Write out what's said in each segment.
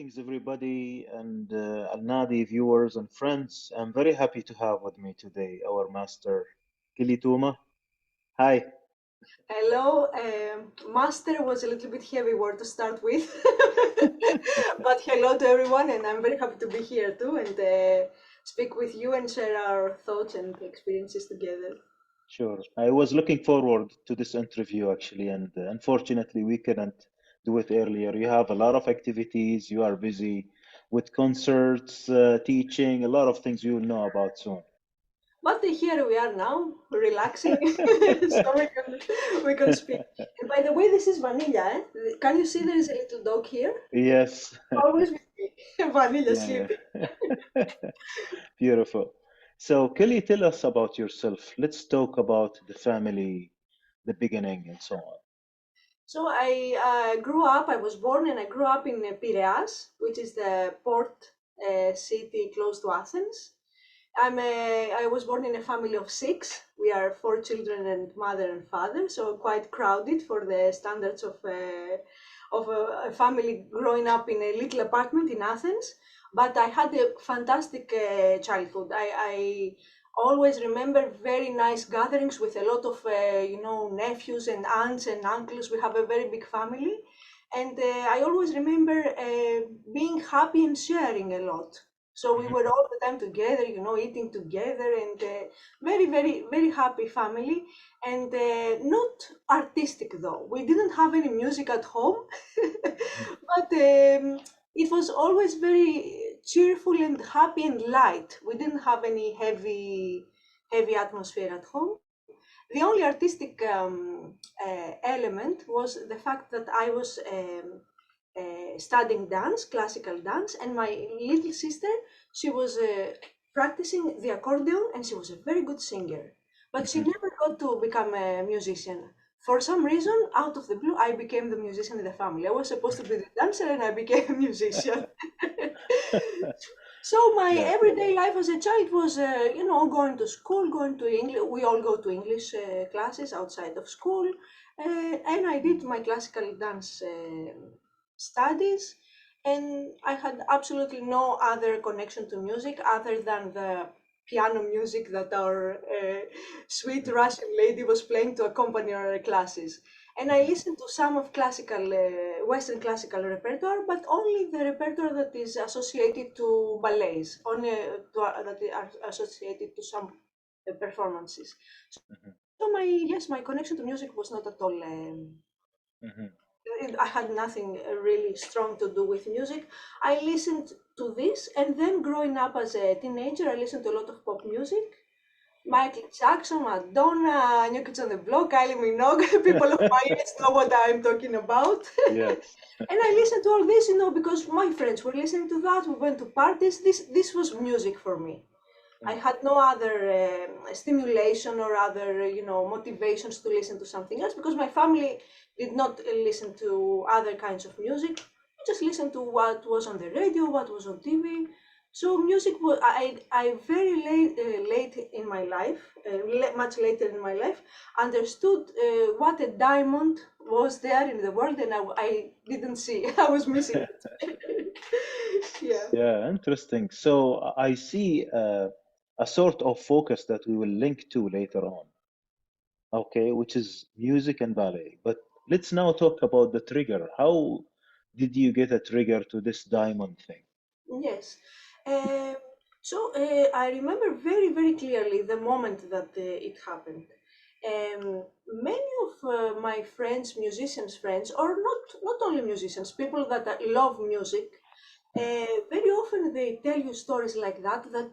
Greetings, everybody, and Alnadi viewers and friends. I'm very happy to have with me today our master, Kelly Thoma. Hi. Hello, master was a little bit heavy word to start with, but hello to everyone, and I'm very happy to be here too and speak with you and share our thoughts and experiences together. Sure. I was looking forward to this interview actually, and unfortunately, we couldn't do it earlier. You have a lot of activities, you are busy with concerts, teaching, a lot of things you will know about soon. But here we are now, relaxing, so we can speak. And by the way, this is Vanilla. Eh? Can you see there is a little dog here? Yes. Always with me, Vanilla Yeah, sleeping. yeah. Beautiful. So, Kelly, tell us about yourself. Let's talk about the family, the beginning, and so on. So I grew up, I was born and I grew up in Piraeus, which is the port city close to Athens. I was born in a family of six. We are four children and mother and father, so quite crowded for the standards of a family growing up in a little apartment in Athens. But I had a fantastic childhood. I always remember very nice gatherings with a lot of nephews and aunts and uncles. We have a very big family, and I always remember being happy and sharing a lot. So we Mhm, were all the time together, eating together, and very, very, very happy family. And not artistic though. We didn't have any music at home, mhm, but it was always very cheerful and happy and light. We didn't have any heavy atmosphere at home. The only artistic element was the fact that I was studying dance, classical dance, and my little sister, she was practicing the accordion, and she was a very good singer. But she mhm. never got to become a musician. For some reason, out of the blue, I became the musician in the family. I was supposed to be the dancer, and I became a musician. So my Yeah. everyday life as a child was, going to school, going to English. We all go to English classes outside of school, and I did Mm, my classical dance studies. And I had absolutely no other connection to music other than the piano music that our sweet mhm, Russian lady was playing to accompany our classes. And I mhm. listened to some of Western classical repertoire, but only the repertoire that is associated to ballets, only that are associated to some performances. Mhm, So my connection to music was not at all. mhm, I had nothing really strong to do with music. I listened to this, and then growing up as a teenager, I listened to a lot of pop music. mhm. Michael Jackson, Madonna, New Kids on the Block, Kylie Minogue. People of my age know what I'm talking about. Yes. And I listened to all this, because my friends were listening to that. We went to parties. This was music for me. I Mm, had no other stimulation or other, motivations to listen to something else because my family did not listen to other kinds of music. We just listened to what was on the radio, what was on TV. So music was I very late in my life, much later in my life, understood what a diamond was there in the world, and I didn't see. I was missing it. Yeah. yeah, interesting. So I see a sort of focus that we will link to later on, okay, which is music and ballet. But let's now talk about the trigger. How did you get a trigger to this diamond thing? Yes. Um, I remember very, very clearly the moment that it happened. Many of my friends, musicians friends, or not only musicians, people that love music, very often they tell you stories like that, that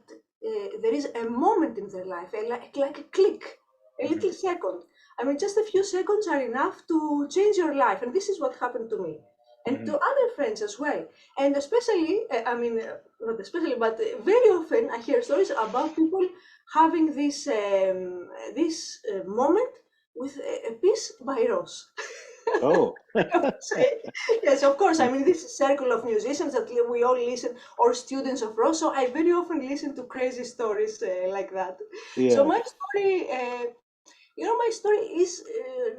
there is a moment in their life, like a click, a Mhm, little second. I mean, just a few seconds are enough to change your life. And this is what happened to me and to mhm, other friends as well. And especially, not especially, but very often I hear stories about people having this moment with a piece by Ross. oh, I would say. Yes, of course. I mean, this circle of musicians that we all listen, or students of Ross. So I very often listen to crazy stories like that. So yeah. my story, my story is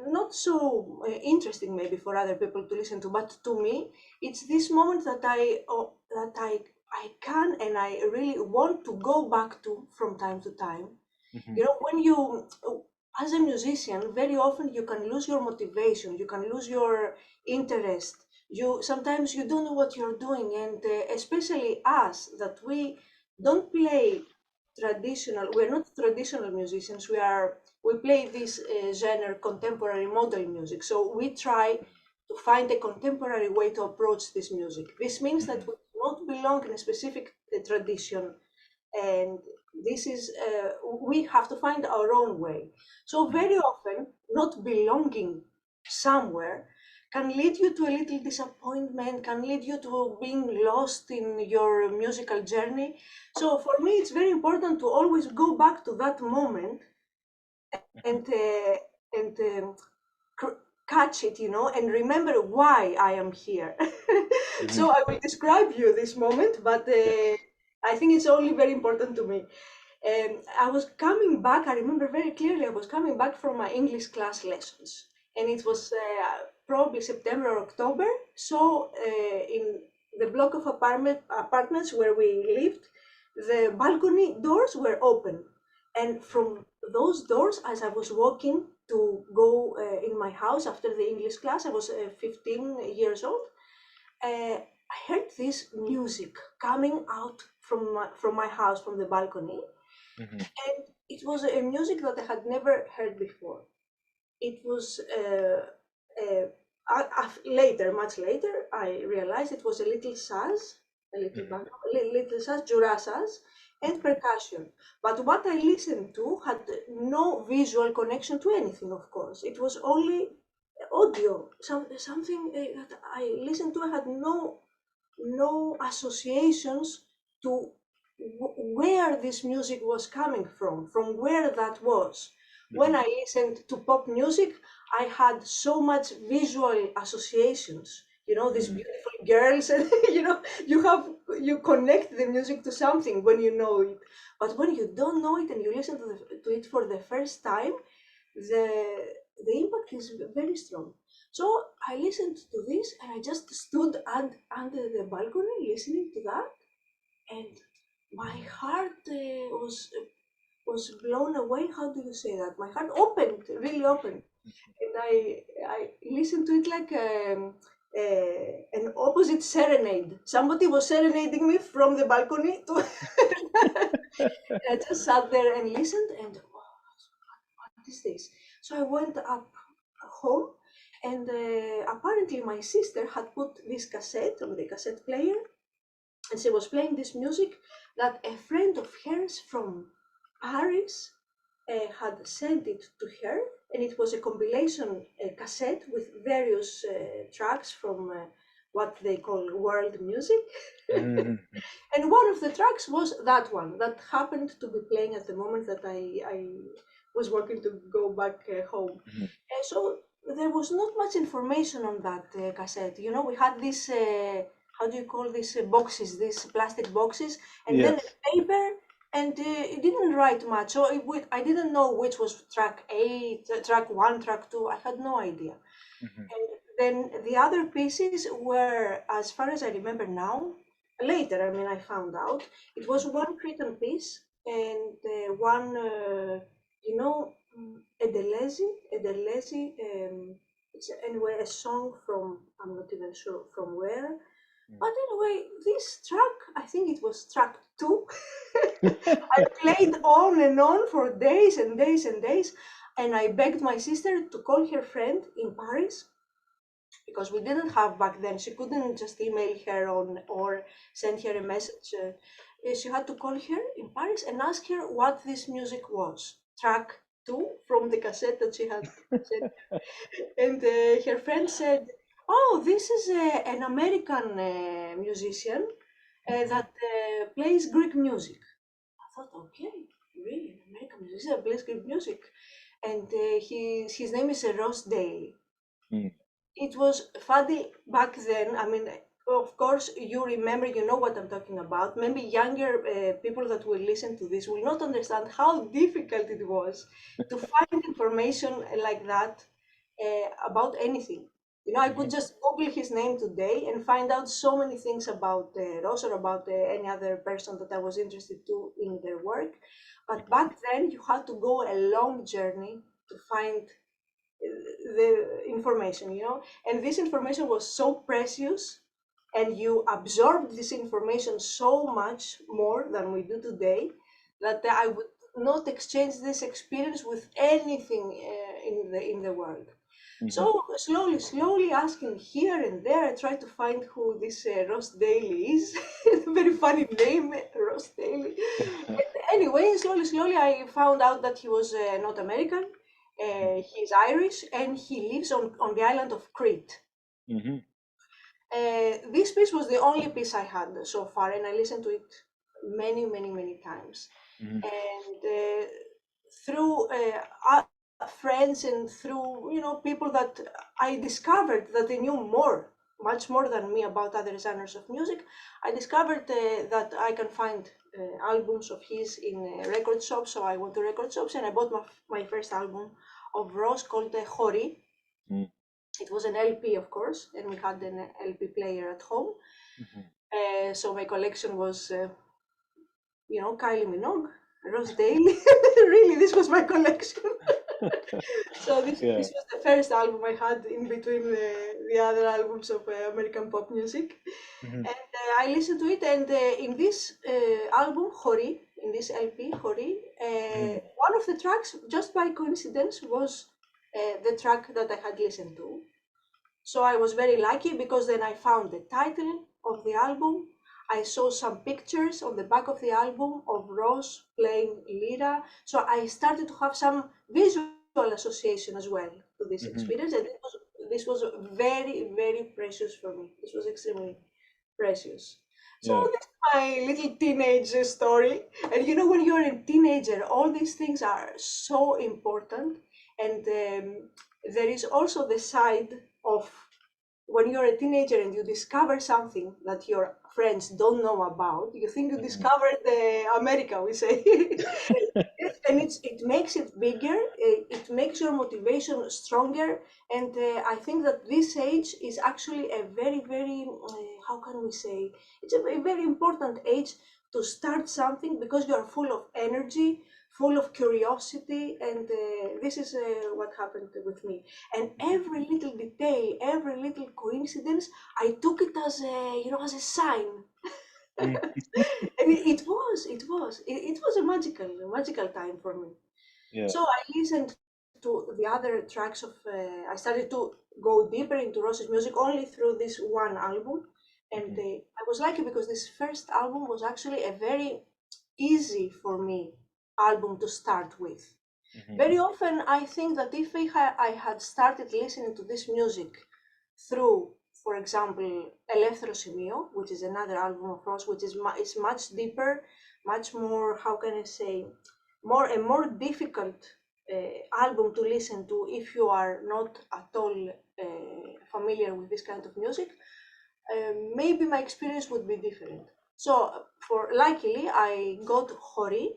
not so interesting maybe for other people to listen to, but to me, it's this moment that I can and I really want to go back to from time to time. Hmm. You know, when you, as a musician, very often you can lose your motivation, you can lose your interest. You sometimes you don't know what you're doing, and especially us that we don't play traditional. We're not traditional musicians. We play this genre contemporary modal music. So we try to find a contemporary way to approach this music. This means that Hmm. we do not belong in a specific tradition, and this is we have to find our own way. So very often not belonging somewhere can lead you to a little disappointment, can lead you to being lost in your musical journey. So for me it's very important to always go back to that moment and cr- catch it, you know, and remember why I am here. Hmm. So I will describe you this moment, but Yes. I think it's only very important to me. I was coming back, I remember very clearly, I was coming back from my English class lessons. And it was probably September or October. So in the block of apartments where we lived, the balcony doors were open. And from those doors, as I was walking to go in my house after the English class, I was 15 years old. I heard this music coming out from my house, from the balcony, Hmm. and it was a music that I had never heard before. It was later, much later, I realized it was a little saz, a little Hmm. little saz, jura saz, and percussion. But what I listened to had no visual connection to anything. Of course, it was only audio. Something that I listened to had no associations to where this music was coming from where that was. When Hmm. I listened to pop music, I had so much visual associations. You know, these Hmm. beautiful girls, and you connect the music to something when you know it. But when you don't know it and you listen to it for the first time, the impact is very strong. So I listened to this and I just stood under the balcony listening to that, and my heart was blown away. How do you say that? My heart opened, really opened, and I listened to it like an opposite serenade. Somebody was serenading me from the balcony to. I just sat there and listened, and what is this? So I went up home, and apparently my sister had put this cassette on the cassette player, and she was playing this music that a friend of hers from Paris had sent it to her, and it was a compilation cassette with various tracks from what they call world music. Hmm. And one of the tracks was that one that happened to be playing at the moment that I was working to go back home. Hmm. And so there was not much information on that cassette. You know, we had this, how do you call these boxes, these plastic boxes, and then Yes. a paper, and it didn't write much. So I didn't know which was track A, track one, track two. I had no idea. Hmm. And then the other pieces were, as far as I remember now, later, I mean, I found out, it was one Cretan piece and one, you know, Edelezi, it's anyway a song from, I'm not even sure from where. But anyway, this track, I think it was track two. I played on and on for days and days and days. And I begged my sister to call her friend in Paris because we didn't have back then. She couldn't just email her on or send her a message. She had to call her in Paris and ask her what this music was. Track two from the cassette that she had sent. And her friend said, "Oh, this is an American musician that plays Greek music." I thought, okay, really, an American musician that plays Greek music. And his name is Ross Daly. Hmm. It was funny back then. I mean, of course, you remember, you know what I'm talking about. Maybe younger people that will listen to this will not understand how difficult it was to find information like that about anything. You know, I could just Google his name today and find out so many things about Ross or about any other person that I was interested to in their work. But back then, you had to go a long journey to find the information, you know, and this information was so precious, and you absorbed this information so much more than we do today, that I would not exchange this experience with anything in the world. Mhm. So slowly asking here and there, I tried to find who this Ross Daly is. Very funny name, Ross Daly. Anyway, slowly, I found out that he was not American. He's Irish, and he lives on the island of Crete. Mhm. This piece was the only piece I had so far, and I listened to it many times. Mhm. And through friends and through people that I discovered that they knew much more than me about other genres of music, I discovered that I can find albums of his in record shops. So I went to record shops and I bought my first album of Ross called Hori. Mhm. It was an LP, of course, and we had an LP player at home. Mhm. So my collection was, Kylie Minogue, Ross Daly. Really, this was my collection. So Yeah. this was the first album I had in between the other albums of American pop music, Mhm. and I listened to it. And in this album, Hori, in this LP, Hori, Mhm. one of the tracks, just by coincidence, was the track that I had listened to. So I was very lucky because then I found the title of the album. I saw some pictures on the back of the album of Ross playing lyra. So I started to have some visual association as well to this Mhm. experience. And this was very precious for me. This was extremely precious. So Yeah. that's my little teenage story. And you know, when you're a teenager, all these things are so important. And there is also the side of when you're a teenager and you discover something that your friends don't know about. You think you Mhm. discovered America, we say. And it makes it bigger, it makes your motivation stronger. And I think that this age is actually a very how can we say, it's a very important age to start something, because you are full of energy, full of curiosity. And this is what happened with me. And Mhm. every little detail, every little coincidence, I took it as as a sign. Mhm. And it was a magical time for me. Yeah. So I listened to the other tracks of. I started to go deeper into Ross's music only through this one album, and Mhm. I was lucky because this first album was actually a very easy for me album to start with. Mhm. Very often, I think that if I had started listening to this music through, for example, Eleftheros Σημείο, which is another album of Ross, which is much deeper, much more, how can I say, a more difficult album to listen to if you are not at all familiar with this kind of music. Maybe my experience would be different. So, for luckily, I got Hori,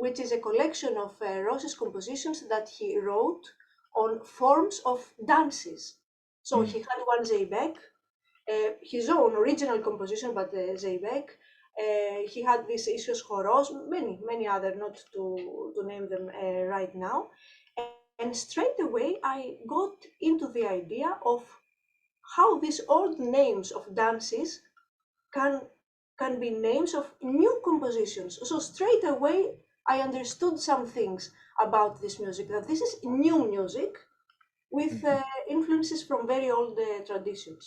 which is a collection of Ross's compositions that he wrote on forms of dances. So Mhm. he had one Zeybek, his own original composition, but Zeybek. He had this Ischios Choros, many other, not to name them right now. And straight away, I got into the idea of how these old names of dances can can be names of new compositions. So straight away I understood some things about this music, that this is new music with Mhm. influences from very old traditions.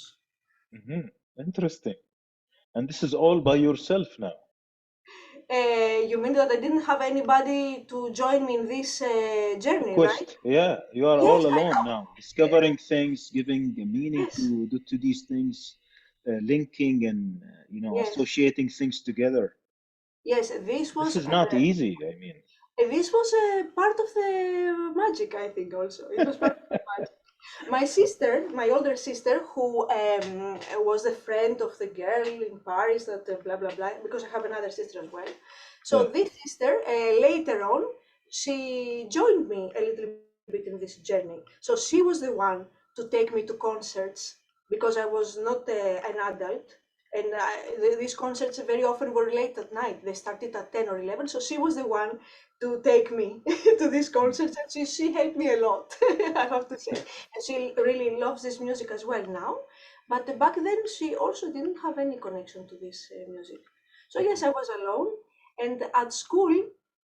Mhm. Interesting. And this is all by yourself now. You mean that I didn't have anybody to join me in this journey, right? Quest. Yeah, you are Yes, all I alone know. now, discovering things, giving a meaning Yes, to these things, linking and yes, associating things together. yes. This is not easy. I mean, This was a part of the magic, I think. Also, it was part of the magic. My sister, my older sister, who was a friend of the girl in Paris that blah blah blah, because I have another sister as well. So yeah. this sister, later on, she joined me a little bit in this journey. So she was the one to take me to concerts because I was not an adult. And these concerts very often were late at night. They started at 10 or 11. So she was the one to take me to these concerts. And she helped me a lot, I have to say. And she really loves this music as well now. But back then, she also didn't have any connection to this music. So yes, I was alone. And at school,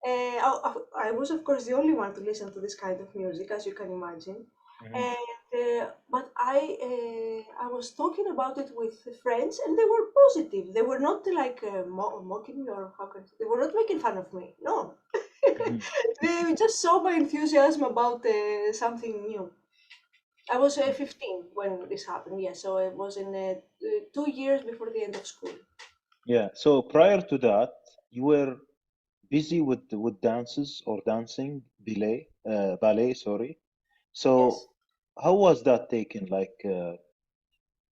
I was, of course, the only one to listen to this kind of music, as you can imagine. Mhm. And but I was talking about it with friends, and they were positive. They were not like mocking me or how can they were not making fun of me. No, Mhm. they just saw my enthusiasm about something new. I was 15 when this happened. Yeah, so it was in 2 years before the end of school. Yeah. So prior to that, you were busy with dances or dancing, ballet, sorry. Yes, So how was that taken? Like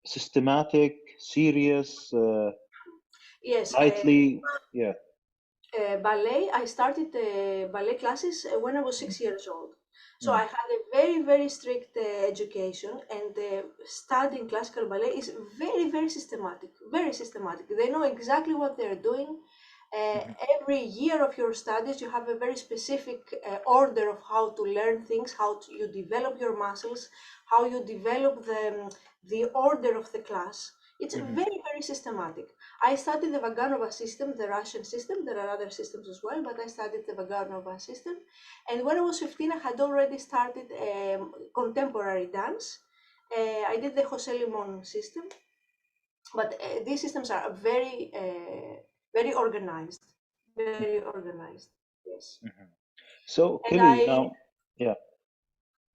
systematic, serious, yes. lightly? Yeah. Ballet, I started ballet classes when I was Mm, 6 years old. So mm, I had a very, very strict education, and studying classical ballet is very, very systematic. Very systematic. They know exactly what they're doing. Uh, mhm, every year of your studies, you have a very specific order of how to learn things, you develop your muscles, how you develop the order of the class. It's mhm, very, very systematic. I studied the Vaganova system, the Russian system. There are other systems as well, but I studied the Vaganova system. And when I was 15, I had already started contemporary dance. I did the Jose Limon system, but these systems are very organized, very mhm, organized. Yes, mhm. So and Kelly, now, yeah,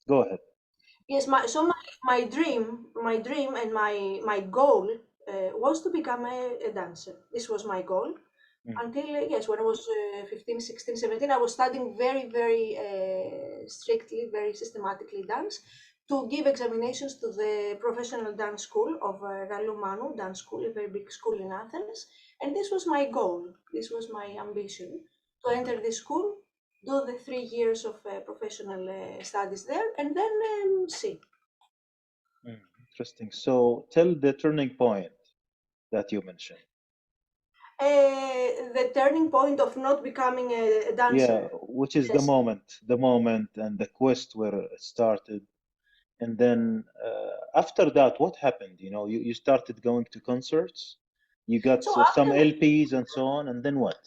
go ahead. yes, my dream and my goal was to become a dancer. This was my goal Mm, until yes, when I was 15, 16, 17, I was studying very, very strictly, very systematically dance to give examinations to the professional dance school of Ralou Manu dance school, a very big school in Athens. And this was my goal, this was my ambition, to enter this school, do the 3 years of professional studies there, and then see. mm. Interesting. So tell the turning point that you mentioned. The turning point of not becoming a Yeah, dancer. which is Yes. the moment and the quest where it started. And then after that, what happened? You started going to concerts, you got So some after LPs and so on, and then what?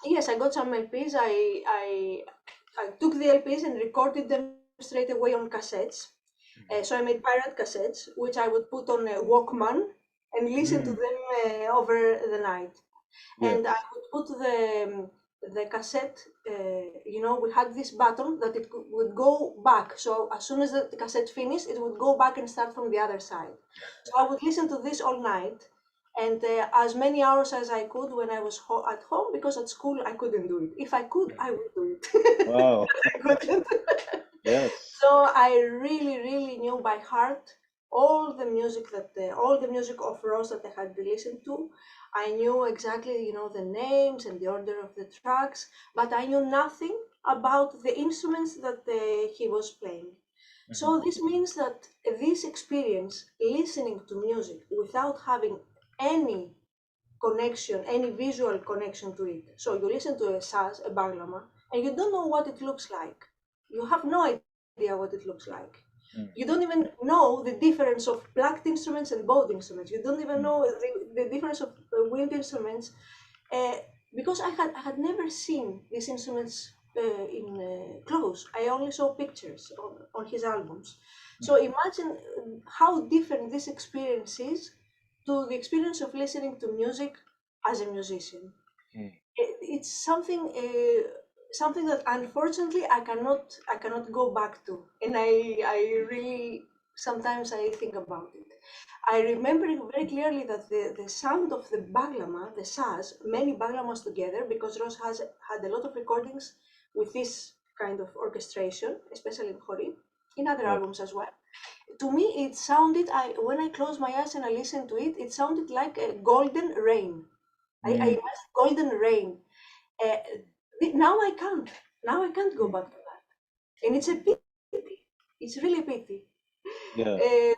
Yes, I got some LPs. I took the LPs and recorded them straight away on cassettes. So I made pirate cassettes, which I would put on a Walkman and listen to Mm, them over the night. And I yes. would put the cassette. We had this button that would go back. So as soon as the cassette finished, it would go back and start from the other side. So I would listen to this all night, and as many hours as I could when I was at home, because at school I couldn't do it. If I could, I would do it. Wow. I couldn't. Yes. So I really, really knew by heart all the music of Rose that I had listened to. I knew exactly, the names and the order of the tracks, but I knew nothing about the instruments that he was playing. Mhm, So this means that this experience, listening to music without having any connection, any visual connection to it. So you listen to a saz, a baglama, and you don't know what it looks like. You have no idea what it looks like. mm, You don't even know the difference of plucked instruments and bowed instruments. You don't even mm, know the difference of wind instruments, uh, because I had never seen these instruments in close. I only saw pictures on his albums. So mhm, imagine how different this experience is to the experience of listening to music as a musician. mm, It's something that unfortunately I cannot go back to, and I really sometimes I think about it. I remember very clearly that the sound of the baglama, the saz, many baglamas together, because Ross has had a lot of recordings with this kind of orchestration, especially in Hori, in other yeah. albums as well. To me, it sounded, when I close my eyes and I listen to it, it sounded like a golden rain. I Mm, imagine golden rain. Uh, now I can't. Now I can't go mm, back to that. And it's a pity It's really a pity. Yeah. Uh,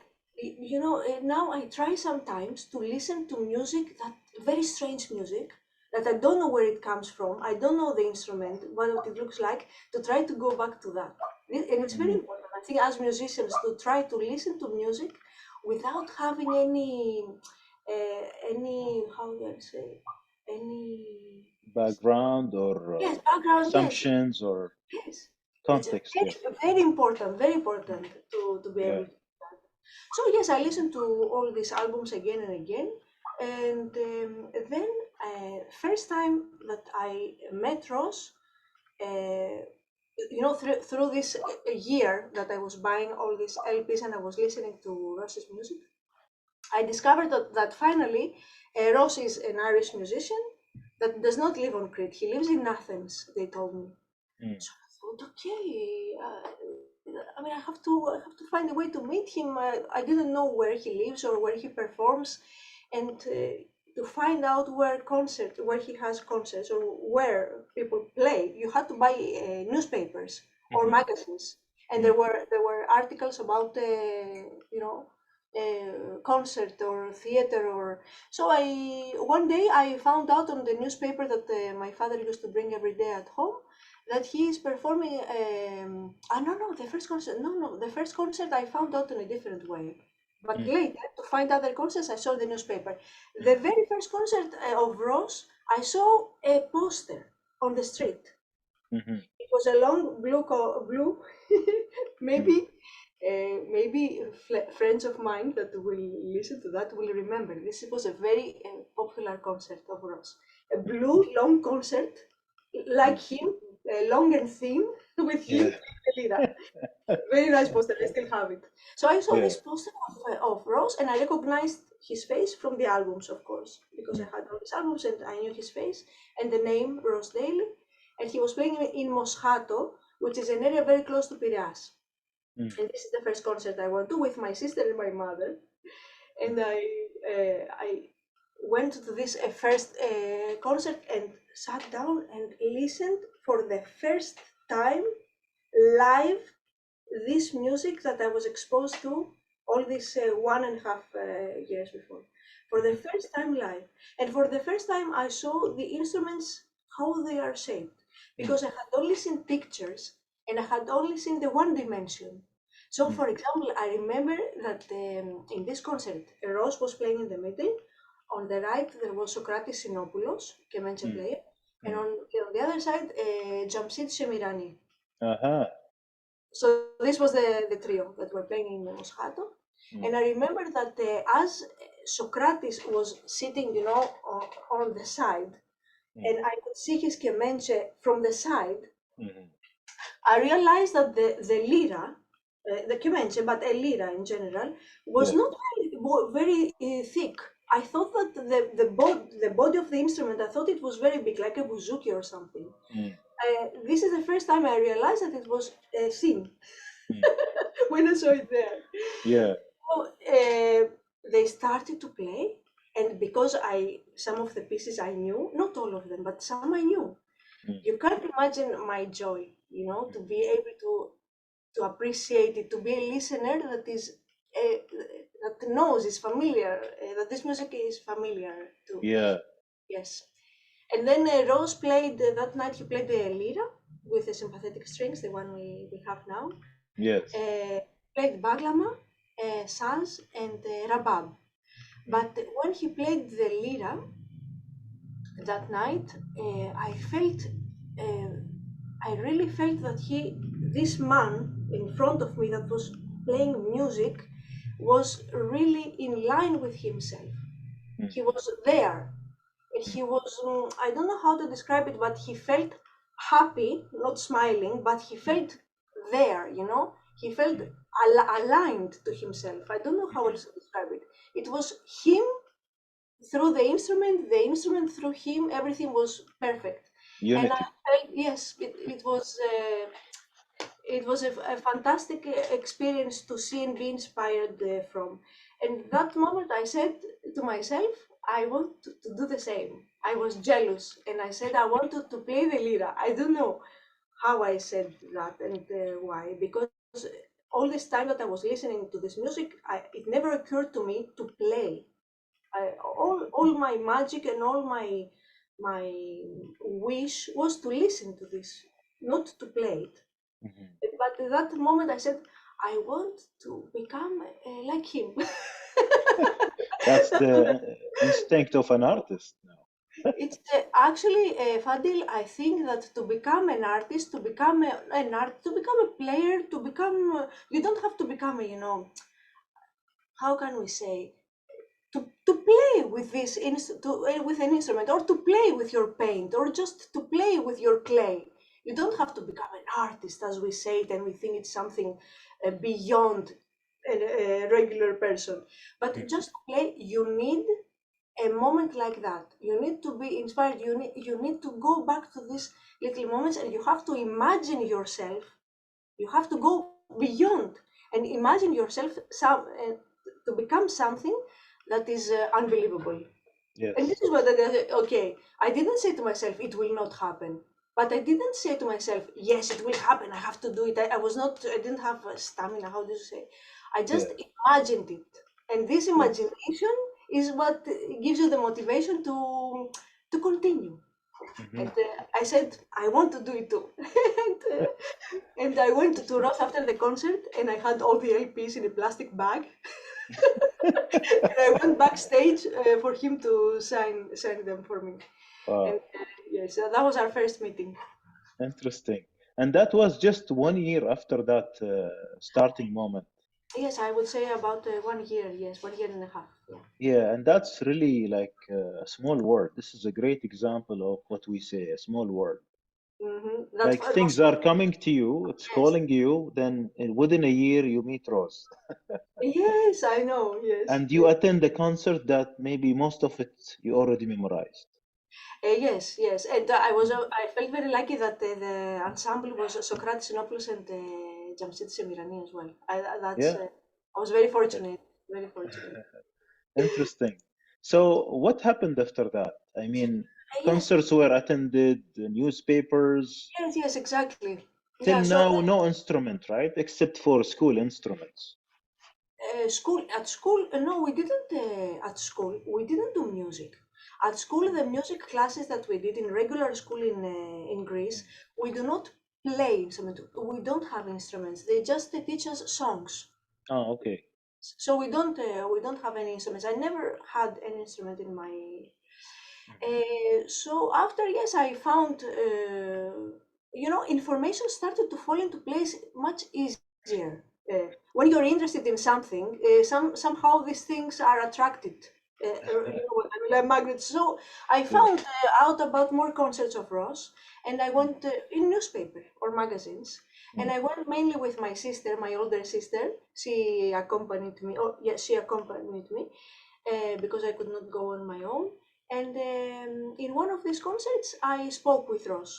now I try sometimes to listen to music, that very strange music that I don't know where it comes from. I don't know the instrument, what it looks like, to try to go back to that. And it's very Mhm. important, I think, as musicians, to try to listen to music without having any, how do I say, any, Background or yes, background, yes, assumptions or yes. It's context. Yeah. very Mm. important to be Yeah. able to do that. So yes, I listened to all these albums again and again, and then first time that I met Ross, uh, through this year that I was buying all these LPs and I was listening to Ross's music, I discovered that finally Ross is an Irish musician that does not live on Crete. He lives in Athens, they told me. Mm. So I thought, okay, I mean, I have to find a way to meet him. I didn't know where he lives or where he performs, and to find out where he has concerts or where people play, you had to buy newspapers or Mhm. magazines, and there Mm. were articles about concert or theater or so. I one day I found out on the newspaper that my father used to bring every day at home that he is performing. No, the first concert. No, the first concert I found out in a different way. But Mm. later, to find other concerts, I saw the newspaper. The Mm. very first concert of Ross, I saw a poster on the street. Mhm. It was a long blue. Mm. maybe, maybe friends of mine that will listen to that will remember. This was a very popular concert of Ross. A Mm. blue long concert, like Mm. him, long and thin, with him Yeah. playing the lira. Very nice poster. I still have it. So I saw Yeah. this poster of Ross, and I recognized his face from the albums, of course, because I Mm. had all his albums and I knew his face and the name Ross Daly. And he was playing in Moschato, which is an area very close to Piraeus. Mm. And this is the first concert I went to with my sister and my mother. And I went to this first concert and sat down and listened for the first time live this music that I was exposed to all these 1.5 years before, for the Mhm. first time live. And for the first time, I saw the instruments, how they are shaped, Mm. because I had only seen pictures and I had only seen the one dimension. So, Mm. for example, I remember that in this concert, Ross was playing in the middle. On the right, there was Socrates Sinopoulos, Kemenche Mm. player, and Mm. on the other side, Jamshid Shemirani. Uh-huh. So this was the trio that were playing in Moscato. Mm. And I remember that as Socrates was sitting, on the side, Mm. and I could see his kemenche from the side, Mhm. I realized that the lira, the kemenche, but a lira in general, was Yeah. not very thick. I thought that the body of the instrument, I thought it was very big, like a bouzouki or something. Mm. This is the first time I realized that it was thin Mm. when I saw it there. Yeah. So they started to play, and because some of the pieces I knew, not all of them, but some I knew. Mm. You can't imagine my joy, to Mhm. be able to appreciate it, to be a listener uh, that knows, is familiar, that this music is familiar to. Yeah. Yes. And then Rose played that night. He played the lira with the sympathetic strings, the one we have now. Yes. Uh, Played baglama, saz, and rabab. Mm. But when he played the lira that night, I felt, uh, I really felt that this man in front of me that was playing music, was really in line with himself. Mm. He was there. And Mm. he was, I don't know how to describe it, but he felt happy, not smiling, but he Mm. felt there, he felt Mm. aligned to himself. I don't know how Mhm. else to describe it. It was him through the instrument through him, everything was perfect. And I Unity. felt, yes, it was a fantastic experience to see and be inspired from. And that moment I said to myself, I want to do the same. I was jealous and I said, I want to play the lira. I don't know how I said that and why, because all this time that I was listening to this music, it never occurred to me to play. All my magic and all my wish was to listen to this, not to play it. Mhm. But at that moment, I said, I want to become like him. That's the instinct of an artist now. It's actually, Fadil, I think that to become an artist, to become to become a player, to become, you don't have to become, how can we say, to play with with an instrument, or to play with your paint, or just to play with your clay. You don't have to become an artist, as we say it, and we think it's something beyond a regular person. But Mhm. just to play, you need a moment like that. You need to be inspired. You need to go back to these little moments, and you have to imagine yourself. You have to go beyond and imagine yourself to become something that is unbelievable. And Yes. this is what I said, okay, I didn't say to myself, it will not happen. But I didn't say to myself, yes, it will happen. I have to do it. I was not, I didn't have stamina. How do you say? I just Yeah. imagined it. And this Yes. imagination is what gives you the motivation to continue. And Hmm. I said, I want to do it too. And I went to Interesting. Ross after the concert, and I had all the LPs in a plastic bag. And I went backstage for him to sign them for me. And Wow. yes, that was our first meeting. Interesting. And that was just 1 year after that starting moment. Yes, I would say about 1 year. Yes, 1 year and a half. Yeah. Yeah, and that's really like a small world. This is a great example of what we say, a small world. That Like things was are coming to you, it's yes, calling you, then within a year you meet Rose. yes, I know. Yes, And you attend a concert that maybe most of it you already memorized. yes, yes. And Mm. I felt very lucky that the ensemble was Socrates Sinopoulos and Jamshid Semirani as well. Yeah, I was very yeah. fortunate. Very fortunate. Interesting. So what happened after that? I mean, Yes, concerts were attended, the newspapers. yes, yes, exactly. Till Yeah, so now, no instrument, right? Except for school instruments. school, no, we didn't, at school, we didn't do music. At school, Mm. the music classes that we did in regular school in Greece, Mm. we do not play instrument. We don't have instruments. They just teach us songs. Oh, okay. So we don't have any instruments. I never had an instrument in my. Mhm. So after, yes, I found information started to fall into place much easier. When you're interested in something, somehow these things are attracted. You know what I mean, like magnets. So I Yeah. found out about more concerts of Ross, and I Mm. went in newspaper or magazines, and Mm. I went mainly with my sister, my older sister. She accompanied me. Oh, yes, she accompanied me because I could not go on my own. And in one of these concerts, I spoke with Ross.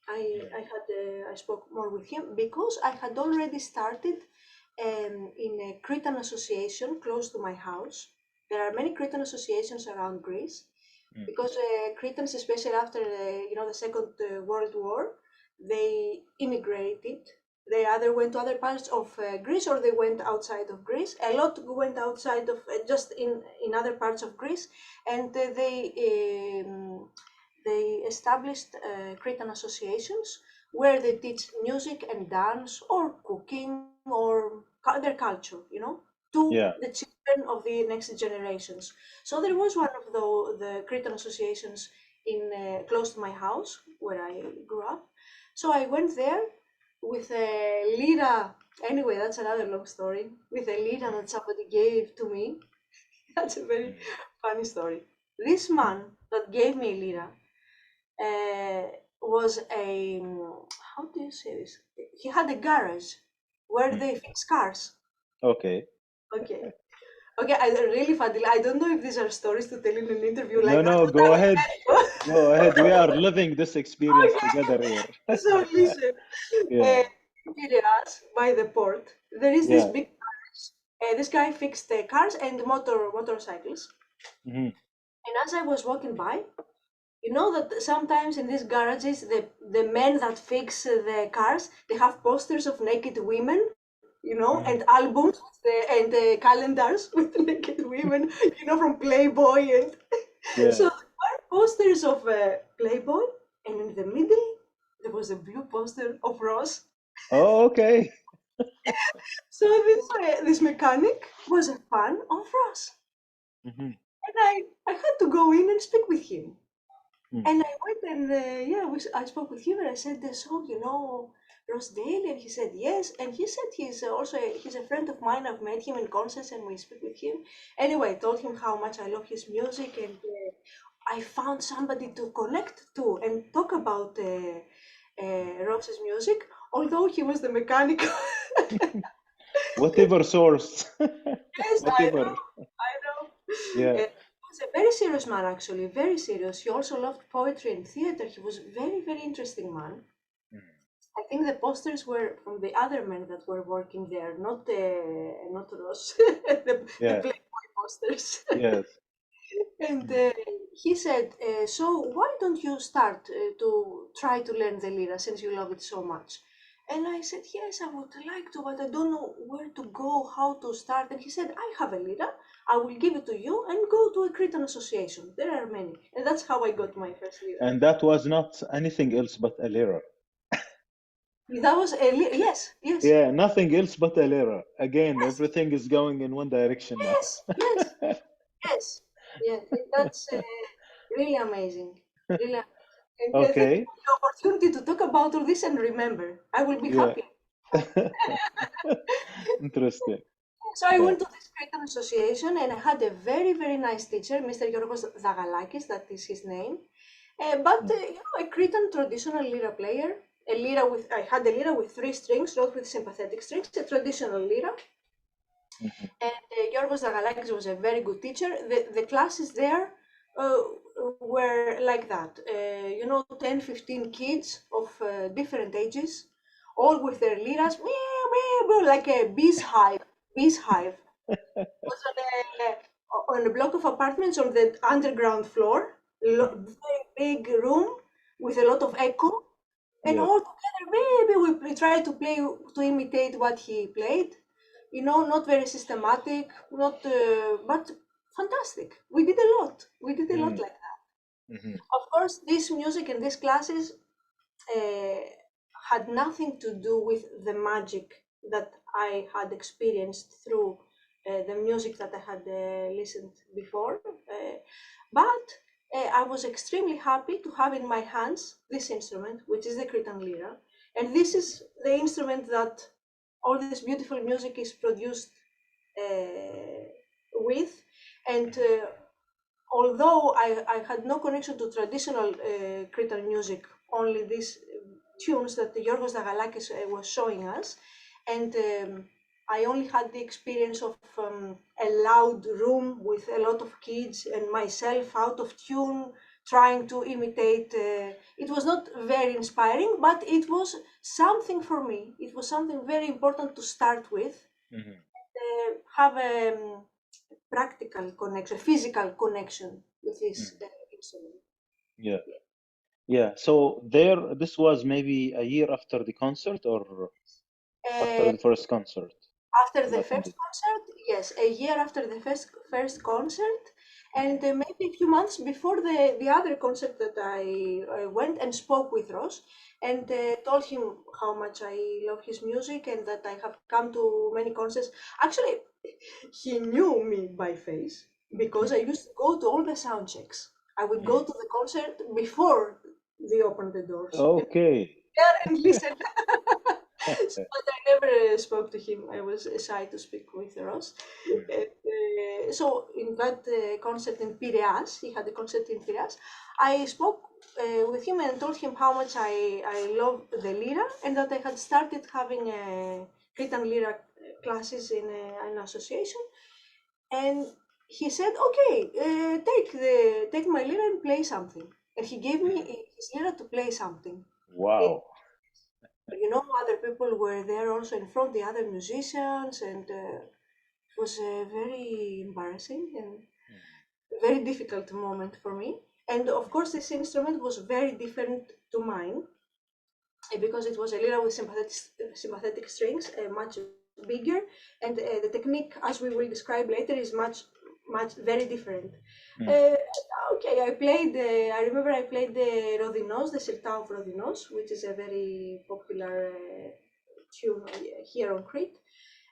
I spoke more with him because I had already started in a Cretan association close to my house. There are many Cretan associations around Greece Mm. because Cretans, especially after the Second World War, they immigrated. They either went to other parts of Greece or they went outside of Greece. A lot went outside of just in other parts of Greece, and they established Cretan associations where they teach music and dance or cooking or their culture, to Yeah. the children of the next generations. So there was one of the Cretan associations in close to my house where I grew up. So I went there with a lyra. Anyway, that's another long story. With a lyra that somebody gave to me. That's a very Mm. funny story. This man that gave me a lyra uh, was how do you say this? He had a garage where Mm. they fix cars. Okay. Okay. Okay, I really, Fadil, I don't know if these are stories to tell in an interview No, like that, no, but I go will ahead. tell you. Go ahead. We are living this experience together Okay, here. so listen. Uh, Yeah. in Piraeus, by the port, there is this Yeah. big garage. This guy fixed cars and motorcycles. Hmm. And as I was walking by, you know that sometimes in these garages, the men that fix the cars, they have posters of naked women. and albums and calendars with naked women, from Playboy. And so Yeah. there were posters of Playboy, and in the middle there was a blue poster of Ross. Oh, okay. So this mechanic was a fan of Ross, Hmm. and I had to go in and speak with him. Mm. And I went and I spoke with him and I said, so Ross Daly, and he said yes, and he said he's a friend of mine. I've met him in concerts and we speak with him. Anyway, I told him how much I love his music, and I found somebody to connect to and talk about Ross's music, although he was the mechanic. Whatever source. Yes, I Whatever. know, I know. Yeah. He was a very serious man, actually, very serious. He also loved poetry and theater. He was a very, very interesting man. I think the posters were from the other men that were working there, not Ross, the Yeah. Playboy posters. Yes. And he said, so why don't you start to try to learn the lyra since you love it so much? And I said, yes, I would like to, but I don't know where to go, how to start. And he said, I have a lyra. I will give it to you and go to a Cretan association. There are many. And that's how I got my first lyra. And that was not anything else but a lyra. That was a yes, yes, Yeah, nothing else but a lyra. Again, yes, everything is going in one direction now. yes, yes, yes. Yeah, that's really amazing. Really. And thank you Okay. for the opportunity to talk about all this and remember. I will be Yeah. happy. Interesting. So I Yeah. went to this Cretan association and I had a very, very nice teacher, Mr. Yorgos Zagalakis, that is his name. But Mm. a Cretan traditional lyra player. I had a lyra with 3 strings, not with sympathetic strings, a traditional lyra. Mhm. And Yorgos Zagalakis was a very good teacher. The classes there uh, were like that. 10, 15 kids of different ages, all with their liras, meow, meow, meow, like a bee's hive. Bee's hive. It was on a block of apartments on the underground floor, very big room with a lot of echo, and Yes. all together, maybe we tried to play to imitate what he played. Not very systematic, not but fantastic. We did a lot. We did a lot Mm. like that. Mhm. Of course, this music and these classes uh, had nothing to do with the magic that I had experienced through the music that I had listened before. But I was extremely happy to have in my hands this instrument, which is the Cretan lyra. And this is the instrument that all this beautiful music is produced with. And although I had no connection to traditional Cretan music, only these tunes that Yorgos Dagalakis was showing us, and I only had the experience of a loud room with a lot of kids and myself out of tune trying to imitate. It was not very inspiring, but it was something for me. It was something very important to start with, Mhm. have a practical connection, physical connection with this Mhm. instrument. Yeah. Yeah. So there, this was maybe a year after the concert or after Uh, the first concert After you the first attended. concert, yes, a year after the first concert, and Mhm. maybe a few months before the other concert that I went and spoke with Ross and told him how much I love his music and that I have come to many concerts. Actually, he knew me by face because I Mhm. used to go to all the sound checks. I would go Mhm. to the concert before they opened the doors and Okay. there and listen. But I never spoke to him. I was shy to speak with Ross. Mm. And, so in that concert in Piraeus, he had a concert in Piraeus. I spoke with him and told him how much I love the lyra and that I had started having Cretan lyra classes in an association. And he said, "Okay, take my lyra and play something." And he gave me Mhm. his lyra to play something. Wow. Other people were there also in front, the other musicians, and it was very embarrassing and Mhm. very difficult moment for me. And of course, this instrument was very different to mine because it was a lyra with sympathetic strings, much bigger, and the technique, as we will describe later, is much very different. Mm. Uh, okay, I remember I played the Rodinos, the Sirtao of Rodinos, which is a very popular tune here on Crete.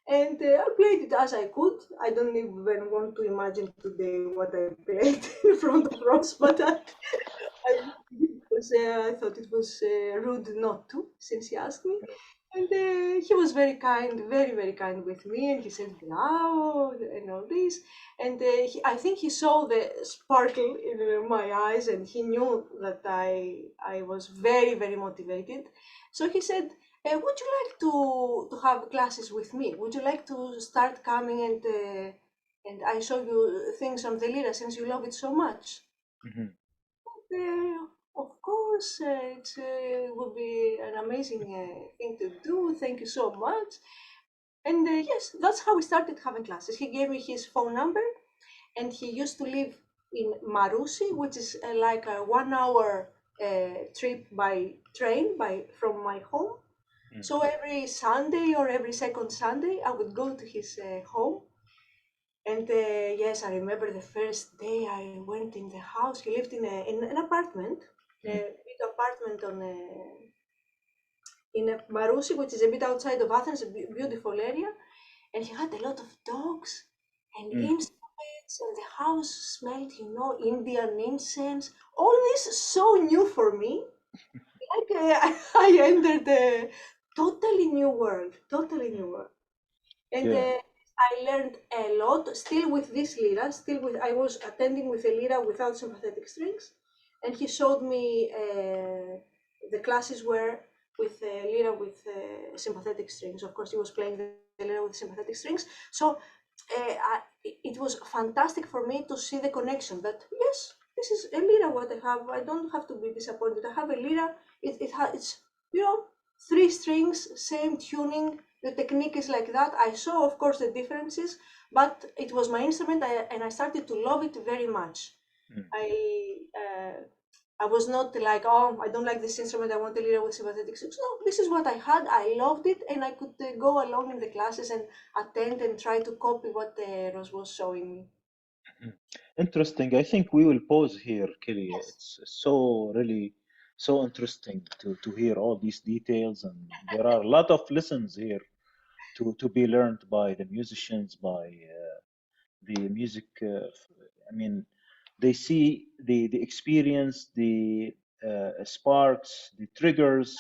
And I played it as I could. I don't even want to imagine today what I played in front of Ross, but I thought it was rude not to, since he asked me. And he was very kind, very, very kind with me. And he said, "Wow," and all this. And I think he saw the sparkle in my eyes, and he knew that I was very, very motivated. So he said, "Would you like to have classes with me? Would you like to start coming and I show you things on the lyra since you love it so much?" Mhm. Of course, it would be an amazing thing to do. Thank you so much. And yes, that's how we started having classes. He gave me his phone number, and he used to live in Marousi, which is like a 1 hour trip by train from my home. Mm. So every Sunday or every second Sunday, I would go to his home. And yes, I remember the first day I went in the house. He lived in an apartment, Mm. a big apartment in a Marousi, which is a bit outside of Athens, a beautiful area. And he had a lot of dogs and Mm. instruments, and the house smelled, Indian incense. All this is so new for me. Like I entered a totally Mm. new world. And Yeah. I learned a lot, still with this lyra, I was attending with a lyra without sympathetic strings, and he showed me the classes were with lyra with sympathetic strings. Of course, he was playing the lyra with sympathetic strings, so it was fantastic for me to see the connection. That yes, this is a lyra. What I have, I don't have to be disappointed. I have a lyra. It's you know 3 strings, same tuning. The technique is like that. I saw, of course, the differences, but it was my instrument, and I started to love it very much. Mm. I uh, I was not like, oh, I don't like this instrument. I want a lyra with sympathetic strings. No, this is what I had. I loved it, and I could go along in the classes and attend and try to copy what Rose was showing me. Mm. Interesting. I think we will pause here, Kelly. Yes, It's so really so interesting to hear all these details, and there are a lot of lessons here to be learned by the musicians, by the music. I mean, they see the experience, the sparks, the triggers,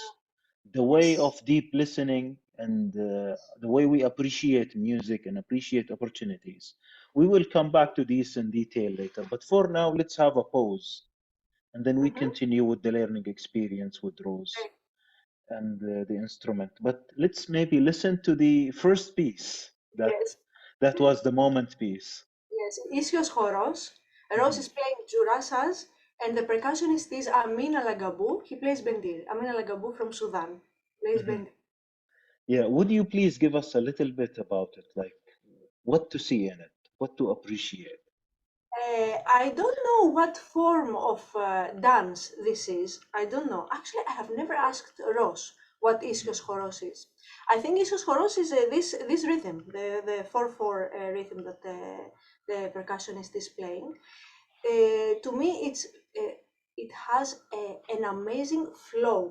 the way yes, of deep listening, and the way we appreciate music and appreciate opportunities. We will come back to these in detail later, but for now, let's have a pause, and then we mm-hmm. continue with the learning experience with Rose and the instrument. But let's maybe listen to the first piece Yes. that was the moment piece. Yes, Ischios Choros. Ross Mhm. is playing Jurasas, and the percussionist is Amin Alagabou. He plays bendir. Amin Alagabou from Sudan plays Mhm. bendir. Yeah, would you please give us a little bit about it, like what to see in it, what to appreciate? I don't know what form of dance this is. I don't know. Actually, I have never asked Ross what Mhm. Ischios Choros is. I think Ischios Choros is this rhythm, the 4/4 rhythm that the percussionist is playing. To me, it has an amazing flow.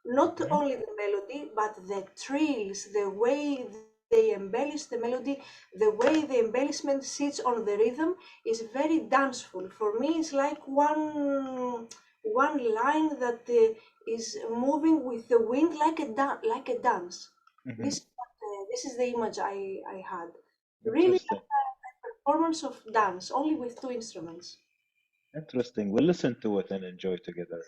Not Mhm. only the melody, but the trills, the way they embellish the melody, the way the embellishment sits on the rhythm is very danceful. For me, it's like one line that is moving with the wind like a dance. Mhm. This is the image I had. Really Interesting. performance of dance, only with 2 instruments. Interesting. We'll listen to it and enjoy together.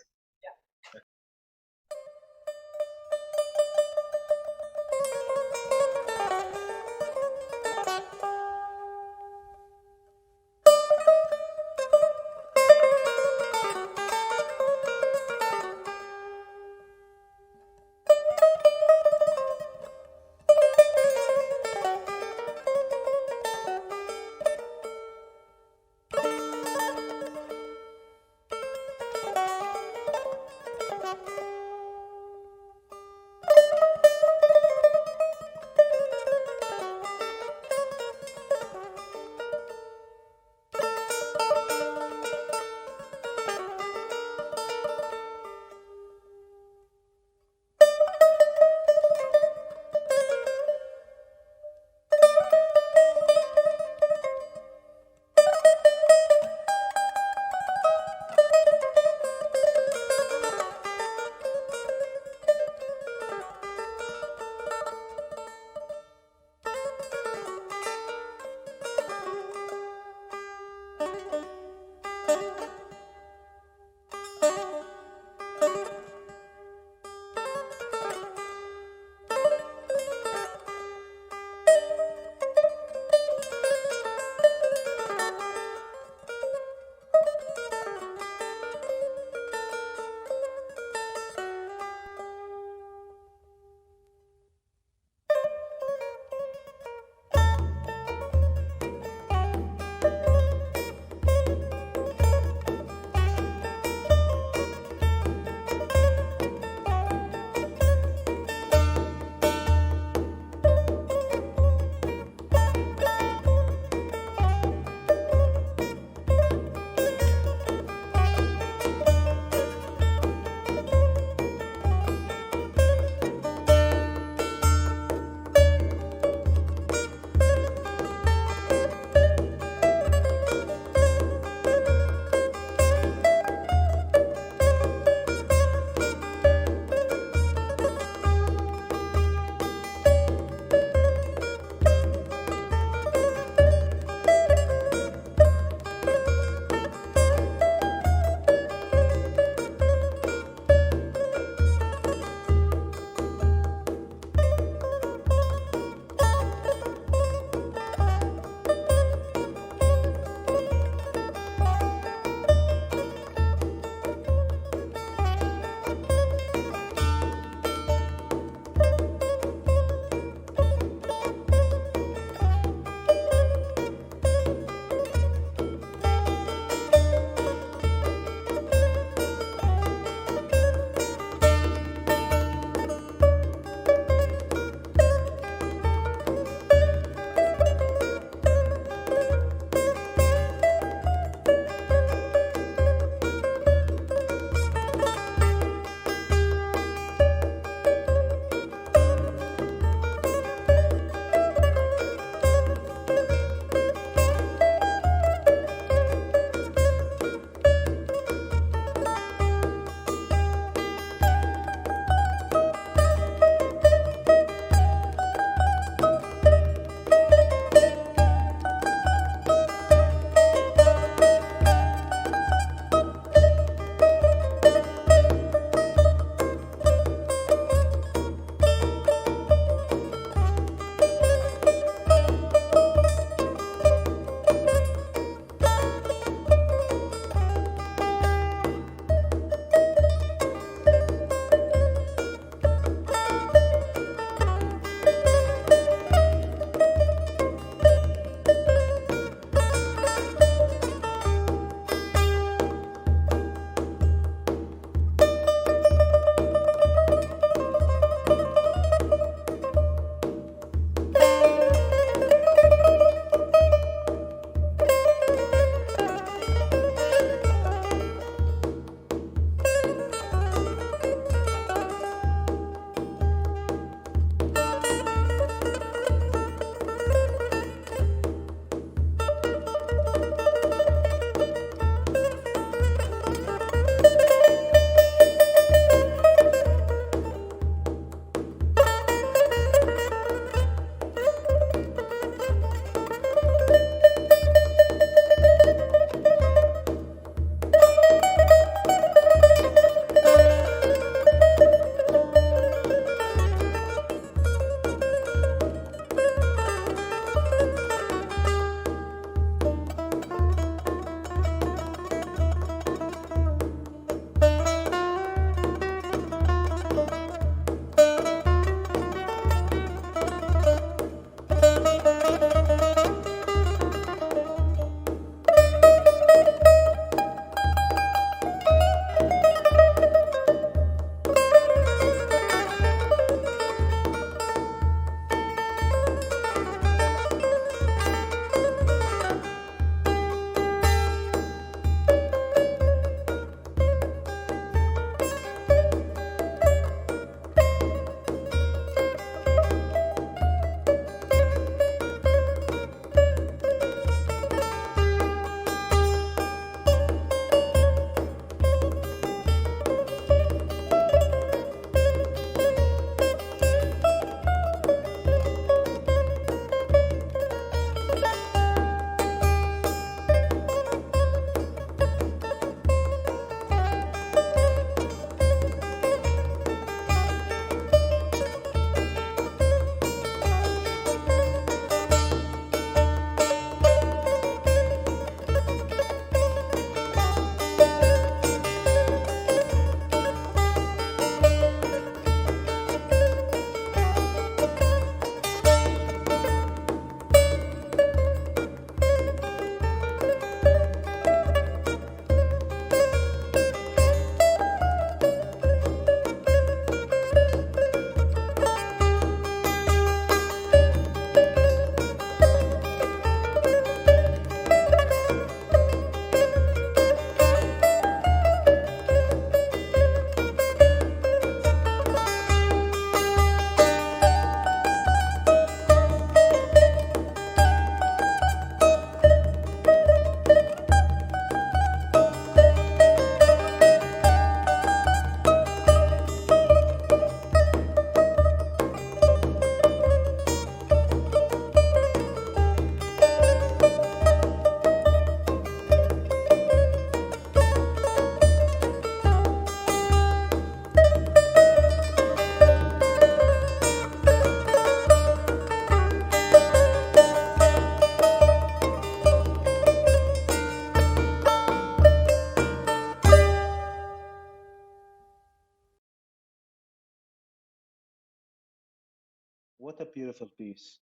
what a beautiful piece.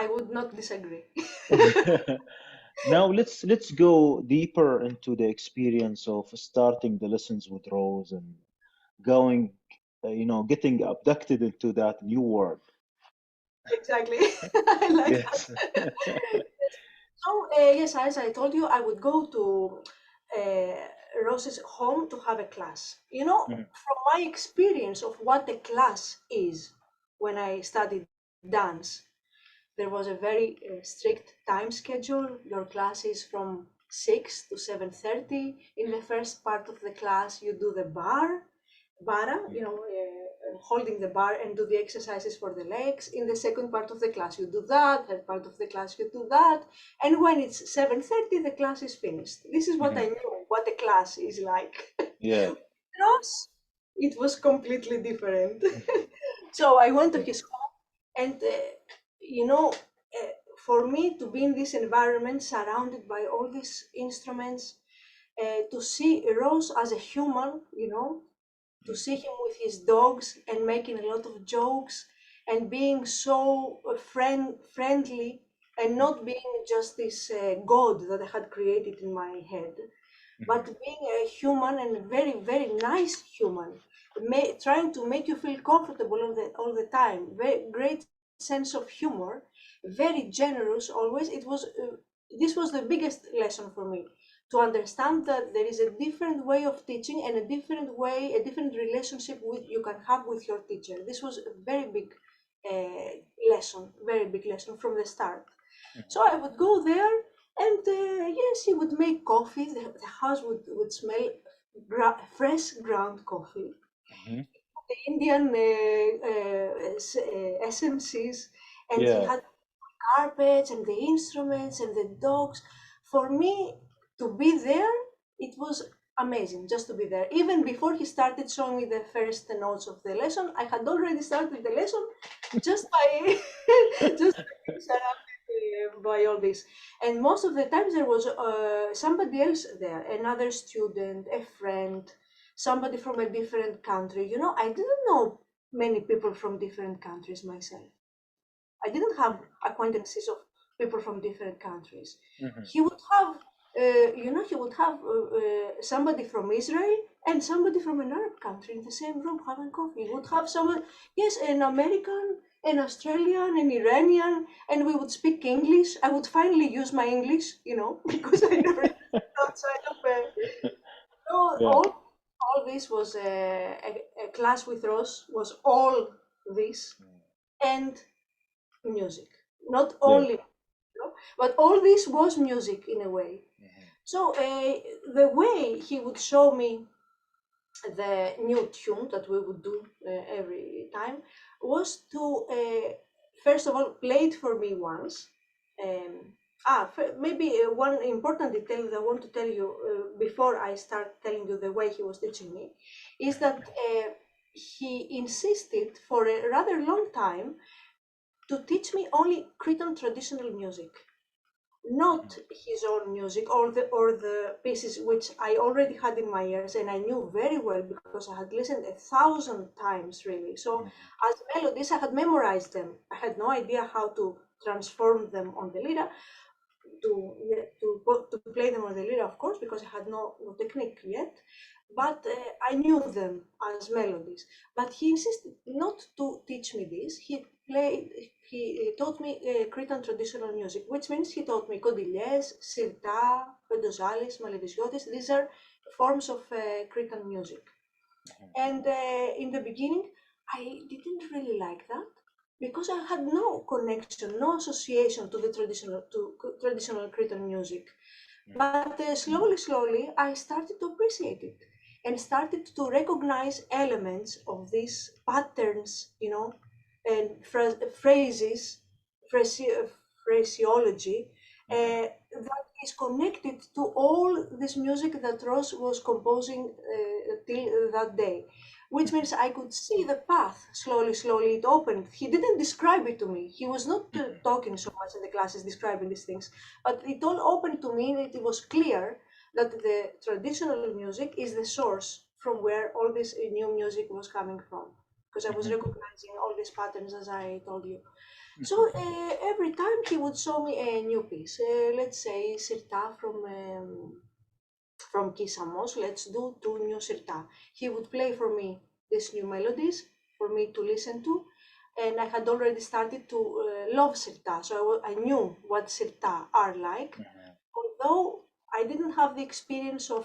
I would not disagree. Now let's go deeper into the experience of starting the lessons with Rose and going, getting abducted into that new world. Exactly. I like Yes. that. So, yes, as I told you, I would go to Rose's home to have a class. You know, Mhm, from my experience of what a class is when I studied dance, there was a very strict time schedule. Your class is from 6 to 7:30. In the first part of the class, you do the bara, mhm, holding the bar and do the exercises for the legs. In the second part of the class, you do that. Third part of the class, you do that. And when it's 7:30, the class is finished. This is what mhm. I knew, what a class is like. Yeah. Ross, it was completely different. So I went to Yeah. his home, and you know, for me to be in this environment, surrounded by all these instruments, to see Rose as a human, to see him with his dogs and making a lot of jokes and being so friendly and Mhm, not being just this god that I had created in my head, but mhm, being a human and a very, very nice human, trying to make you feel comfortable all the time. Very great sense of humor, very generous always. This was the biggest lesson for me, to understand that there is a different way of teaching and a different relationship you can have with your teacher. This was a very big lesson, very big lesson from the start. mhm, So I would go there, and yes, he would make coffee. The house would smell fresh ground coffee, mhm. the Indian essences, and he Yeah. had carpets and the instruments and the dogs. For me to be there, it was amazing just to be there. Even before he started showing me the first notes of the lesson, I had already started the lesson just by just by being surrounded by all this. And most of the times there was somebody else there, another student, a friend, somebody from a different country. I didn't know many people from different countries myself. I didn't have acquaintances of people from different countries. Mhm, He would have, he would have somebody from Israel and somebody from an Arab country in the same room having coffee. He would have someone, yes, an American, an Australian, an Iranian, and we would speak English. I would finally use my English, because I never used it outside of. So Yeah. all this was a class with Ross was all this and music, not Yeah. only, but all this was music in a way. Mhm, So the way he would show me the new tune that we would do every time was to first of all play it for me once. Um, maybe one important detail that I want to tell you before I start telling you the way he was teaching me is that he insisted for a rather long time to teach me only Cretan traditional music, not mhm, his own music or the pieces which I already had in my ears and I knew very well because I had listened 1,000 times really. So mhm, as melodies, I had memorized them. I had no idea how to transform them on the lyra, to play them on the lyra, of course, because I had no technique yet. But I knew them as melodies. But he insisted not to teach me this. He taught me Cretan traditional music, which means he taught me kodilies, sirta, pedozalis, malevisiotis. These are forms of Cretan music. mhm, And in the beginning, I didn't really like that because I had no connection, no association to the traditional Cretan music. mhm, But slowly, slowly, I started to appreciate it and started to recognize elements of these patterns, and phrases, phraseology mhm, that is connected to all this music that Ross was composing till that day. Which means I could see the path slowly, slowly it opened. He didn't describe it to me. He was not mhm, talking so much in the classes describing these things, but it all opened to me that it was clear that the traditional music is the source from where all this new music was coming from. because I was Mhm. recognizing all these patterns as I told you. Mhm. So every time he would show me a new piece, let's say Sirta from Kisamos, let's do two new Sirta. He would play for me these new melodies for me to listen to, and I had already started to love Sirta, so I knew what Sirta are like, Mhm. although I didn't have the experience of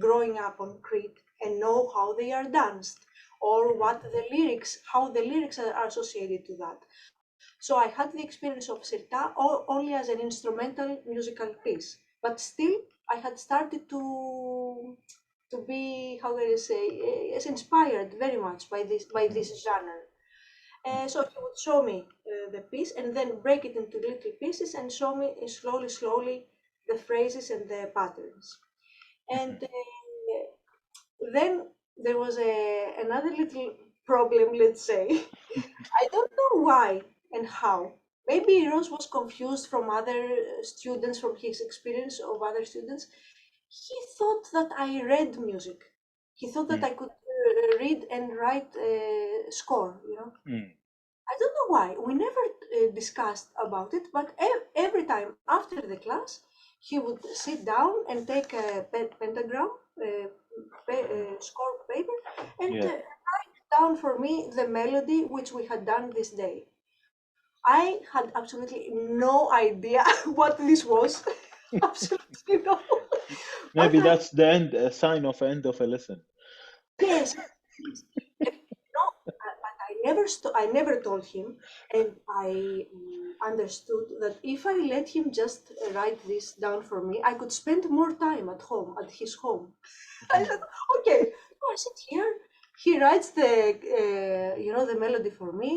growing up on Crete and know how they are danced or Mhm. what the lyrics, how the lyrics are associated to that. So I had the experience of Sirta only as an instrumental musical piece, but still I had started to be, how can I say, inspired very much by Mhm. this genre. Mhm. So he would show me the piece and then break it into little pieces and show me slowly the phrases and the patterns. And Mhm. then there was another little problem, let's say. I don't know why and how. Maybe Rose was confused from other students, from his experience of other students. He thought that I read music. He thought that Mhm. I could read and write score, you know. Mhm. I don't know why. We never discussed about it, but every time after the class, he would sit down and take a pentagram, uh, Mhm. score paper, and Yeah. down for me the melody which we had done this day. I had absolutely no idea what this was. Absolutely no. But Maybe that's the end, a sign of end of a lesson. yes, yes. And, no, but I never told him, and I understood that if I let him just write this down for me, I could spend more time at home, at his home. I Mhm. said, okay, so I sit here. He writes the melody for me.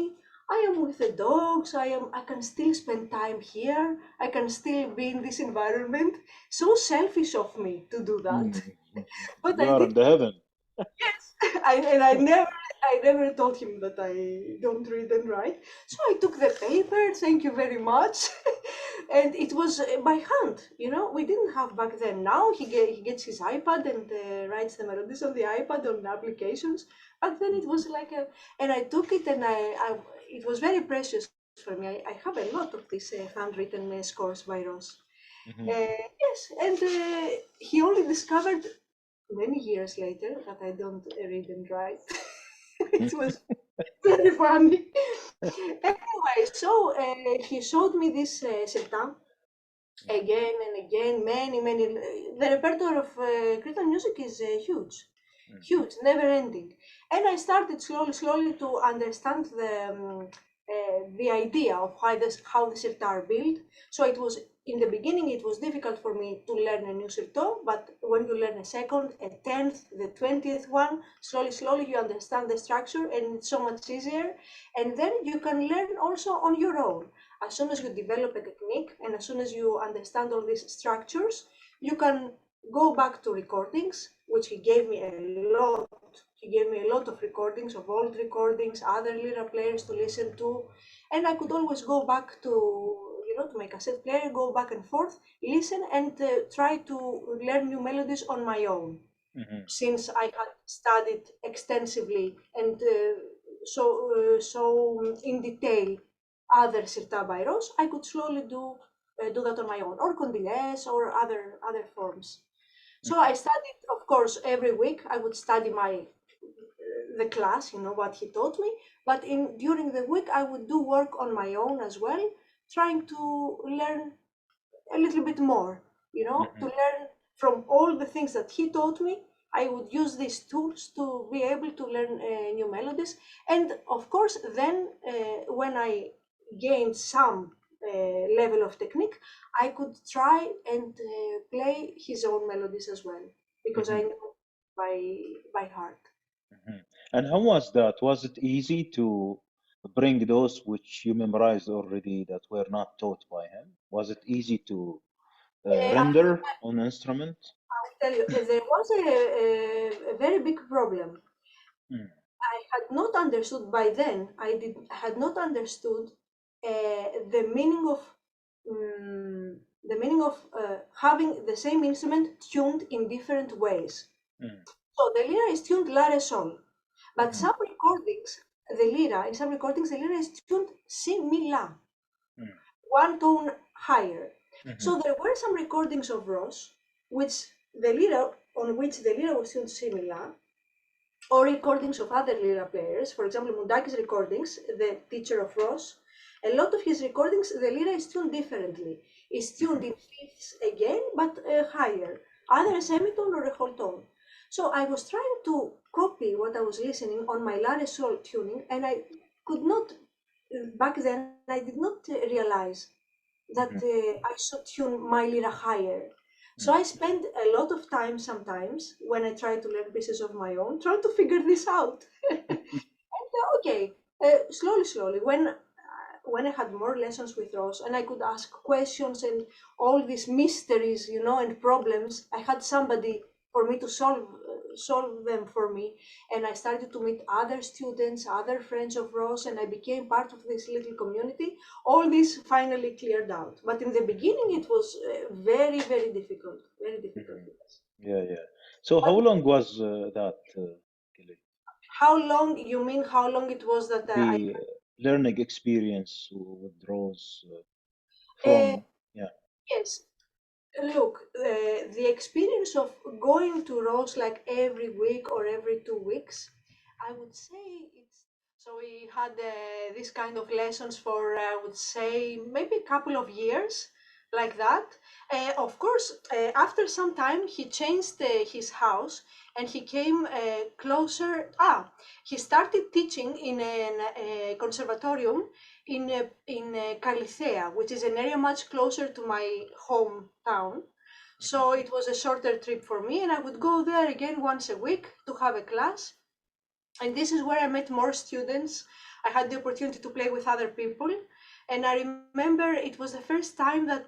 I am with the dogs. I can still spend time here. I can still be in this environment. So selfish of me to do that. Mhm. But You I are did. in the heaven. Yes, I never told him that I don't read and write. So I took the paper. Thank you very much. And it was by hand. You know, we didn't have back then. Now he gets his iPad and writes the melodies on the iPad on the applications. Back then it was like a, and I took it and I it was very precious for me. I have a lot of these handwritten scores by Ross. Mhm. Yes, and he only discovered many years later that I don't read and write. It was very funny. Anyway, so he showed me this Sertan again and again, many. The repertoire of Cretan music is Mhm. huge, never ending. And I started slowly to understand the idea of how the sirta are built. So it was in the beginning it was difficult for me to learn a new sirto, but when you learn a second, a tenth, the 20th one, slowly you understand the structure and it's so much easier. And then you can learn also on your own. As soon as you develop a technique and as soon as you understand all these structures, you can go back to recordings, which he gave me a lot. He gave me a lot of recordings of old recordings, other lyra players to listen to, and I could always go back to my cassette player, go back and forth, listen, and try to learn new melodies on my own. Mhm. Since I had studied extensively and so in detail other sirta byros, I could slowly do that on my own, or condiles, or other forms. So I Mhm. studied, of course, every week. I would study the class, what he taught me. But in during the week, I would do work on my own as well, trying to learn a little bit more, to Mhm. learn from all the things that he taught me. I would use these tools to be able to learn new melodies. And of course, then when I gained some level of technique, I could try and play his own melodies as well, because I Mhm. knew by heart. Mhm. And how was that? Was it easy to bring those which you memorized already that were not taught by him? Was it easy to I render on instrument? tell you, there was a very big problem. Mm. I had not understood by then. Had not understood the meaning of having the same instrument tuned in different ways. Mm. So the lyra is tuned la re sol, but Mhm. some recordings the lyra, in some recordings, the lyra is tuned si mi la, Mm. one tone higher. Mhm. So there were some recordings of Ross, which the lyra, on which the lyra was tuned si mi la, or recordings of other lyra players. For example, Mundaki's recordings, the teacher of Ross, a lot of his recordings, the lyra is tuned differently. It's tuned Mhm. in fifths again, but higher, either a semitone or a whole tone. So I was trying to copy what I was listening on my La Re Sol tuning, and I could not, back then, I did not realize that Mhm. I should tune my lyra higher. So Mm. I spend a lot of time sometimes when I try to learn pieces of my own, trying to figure this out. Okay, slowly, slowly. When I had more lessons with Ross and I could ask questions and all these mysteries, and problems, I had somebody for me to solve them for me. And I started to meet other students, other friends of Ross, and I became part of this little community. All this finally cleared out. But in the beginning, it was very, very difficult. Very difficult. Mhm. Yes. Yeah, yeah. So how But long was that, Kelly? how long, you mean how long it was that I. The learning experience with Rose Uh, from, yeah. yes, look, the experience of going to Rose like every week or every 2 weeks, I would say it's. So we had this kind of lessons for, I would say, maybe a couple of years, like that. Of course, after some time, he changed his house and he came closer. He started teaching in a conservatorium in Kalithea, which is an area much closer to my hometown. Mhm. So it was a shorter trip for me, and I would go there again once a week to have a class. And this is where I met more students. I had the opportunity to play with other people. And I remember it was the first time that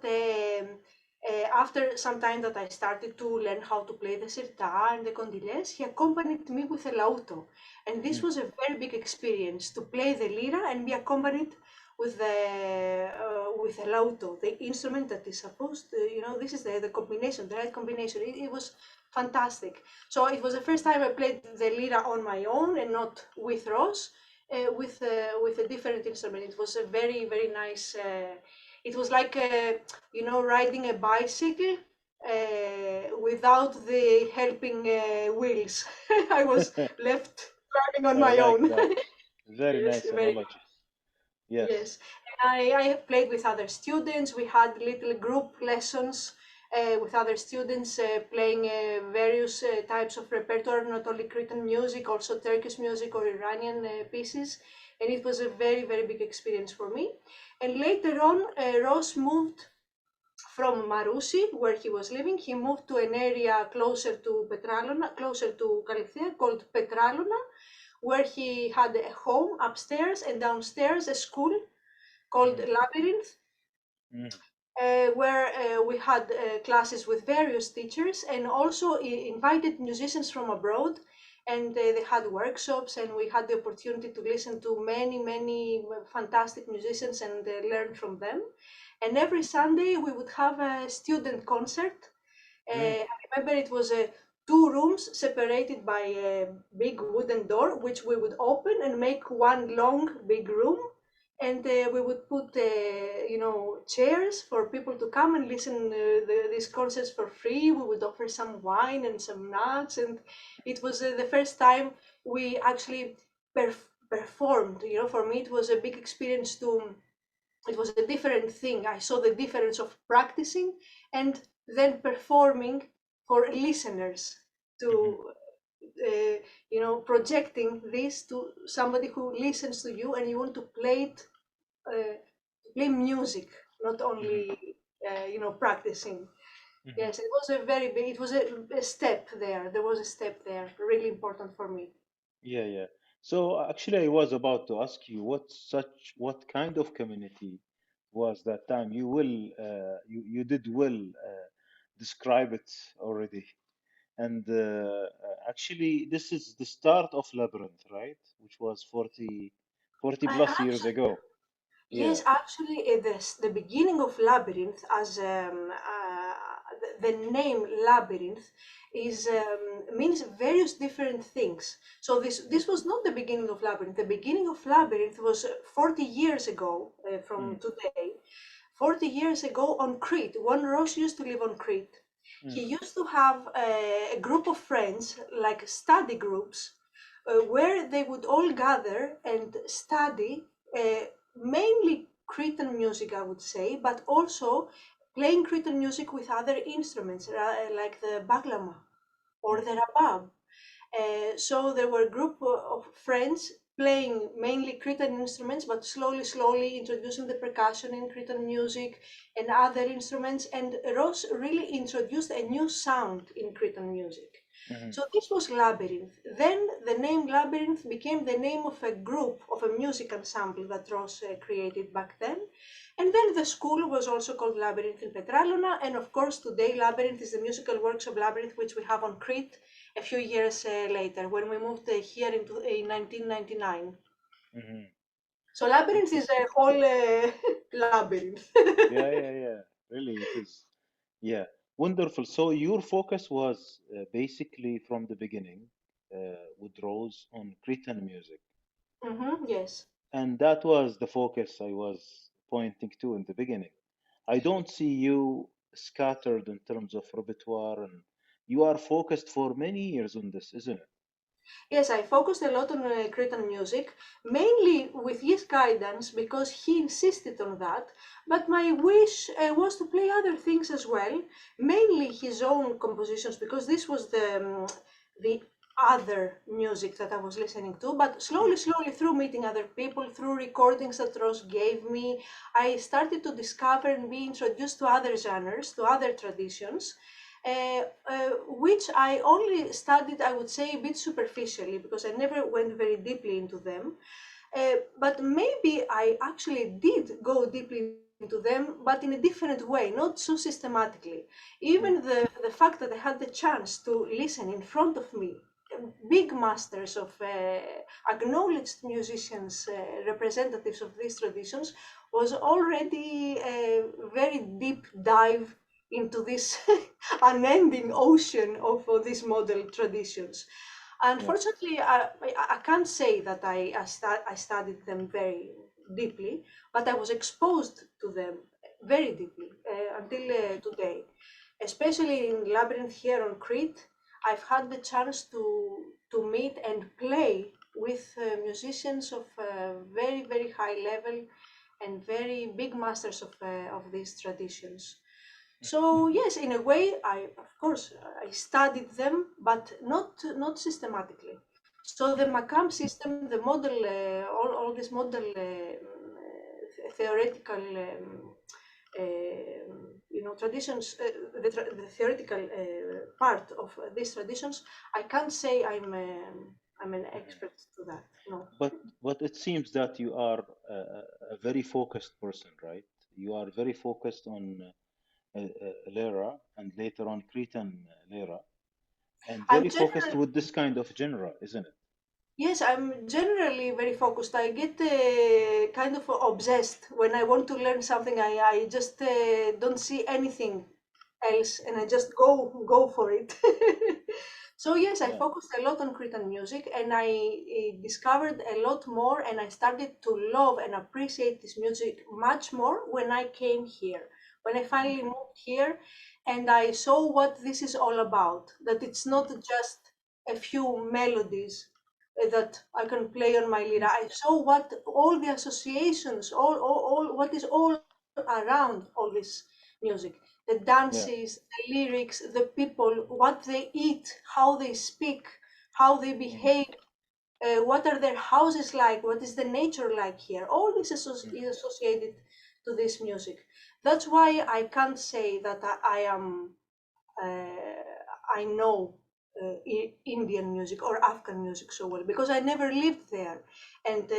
after some time that I started to learn how to play the sirta and the condiles, he accompanied me with a lauto. And this Mm. was a very big experience to play the lira and be accompanied with a lauto, the instrument that is supposed to, this is the combination, the right combination. It was fantastic. So it was the first time I played the lira on my own and not with Ross, with a different instrument. It was a very very nice. It was like riding a bicycle without the helping wheels. I was left driving on I my like own. that. Very Yes, nice very. analogy. Yes. Yes, and I have played with other students. We had little group lessons with other students playing various types of repertoire, not only Cretan music, also Turkish music or Iranian pieces. And it was a very, very big experience for me. And later on, Ross moved from Marousi, where he was living. He moved to an area closer to Petralona, closer to Kalithea, called Petralona, where he had a home upstairs and downstairs a school called Mhm. Labyrinth, Mhm. where we had classes with various teachers and also invited musicians from abroad. And they had workshops, and we had the opportunity to listen to many, many fantastic musicians and learn from them. And every Sunday we would have a student concert. Mm. I remember it was two rooms separated by a big wooden door, which we would open and make one long big room. And we would put, chairs for people to come and listen these concerts for free. We would offer some wine and some nuts, and it was the first time we actually performed. For me, it was a big experience to. It was a different thing. I saw the difference of practicing and then performing for listeners Mhm. to, projecting this to somebody who listens to you and you want to play it, play music, not Mhm. only, practicing. Mhm. Yes, it was a very big, it was a step there. There was a step there, really important for me. Yeah, yeah. So actually, I was about to ask you what kind of community was that time? You did well describe it already. And actually, this is the start of Labyrinth, right? Which was 40 I plus years actually, ago. Yeah. yes, actually, the beginning of Labyrinth, as the name labyrinth is means various different things. So this was not the beginning of labyrinth. The beginning of labyrinth was 40 years ago from Mm, today. 40 years ago on Crete, when Ross used to live on Crete, he mm, used to have a group of friends, like study groups, where they would all gather and study, mainly Cretan music, I would say, but also playing Cretan music with other instruments, like the baglama or the mm, rabab. So there were a group of friends playing mainly Cretan instruments, but slowly introducing the percussion in Cretan music and other instruments. And Ross really introduced a new sound in Cretan music. mm, So this was Labyrinth. Then the name Labyrinth became the name of a group, of a music ensemble that Ross created back then. And then the school was also called Labyrinth in Petralona. And of course, today Labyrinth is the musical workshop Labyrinth, which we have on Crete a few years later when we moved here in 1999. mm. So Labyrinth is a Interesting. whole labyrinth. Yeah, yeah, yeah. Really, it is. Yeah, wonderful. So your focus was basically from the beginning with Rose on Cretan music, Yes. and that was the focus I was pointing to in the beginning. I don't see you scattered in terms of repertoire, and you are focused for many years on this, isn't it? Yes, I focused a lot on Cretan music, mainly with his guidance because he insisted on that. But my wish was to play other things as well, mainly his own compositions, because this was the other music that I was listening to. But Mm, slowly, through meeting other people, through recordings that Ross gave me, I started to discover and be introduced to other genres, to other traditions, which I only studied, I would say, a bit superficially because I never went very deeply into them. But maybe I actually did go deeply into them, but in a different way, not so systematically. mm, Even the fact that I had the chance to listen in front of me, big masters of acknowledged musicians, representatives of these traditions, was already a very deep dive into this unending ocean of these model traditions. yeah. Unfortunately, I can't say that I studied them very deeply, but I was exposed to them very deeply until today. Especially in Labyrinth here on Crete, I've had the chance to meet and play with musicians of very high level and very big masters of these traditions. So yes, in a way, of course I studied them, but not systematically. So the Macam system, the model, all this model theoretical, traditions, the theoretical part of these traditions, I can't say I'm an Mhm. expert to that. No. But it seems that you are a very focused person, right? You are very focused on lyra and later on Cretan lyra, and I'm very focused generally with this kind of genre, isn't it? Yes, I'm generally very focused. I get kind of obsessed when I want to learn something. I just don't see anything else, and I just go for it. So yes, I Yeah. focused a lot on Cretan music, and I discovered a lot more, and I started to love and appreciate this music much more when I came here. When I finally Mm, moved here, and I saw what this is all about. That it's not mm, just a few melodies that I can play on my lyra. mm. I saw what all the associations, all what is all around all this music, the Yeah. dances, the lyrics, the people, what they eat, how they speak, how they Mm, behave, what are their houses like, what is the nature like here. All this mm, is associated to this music. That's why I can't say that I am I know Indian music or Afghan music so well because I never lived there. And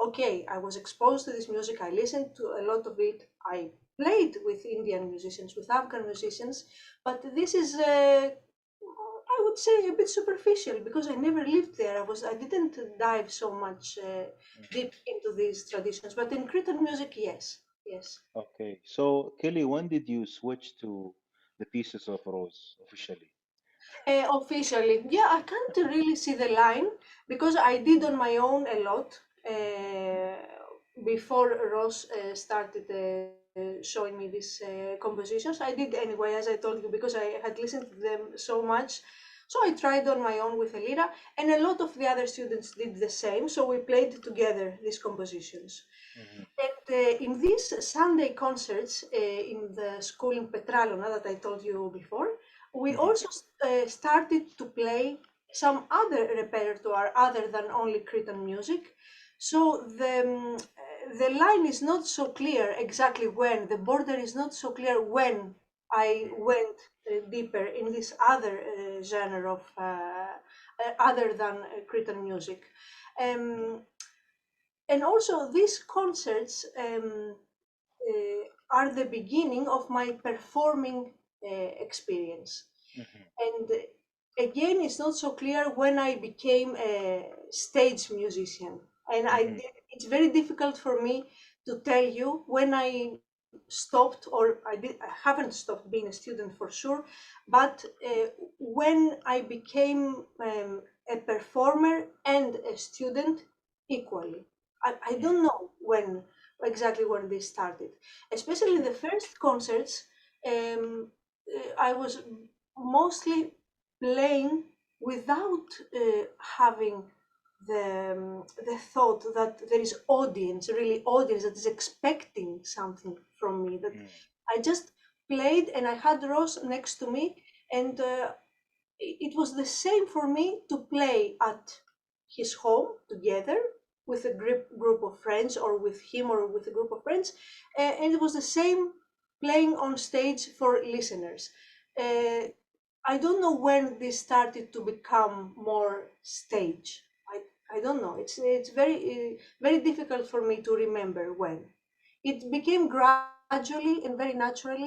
okay, I was exposed to this music. I listened to a lot of it. I played with Indian musicians, with Afghan musicians, but this is, I would say, a bit superficial because I never lived there. I didn't dive so much mhm. deep into these traditions. But in Cretan music, yes, yes. Okay. So, Kelly, when did you switch to the pieces of Rose officially? Officially, yeah, I can't really see the line because I did on my own a lot before Ross started showing me these compositions. I did anyway, as I told you, because I had listened to them so much. So I tried on my own with a lyra, and a lot of the other students did the same. So we played together these compositions. Hmm. And in these Sunday concerts in the school in Petralona that I told you before, we Hmm. also started to play some other repertoire other than only Cretan music. So the line is not so clear exactly when, the border is not so clear when I went deeper in this other genre of other than Cretan music. Um, and also these concerts are the beginning of my performing experience. Hmm. And again, it's not so clear when I became a stage musician. And Hmm. it's very difficult for me to tell you when I stopped, or I haven't stopped being a student for sure, but when I became a performer and a student equally. I don't know when exactly when this started. Especially the first concerts, I was mostly playing without having the thought that there is audience, really audience that is expecting something from me. That Hmm. I just played and I had Ross next to me, and it was the same for me to play at his home together with a group of friends, or with him or with a group of friends, and it was the same playing on stage for listeners. uh, I don't know when this started to become more stage. I don't know. It's very difficult for me to remember when. It became gradually and very naturally, and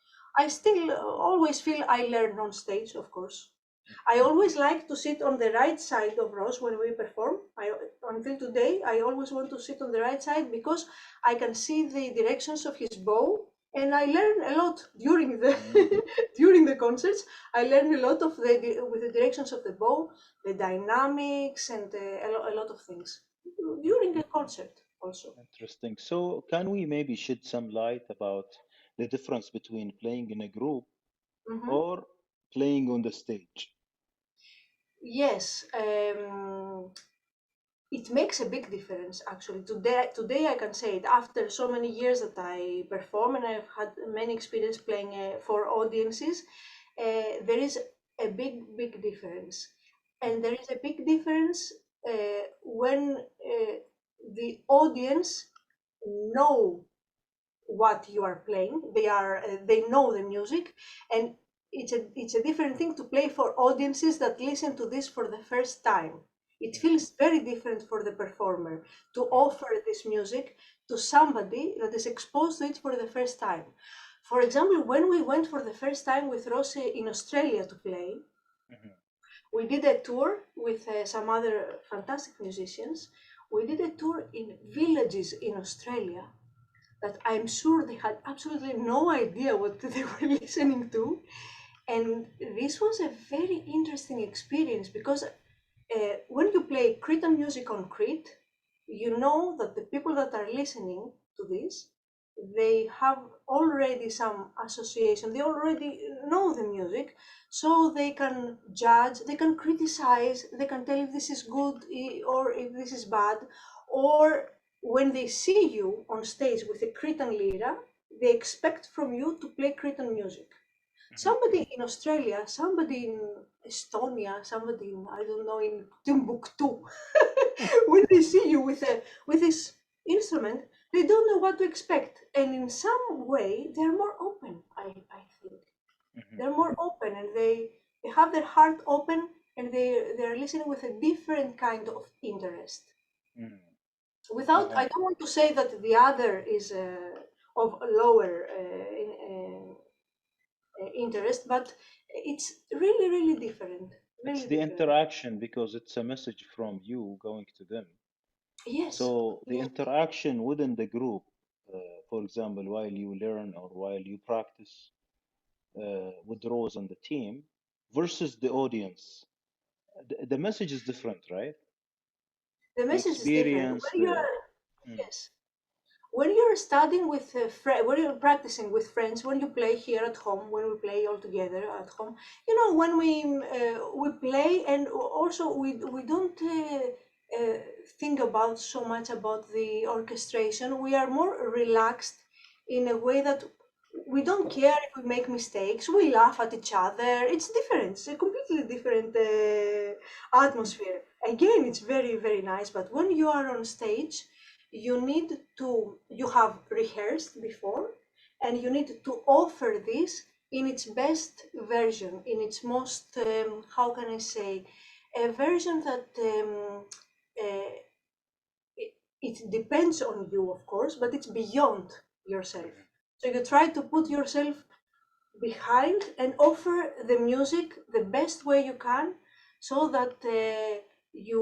I still always feel I learn on stage, of course. I always like to sit on the right side of Ross when we perform. Until today, I always want to sit on the right side because I can see the directions of his bow, and I learn a lot during the Hmm. during the concerts. I learn a lot of with the directions of the bow, the dynamics, and a lot of things during a concert also. Interesting. So, can we maybe shed some light about the difference between playing in a group Hmm. or playing on the stage? Yes. It makes a big difference actually. Today I can say it after so many years that I perform, and I've had many experience playing for audiences. There is a big difference, and there is a big difference when the audience know what you are playing. They know the music, and it's a different thing to play for audiences that listen to this for the first time. It Mhm. feels very different for the performer to Mhm. offer this music to somebody that is exposed to it for the first time. For example, when we went for the first time with Rose in Australia to play, Mhm. we did a tour with some other fantastic musicians. We did a tour in villages in Australia that I'm sure they had absolutely no idea what they were listening to. And this was a very interesting experience because when you play Cretan music on Crete, you know that the people that are listening to this, they have already some association, they already know the music, so they can judge, they can criticize, they can tell if this is good or if this is bad. Or when they see you on stage with a Cretan lyra, they expect from you to play Cretan music. Mhm. Somebody in Australia, somebody in Estonia, somebody in, I don't know, in Timbuktu, when they see you with this instrument, they don't know what to expect. And in some way, they're more open, I think. Mhm. They're more open, and they have their heart open, and they're listening with a different kind of interest. Mhm. Without, I Uh-huh. don't want to say that the other is of lower interest, but it's really different. It's Really the different. interaction because it's a message from you going to them. Yes. So the Yes. interaction within the group, for example, while you learn or while you practice, with Rose and the team versus the audience. The message is different, right? The The message is different. experience, When the you're mm, yes, when you're studying with when you're practicing with friends, when you play here at home, when we play all together at home, when we play, and also we don't uh, think about so much about the orchestration. We are more relaxed in a way that we don't care if we make mistakes. We laugh at each other. It's different. It's a completely different mm, atmosphere. Again, it's very, very nice. But when you are on stage, you have rehearsed before, and you need to offer this in its best version, in its most, how can I say, a version that uh, it depends on you, of course, but it's beyond yourself. mhm, So you try to put yourself behind and offer the music the best way you can, so that you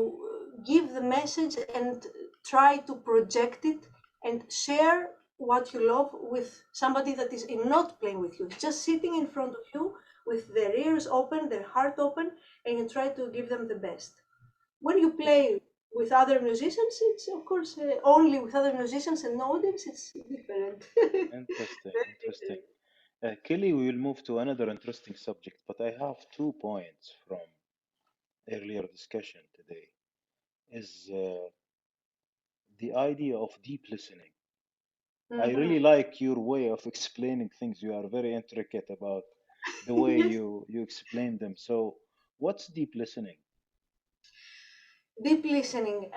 give the message and try to project it and share what you love with somebody that is not playing with you, just sitting in front of you with their ears open, their heart open, and you try to give them the best. When you yes. play with other musicians, it's of course only with other musicians and no audience, it's different. Interesting, Very interesting. different. Kelly, we will move to another interesting subject, but I have 2 points from earlier discussion today. Is the idea of deep listening. I Mhm. really like your way of explaining things. You are very intricate about the way Yes. you explain them. So, what's deep listening? Deep listening.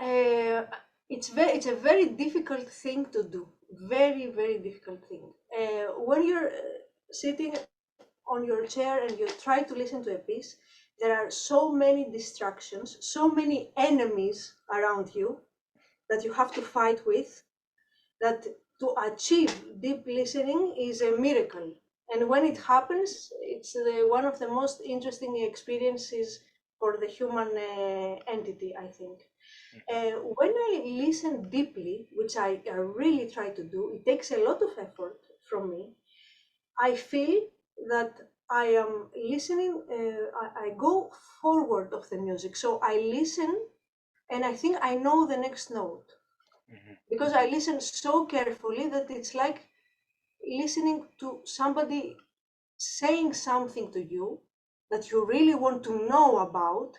It's a very difficult thing to do. Very, very difficult thing. When you're sitting on your chair and you try to listen to a piece, there are so many distractions, so many enemies around you that you have to fight with, that to achieve deep listening is a miracle. And when it Mm, happens, it's one of the most interesting experiences for the human entity, I think. mhm, When I listen deeply, which I really try to do, it takes a lot of effort from me. I feel that I am listening, I go forward of the music. So I listen and I think I know the next note mhm, because I listen so carefully that it's like listening to somebody saying something to you that you really want to know about,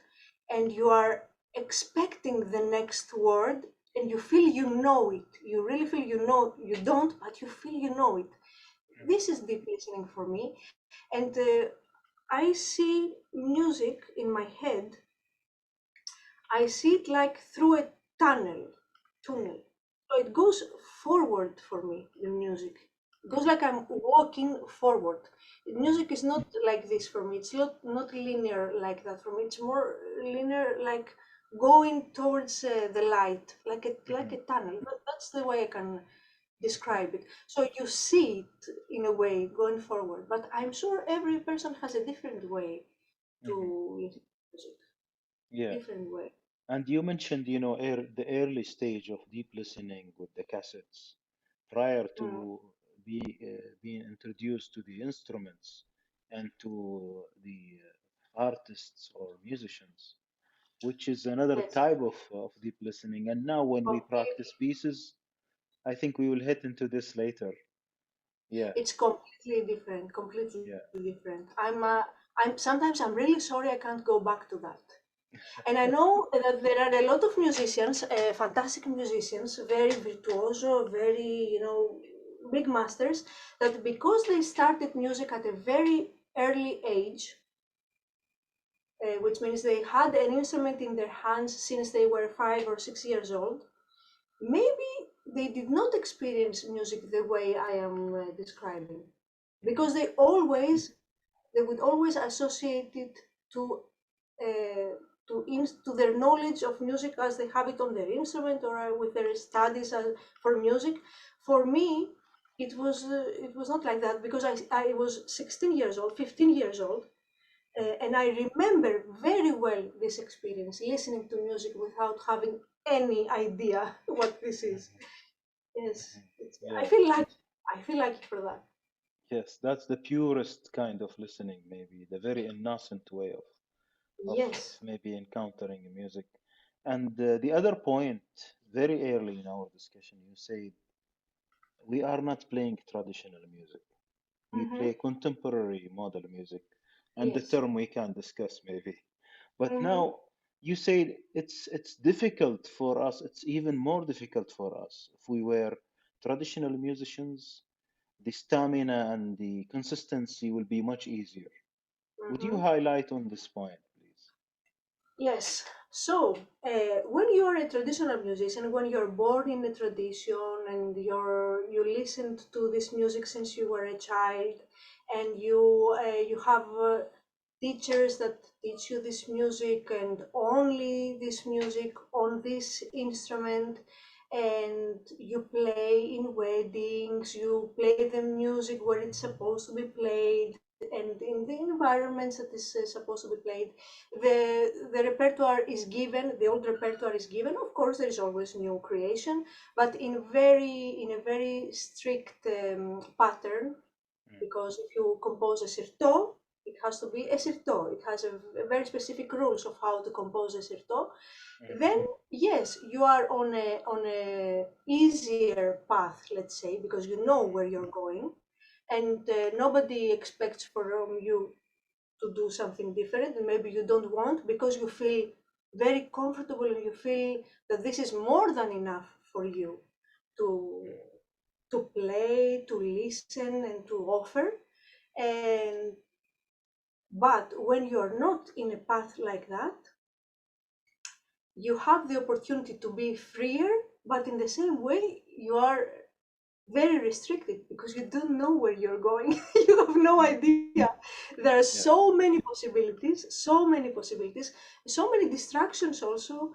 and you are expecting the next word, and you feel you know it. You really feel you know, you don't, but you feel you know it. mhm, This is deep listening for me. And I see music in my head, I see it like through a tunnel, mhm, tunnel. So it goes forward for me, the music. It goes mhm, like I'm walking forward. mhm, Music is not like this for me. It's not linear like that for me. It's more linear, like going towards the light, like mhm, a tunnel. That's the way I can mhm, describe it. So you see it in a way going forward, but I'm sure every person has a different way mhm. to listen to music. Yeah. Different way. And you mentioned, the early stage of deep listening with the cassettes prior Mm. to being introduced to the instruments and to the artists or musicians, which is another Yes, type of deep listening. And now, when we practice completely. pieces, I think we will hit into this later. Yeah, It's completely different. Completely yeah. different. I'm sometimes I'm really sorry I can't go back to that. And I know that there are a lot of musicians, fantastic musicians, very virtuoso, very big masters, that because they started music at a very early age, which means they had an instrument in their hands since they were 5 or 6 years old. Maybe they did not experience music the way I am describing, Mhm, because they would always associate it to uh, to their knowledge of music as they have it on their instrument, or with their studies for music. For me, it was not like that, because I was 16 years old, 15 years old, mhm, and I remember very well this experience, listening to music without having any idea what this is. mhm, Yes, mhm. it's, Yeah. I feel lucky for that. Yes, that's the purest kind of listening, maybe the very innocent way of Yes. maybe encountering music. And the other point, very early in our discussion, you said we are not playing traditional music. We Mm-hmm. play contemporary model music, and the Yes. term we can discuss maybe. But Mm-hmm. now you say it's difficult for us. It's even more difficult for us if we were traditional musicians. The stamina and the consistency will be much easier. Would you Mm-hmm. highlight on this point, please? Yes. So, when you are a traditional musician, when you're born in a tradition and you listened to this music since you were a child, and you have teachers that teach you this music and only this music on this instrument, and you play in weddings, you play the music where it's supposed to be played, and in the environments that is supposed to be played, the repertoire is given, the old repertoire is given. Of course there is always new creation, but in a very strict pattern, because if you compose a certo, it has to be a certo. It has a very specific rules of how to compose a certo. Then Mm-hmm. yes, you are on a easier path, let's say, because you know where you're going, and nobody expects from you to do something different, and maybe you don't want because you feel very comfortable and you feel that this is more than enough for you to play, to listen, and to offer. And but when you are not in a path like that, you have the opportunity to be freer, but in the same way you are very restricted because you don't know where you're going. You have no Mm-hmm. idea. There are Yeah. so many possibilities, so many distractions also,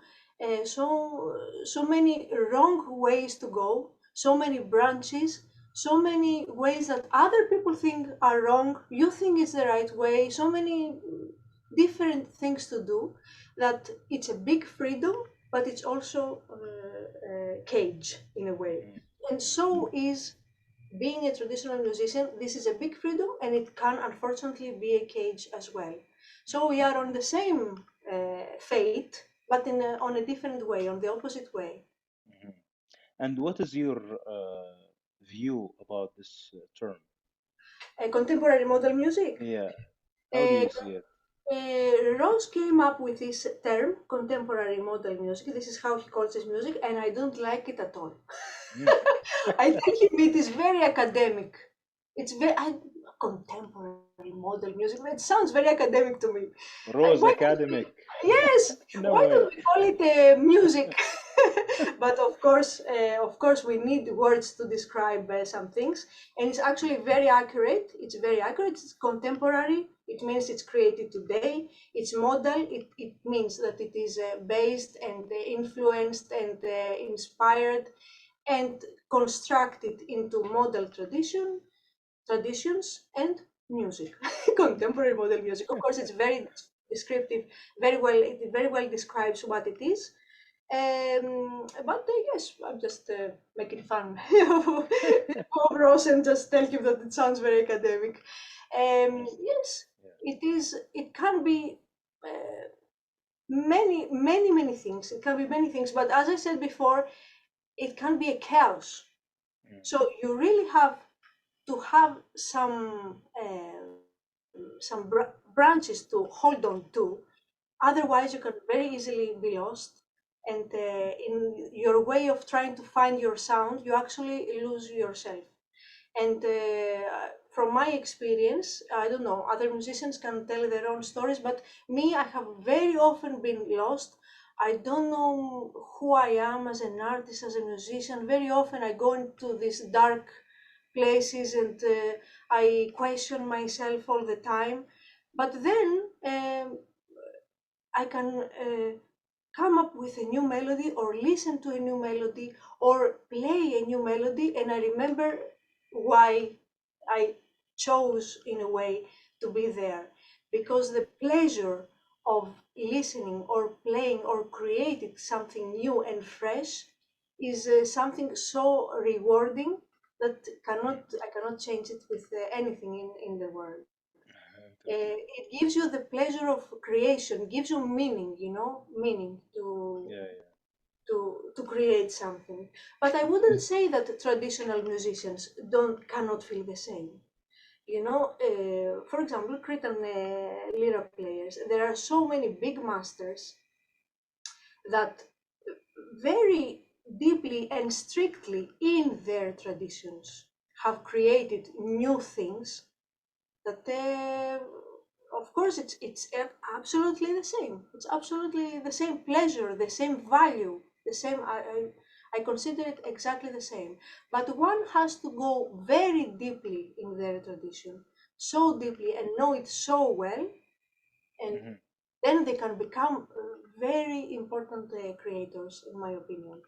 so many wrong ways to go, so many branches, so many ways that other people think are wrong, you think is the right way, so many different things to do, that it's a big freedom, but it's also a cage in a way. And Mm-hmm. so is being a traditional musician. This is a big freedom, and it can unfortunately be a cage as well. So we are on the same fate, but on a different way, on the opposite way. Mm-hmm. And what is your view about this term? Contemporary model music. Yeah. How do Uh, you see it? Rose came up with this term, contemporary model music. This is how he calls his music, and I don't like it at all. Mm. I tell him it is very academic. It's very contemporary model music. It sounds very academic to me. Rose Why don't we? academic. Yes, No why way. don't we call it music? But of course, we need words to describe some things, and it's actually very accurate. It's very accurate. It's contemporary. It means it's created today. It's modal. It means that it is based and influenced and inspired and constructed into modal traditions and music. Contemporary model music, of course, it's very descriptive, it very well describes what it is. But yes, I'm just making fun of Ross and just tell you that it sounds very academic. Yes. Yes, Yeah. it is. It can be many things. It can be many things. But as I said before, it can be a chaos. Mm. So you really have to have some branches to hold on to. Otherwise, you can very easily be lost. And in your way of trying to find your sound, you actually lose yourself. And from my experience, I don't know, other musicians can tell their own stories, but me, I have very often been lost. I don't know who I am as an artist, as a musician. Very often I go into these dark places and I question myself all the time. But then I can come up with a new melody or listen to a new melody or play a new melody, and I remember why I chose in a way to be there, because the pleasure of listening or playing or creating something new and fresh is something so rewarding that I cannot change it with anything in the world. Interesting. It gives you the pleasure of creation, gives you meaning, meaning Yeah, to create something. But I wouldn't say that traditional musicians don't cannot feel the same. For example, Cretan lyra players. There are so many big masters that very deeply and strictly in their traditions have created new things that of course it's absolutely the same. It's absolutely the same pleasure, the same value, the same. I consider it exactly the same. But one has to go very deeply in their tradition, so deeply, and know it so well, and yeah. then they can become very important creators, in my opinion.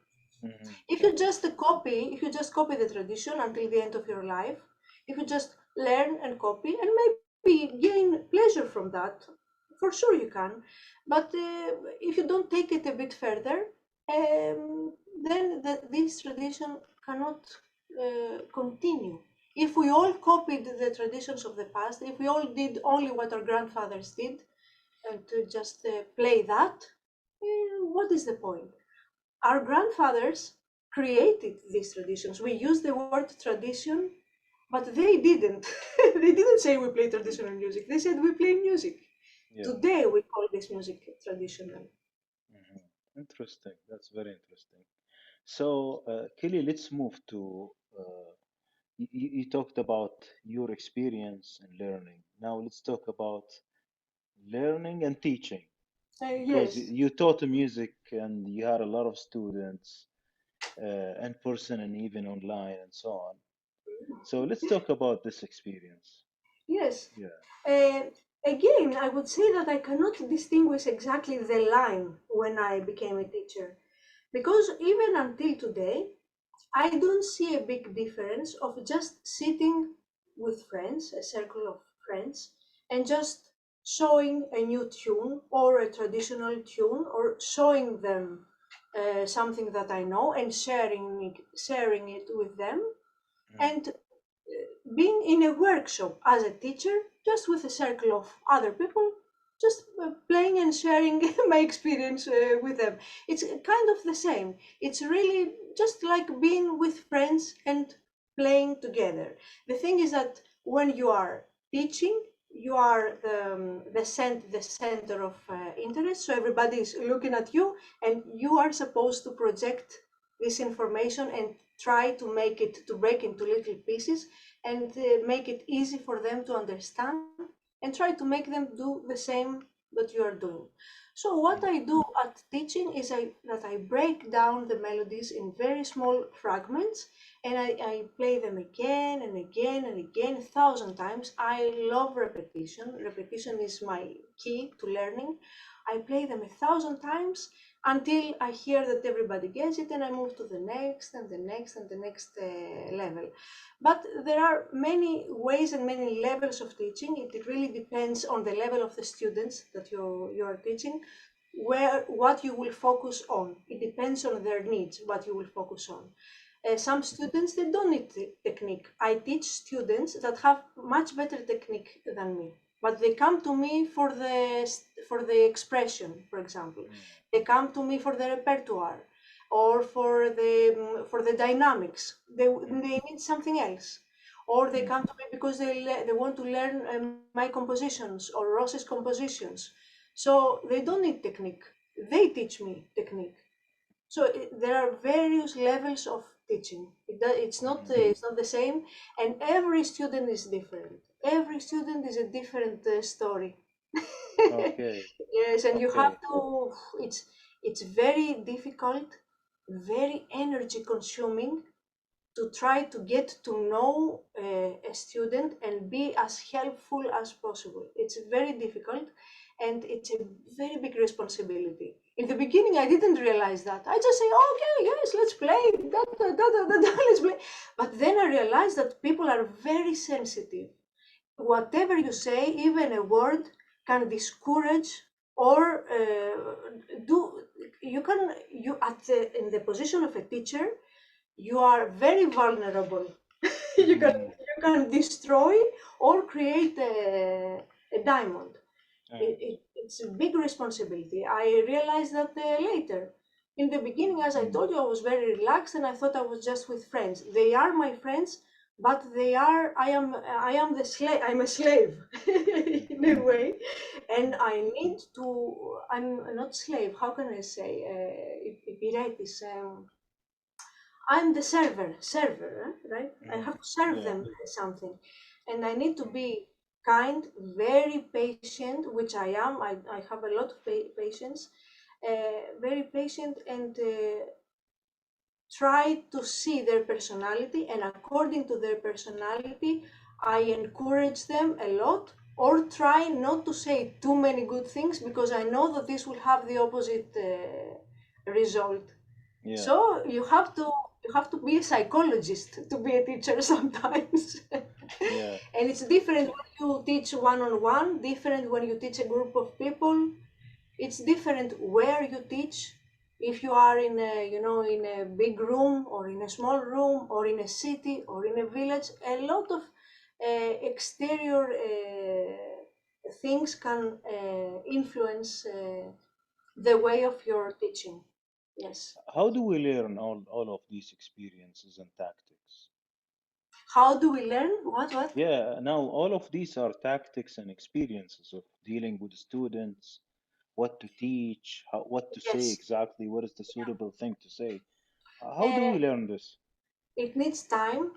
Hmm. If you just copy the tradition until the end of your life, if you just learn and copy and maybe gain pleasure from that, for sure you can. But if you don't take it a bit further, then this tradition cannot continue. If we all copied the traditions of the past, if we all did only what our grandfathers did, and to just play that, what is the point? Our grandfathers created these traditions. We use the word tradition, but they didn't. They didn't say we play traditional music. They said we play music. Yeah. Today we call this music traditional. Hmm. Interesting. That's very interesting. So, Kelly, let's move to you talked about your experience in learning. Now let's talk about learning and teaching because Yes, you taught music and you had a lot of students in person and even online and so on. So let's talk about this experience. yes. Yeah. Uh, Again, I would say that I cannot distinguish exactly the line when I became a teacher, because even until today, I don't see a big difference of just sitting with friends, a circle of friends, and just showing a new tune or a traditional tune, or showing them something that I know and sharing it with them, Mhm. and being in a workshop as a teacher, just with a circle of other people, just playing and sharing my experience with them. It's kind of the same. It's really just like being with friends and playing together. The thing is that when you are teaching, you are the center of interest, so everybody is looking at you, and you are supposed to project this information and try to make it to break into little pieces and make it easy for them to understand, and try to make them do the same that you are doing. So what Mhm. I do at teaching is that I break down the melodies in very small fragments, and I play them again and again and again 1,000 times. I love repetition. Repetition is my key to learning. I play them 1,000 times until I hear that everybody gets it, and I move to the next and the next and the next level. But there are many ways and many levels of teaching. It really depends on the level of the students that you are teaching, where what you will focus on. It depends on their needs, what you will focus on. Some students, they don't need technique. I teach students that have much better technique than me, but they come to me for the expression, for example. Mhm. They come to me for the repertoire or for the dynamics. They need something else, or they Mhm. come to me because they want to learn my compositions or Ross's compositions. So they don't need technique. They teach me technique. So there are various levels of teaching. Mhm. It's not the same, and every student is different. Every student is a different story. Okay. Yes, and you have Okay. to. It's very difficult, very energy consuming to try to get to know a student and be as helpful as possible. It's very difficult, and it's a very big responsibility. In the beginning, I didn't realize that. I just say, okay, yes, let's play, da, da, da, da, da, da, let's play. But then I realized that people are very sensitive. Whatever you say, even a word, can discourage or do. You can you at the in the position of a teacher, you are very vulnerable you can Mm-hmm. destroy or create a diamond. It's a big responsibility. I realized that later. In the beginning, as I told you, I was very relaxed and I thought I was just with friends. They are my friends, but they are. I am the slave. I'm a slave in a way, and I need to. I'm not slave. How can I say? Υπηρέτης, I'm the server, right? I have to serve Yeah. them something. And I need to be kind, very patient, which I am. I have a lot of patience, very patient, and try to see their personality. And according to their personality, I encourage them a lot, or try not to say too many good things because I know that this will have the opposite result. Yeah. So you have to be a psychologist to be a teacher sometimes. Yeah. And it's different when you teach one-on-one, different when you teach a group of people. It's different where you teach. If you are in a, in a big room or in a small room or in a city or in a village, a lot of exterior things can influence the way of your teaching. Yes. How do we learn all of these experiences and tactics? How do we learn? What? Yeah, now all of these are tactics and experiences of dealing with students, what to teach, what to say Yes. exactly, what is the suitable thing to say. How do Uh, we learn this? it needs time,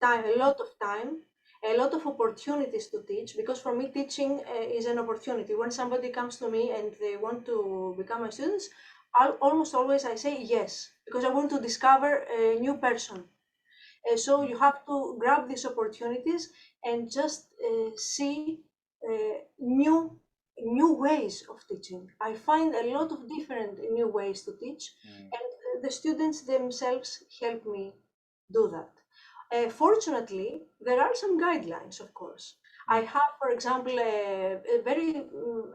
a lot of time, a lot of opportunities to teach. Because for me, teaching is an opportunity. When somebody comes to me and they want to become my students, almost always I say yes, because I want to discover a new person. So Mm, you have to grab these opportunities and just see new ways of teaching. I find a lot of different new ways to teach, mm, and the students themselves help me do that. Fortunately, there are some guidelines, of course. I mm, have, for example, a very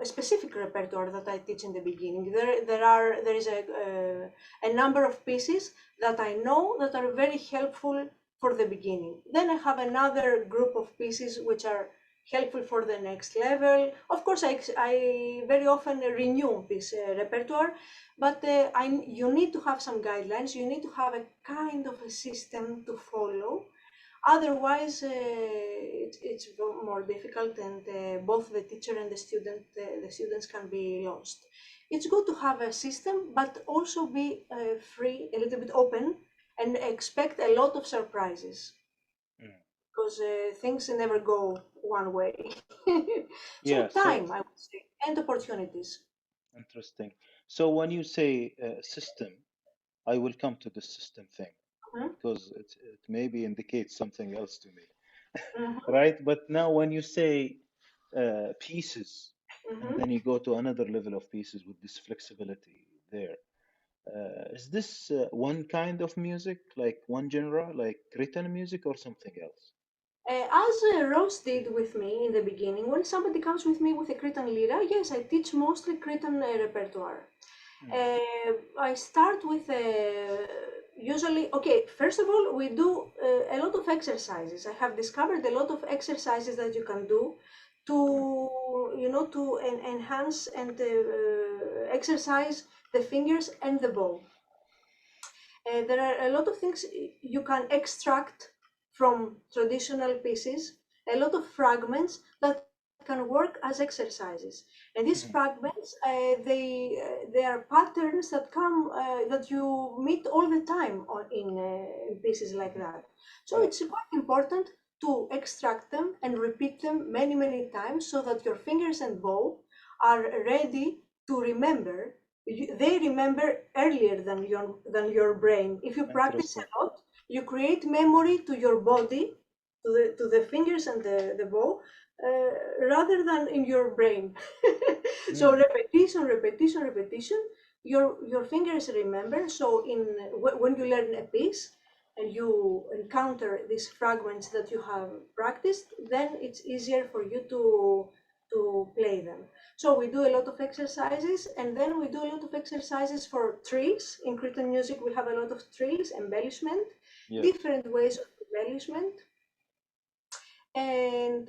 specific repertoire that I teach in the beginning. There is a number of pieces that I know that are very helpful for the beginning. Then I have another group of pieces which are helpful for the next level. Of course, I very often renew this repertoire, but you need to have some guidelines. You need to have a kind of a system to follow. Otherwise, it's more difficult, and both the teacher and the students can be lost. It's good to have a system, but also be free, a little bit open, and expect a lot of surprises mm. because things never go one way. So Yeah, time, so I would say, and opportunities. interesting. So when you say system, I will come to the system thing Mhm, because it maybe indicates something else to me, mhm, right? But now when you say pieces, and mhm. then you go to another level of pieces with this flexibility there, is this one kind of music, like one genre, like Cretan music, or something else? As Rose did with me in the beginning, when somebody comes with me with a Cretan lyra, yes, I teach mostly Cretan repertoire. Mm, I start with usually, okay, first of all, we do a lot of exercises. I have discovered a lot of exercises that you can do mm, to enhance and exercise the fingers and the bow. There are a lot of things you can extract from traditional pieces, a lot of fragments that can work as exercises. And these mm, fragments, they are patterns that come that you meet all the time in pieces like mhm. that. So Yeah, it's quite important to extract them and repeat them many, many times so that your fingers and bow are ready to remember. They remember earlier than your brain. If you practice interesting. a lot, you create memory to your body, to the fingers and the bow, rather than in your brain. So Mm, repetition, repetition, repetition. Your fingers remember. So when you learn a piece and you encounter these fragments that you have practiced, then it's easier for you to play them. So we do a lot of exercises, and then we do a lot of exercises for trills. In Cretan music, we have a lot of trills, embellishment, yes. different ways of embellishment, and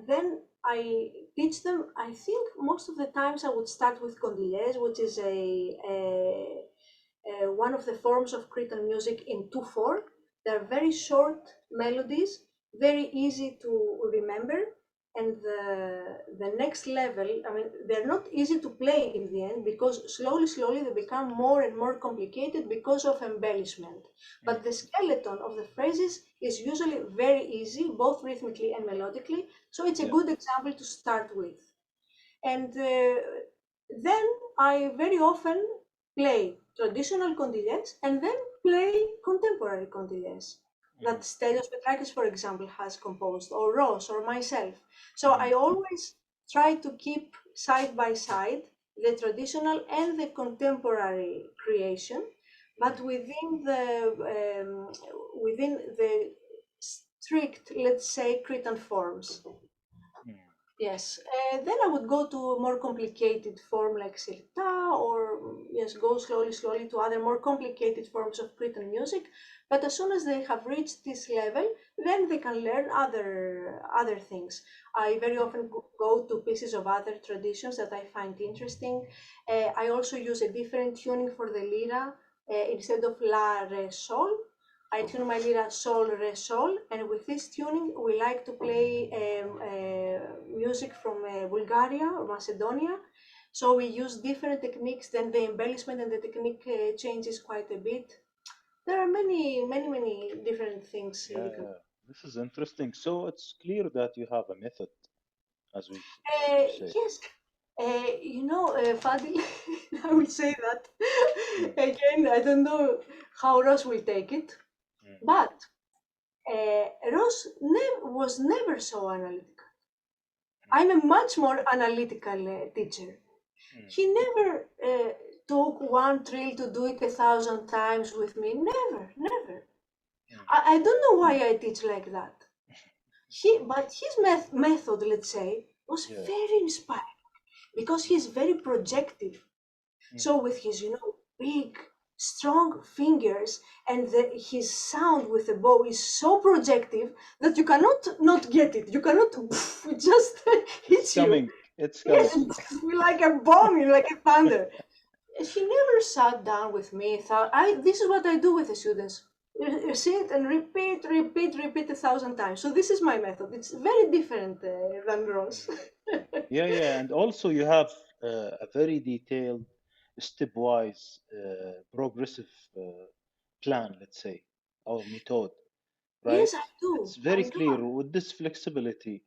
then I teach them. I think most of the times I would start with condiles, which is one of the forms of Cretan music in 2/4. They're very short melodies, very easy to remember. And the next level, I mean, they're not easy to play in the end because slowly they become more and more complicated because of embellishment. But the skeleton of the phrases is usually very easy, both rhythmically and melodically. So it's a Yeah. good example to start with. And then I very often play traditional condiles and then play contemporary condiles that Stelios Petrakis, for example, has composed, or Ross, or myself. So I always try to keep side by side the traditional and the contemporary creation, but within the strict, let's say, Cretan forms. Yes, then I would go to a more complicated form like Sirta, or yes, go slowly to other more complicated forms of Cretan music. But as soon as they have reached this level, then they can learn other things. I very often go to pieces of other traditions that I find interesting. I also use a different tuning for the lyra. Instead of la, re, sol, I tune my lyra sol, re, sol, and with this tuning, we like to play music from Bulgaria or Macedonia. So we use different techniques, then the embellishment and the technique changes quite a bit. There are many different things Yeah, you can. this is interesting. So it's clear that you have a method, as you say. Yes, Fadil, I will say that Mm, again. I don't know how Ross will take it, mm, but Ross was never so analytical. I'm a much more analytical teacher. mm, He never took one drill to do it 1,000 times with me. Never. mm, I don't know why I teach like that. But his method, let's say, was yeah. very inspiring because he's very projective. Mm, So with his, big, strong fingers and his sound with the bow is so projective that you cannot not get it. You cannot, it just it's hits you. coming. It's Yes, coming. it's like a bomb, like a thunder. She never sat down with me. Thought, this is what I do with the students. You sit and repeat 1,000 times. So this is my method. It's very different than Ross. Mm. Yeah. And also you have a very detailed, stepwise, progressive plan, let's say, or method, right? Yes, I do. It's very I do. clear with this flexibility.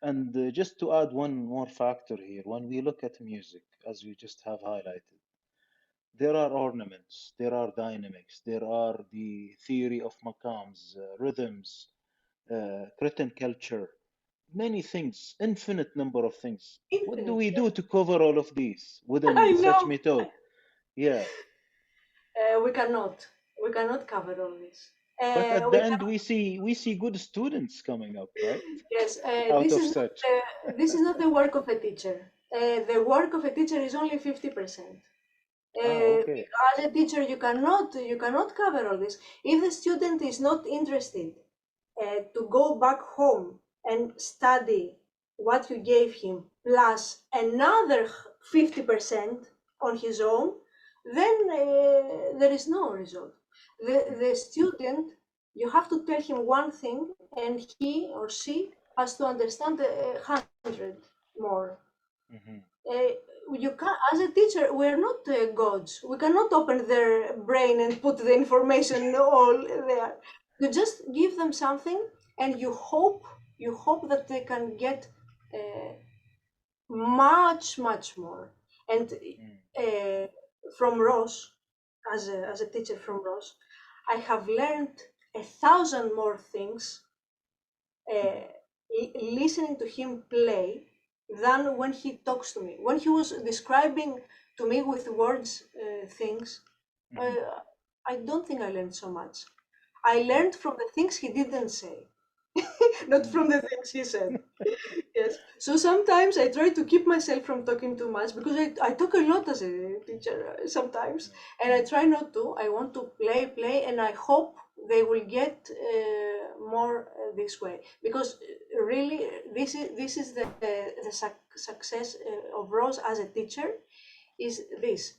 And just to add one more factor here, when we look at music, as you just have highlighted, there are ornaments, there are dynamics, there are the theory of maqams, rhythms, Cretan culture, many things, infinite number of things. What do Infinite. we Yes. do to cover all of these I within such know. method? Yeah, We cannot. We cannot cover all this. but at the We end cannot. we see good students coming up, right? Yes. Out This of is not. such. This is not the work of a teacher. The work of a teacher is only 50%. Ah, Uh, okay. as a teacher, you cannot cover all this. If the student is not interested to go back home and study what you gave him plus another 50% on his own, then there is no result. The student, you have to tell him one thing, and he or she has to understand 100 more. Mm-hmm. uh, you can, as a teacher, we are not gods. We cannot open their brain and put the information all there. You just give them something, and you hope that they can get uh, much more. And uh, from Ross, as a teacher from Ross, I have learned 1,000 more things Mm-hmm. uh, listening to him play than when he talks to me. When he was describing to me with words things, Mm-hmm. uh, I don't think I learned so much. I learned from the things he didn't say, not Mm-hmm. from the things he said. Yes. So sometimes I try to keep myself from talking too much because I talk a lot as a teacher sometimes, and I try not to. I want to play, and I hope they will get more this way, because really this is the success of Rose as a teacher, is this.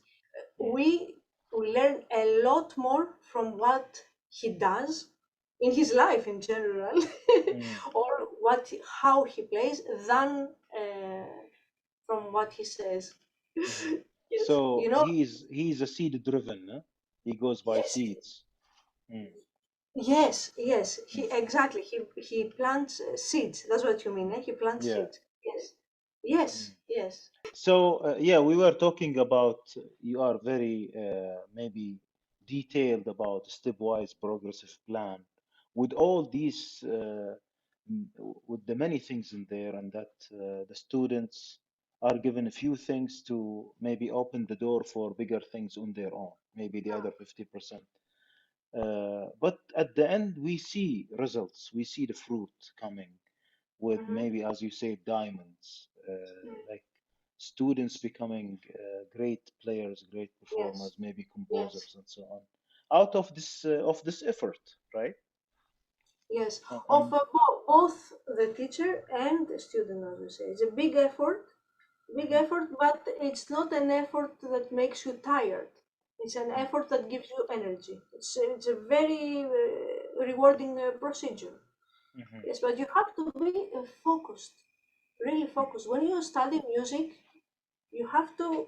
Mm, We learn a lot more from what he does in his life in general, mm, or how he plays, than from what he says. mhm. Yes, So he's a seed driven, huh? He goes by yes, seeds. Mm, yes. He mm, exactly. He plants seeds. That's what you mean. Eh? He plants yeah. seeds. Yes, yes, Mm. yes. So yeah, we were talking about you are very maybe detailed about stepwise progressive plan with all these with the many things in there, and that the students are given a few things to maybe open the door for bigger things on their own, maybe the other 50%. But at the end, we see results, we see the fruit coming with Mm-hmm. maybe, as you say, diamonds, like students becoming great players, great performers, Yes, maybe yes. composers, and so on, out of this effort, right? Yes, of And both the teacher and the student, as you say. It's a big mhm, effort, but it's not an effort that makes you tired. It's an mm, effort that gives you energy. It's a very rewarding procedure. mhm, Yes, but you have to be focused, really focused. When you study music, you have to,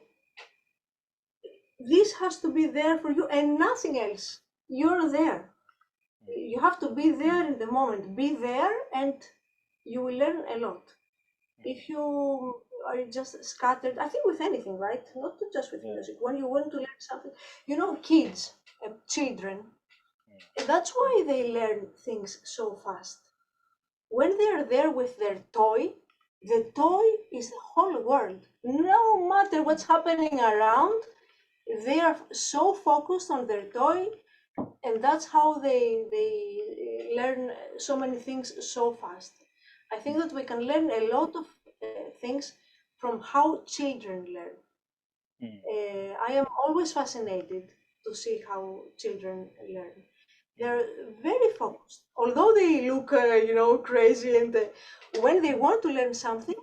this has to be there for you and nothing else. You're there. mm, You have to be there in the moment. Be there and you will learn a lot. mhm. If you are just scattered, I think with anything, right? Not just with Yeah. music. When you want to learn something, kids, children, Mm, that's why they learn things so fast. When they are there with their toy, the toy is the whole world. No matter what's happening around, they are so focused on their toy, and that's how they learn so many things so fast. I think that we can learn a lot of things from how children learn. mm, I am always fascinated to see how children learn. mm, They're very focused, although they look crazy, and when they mm. want to learn something,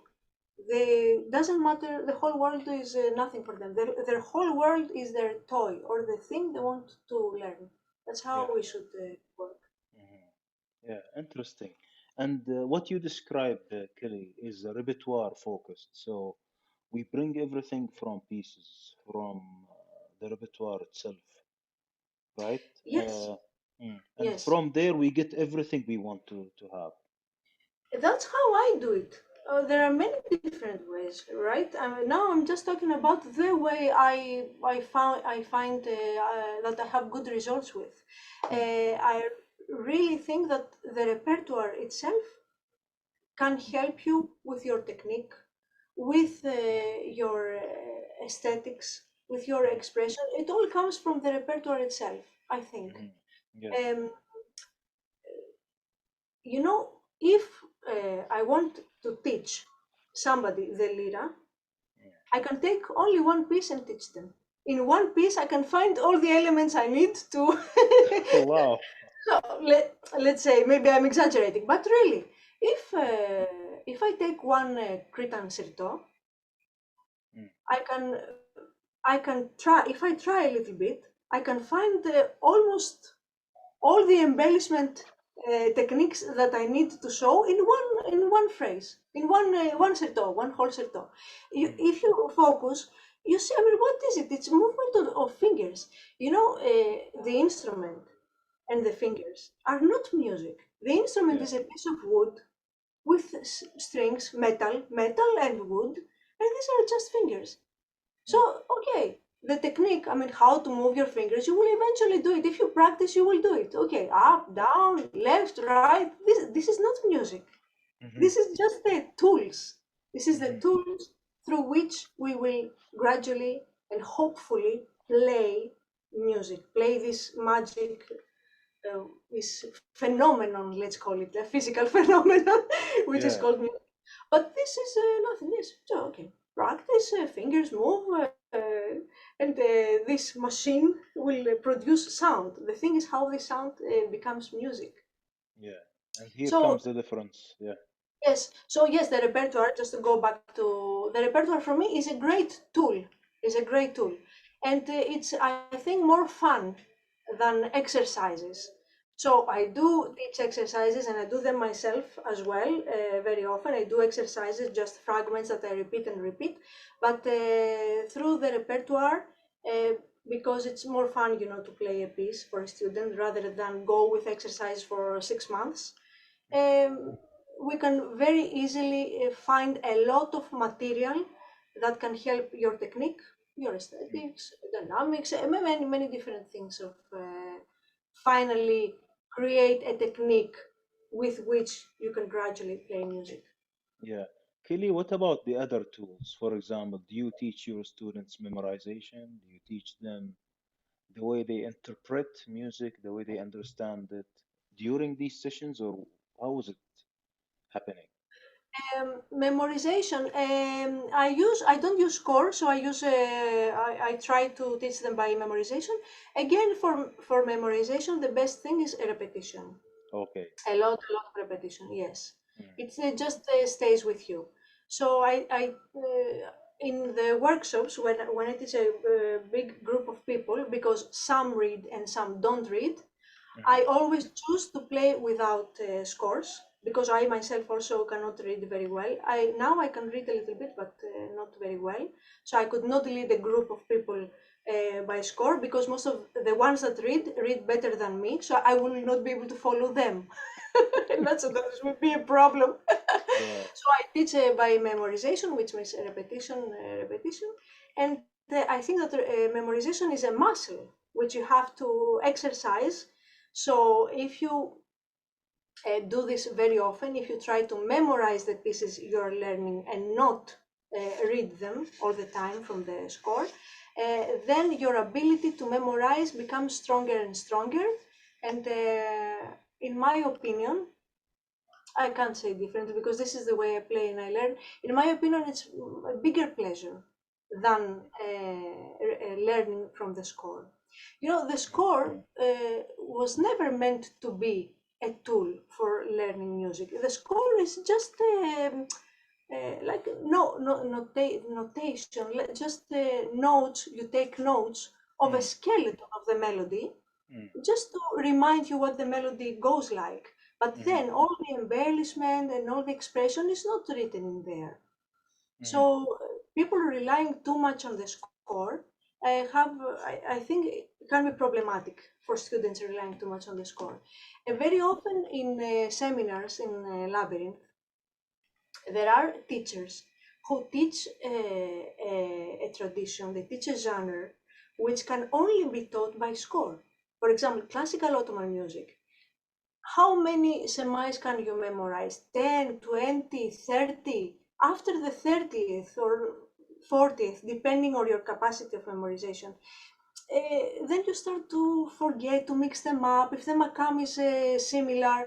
they doesn't matter. The whole world is nothing for them. Their whole world is their toy or the thing they want to learn. That's Yeah. how we should work. Mhm. Yeah, interesting. And what you described, Kelly, is a repertoire focused. So we bring everything from pieces, from the repertoire itself, right? Yes, And yes. from there, we get everything we want to have. That's how I do it. There are many different ways, right? Now I'm just talking about the way I find that I have good results with. Mm, I really think that the repertoire itself can help you with your technique, with your aesthetics, with your mhm, expression. It all comes from the repertoire itself, I think. mhm. Yeah, Um, if I want to teach somebody the lyra, yeah. I can take only one piece and teach them. In one piece, I can find all the elements I need to. Oh, wow. So let's say maybe I'm exaggerating, but really, if I take one Cretan sirto, Mm, I can I can try. If I try a little bit, I can find almost all the embellishment techniques that I need to show in one phrase, in one certo, one whole certo. mm, If you focus, you see. I mean, what is it? It's movement of fingers. The instrument and the fingers are not music. The instrument yeah. is a piece of wood with strings, metal and wood, and these are just fingers. Mm, So, okay, the technique, I mean, how to move your fingers, you will eventually do it. If you practice, you will do it. Okay, mm, up, down, left, right. This is not music. mhm, This is just the tools. This is the mhm. tools through which we will gradually and hopefully play music, play this magic, this phenomenon, let's call it a physical phenomenon, which is Yeah. called music. But this is nothing. Yes, so okay, practice, fingers move, and this machine will produce sound. The thing is how the sound becomes music. Yeah. And here So comes the difference. Yeah. yes, so yes, the repertoire, just to go back to the repertoire for me is a great tool, is a great tool. And it's, I think, more fun than exercises. So I do teach exercises and I do them myself as well very often. I do exercises, just fragments that I repeat and repeat. But through the repertoire, uh, because it's more fun, to play a piece for a student rather than go with exercise for 6 months. um, we can very easily find a lot of material that can help your technique, your Mm. aesthetics, dynamics, many, many different things of finally create a technique with which you can gradually play music. Yeah. Kelly, what about the other tools? For example, do you teach your students memorization? Do you teach them the way they interpret music, the way they understand it during these sessions, or how is it happening? Memorization. I don't use score, so I try to teach them by memorization. Again, for memorization, the best thing is a repetition. Okay. A lot of repetition. Yes, Mm. it just stays with you. So in the workshops when I teach a big group of people, because some read and some don't read, Mhm. I always choose to play without scores because I myself also cannot read very well. I now I can read a little bit, but not very well. So I could not lead a group of people by score because most of the ones that read better than me. So I will not be able to follow them, and that would be a problem. Yeah. So I teach by memorization, which means repetition, and I think that memorization is a muscle which you have to exercise. So if you do this very often, if you try to memorize the pieces you're learning and not read them all the time from the score, then your ability to memorize becomes stronger and stronger. And in my opinion, I can't say different because this is the way I play and I learn. In my opinion, it's a bigger pleasure than learning from the score. The score was never meant to be a tool for learning music. The score is just like notation, just notes. You take notes of a Mm. skeleton of the melody Mm. just to remind you what the melody goes like. But Mhm. then all the embellishment and all the expression is not written in there. Mhm. So people relying too much on the score I think it can be problematic for students relying too much on the score. Mhm. Very often in seminars in Labyrinth, there are teachers who teach a tradition, they teach a genre which can only be taught by score. For example, classical Ottoman music. How many semis can you memorize? 10, 20, 30? After the 30th or 40th, depending on your capacity of memorization, then you start to forget to mix them up. If the makam is similar,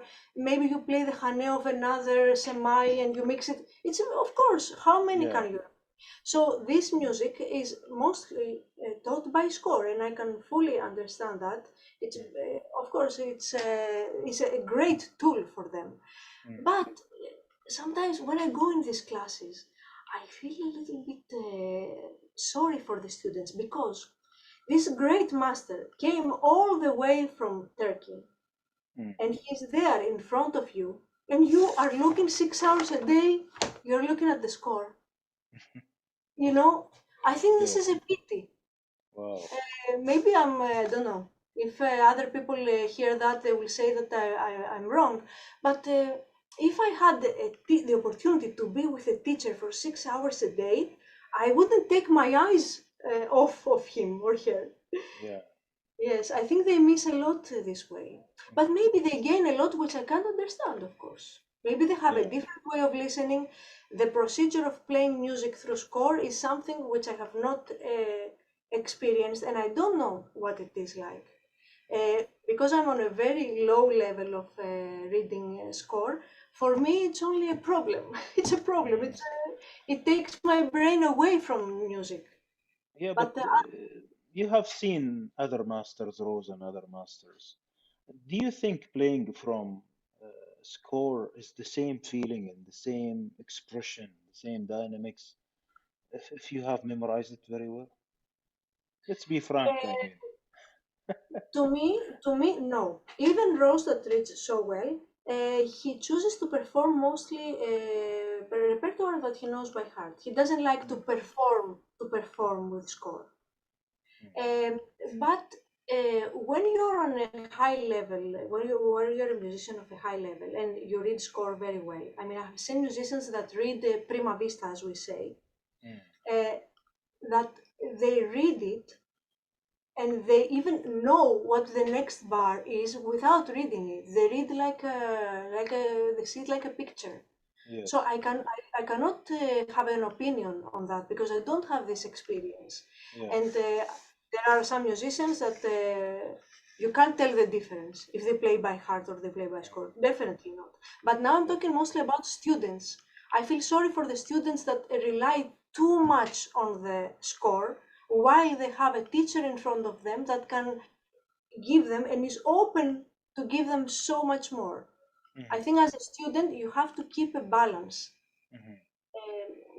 maybe you play the hane of another semi and you mix it. It's, of course, how many Yeah. can you? So this music is mostly taught by score, and I can fully understand that. It's Mm. of course it's a great tool for them, Mm. but sometimes when I go in these classes, I feel a little bit sorry for the students because this great master came all the way from Turkey Mm. and he's there in front of you, and you are looking 6 hours a day, you're looking at the score. You know, I think this Yeah. is a pity. Wow. Maybe I don't know. If other people hear that, they will say that I'm wrong. But if I had the opportunity to be with a teacher for 6 hours a day, I wouldn't take my eyes off of him or her. Yeah. Yes, I think they miss a lot this way. But Mhm. maybe they gain a lot which I can't understand, of course. Maybe they have a Yeah. different way of listening. The procedure of playing music through score is something which I have not experienced and I don't know what it is like. Because I'm on a very low level of reading score, for me it's only a problem. It's a problem. It takes my brain away from music. Yeah, but But you have seen other masters, Rose and other masters. Do you think playing from score is the same feeling and the same expression, the same dynamics, if you have memorized it very well? Let's be frank, I Uh, mean. to me, no. Even Rose that reads so well, he chooses to perform mostly a repertoire that he knows by heart. He doesn't like Mm, to perform with score. mm, Um, but when you're on a high level, when you're a musician of a high level and you read score very well, I mean, I've seen musicians that read the prima vista, as we say, mm, uh, that they read it and they even know what the next bar is without reading it. They read they see it like a picture. So yes, I cannot have an opinion on that because I don't have this experience. yeah, And there are some musicians that you can't tell the difference if they play by heart or they play by mm, score. Definitely not. But now I'm yeah, talking mostly about students. I feel sorry for the students that rely too much on the score while they have a teacher in front of them that can give them and is open to give them so much more. I mhm, think as a student, you have to keep a balance. mhm,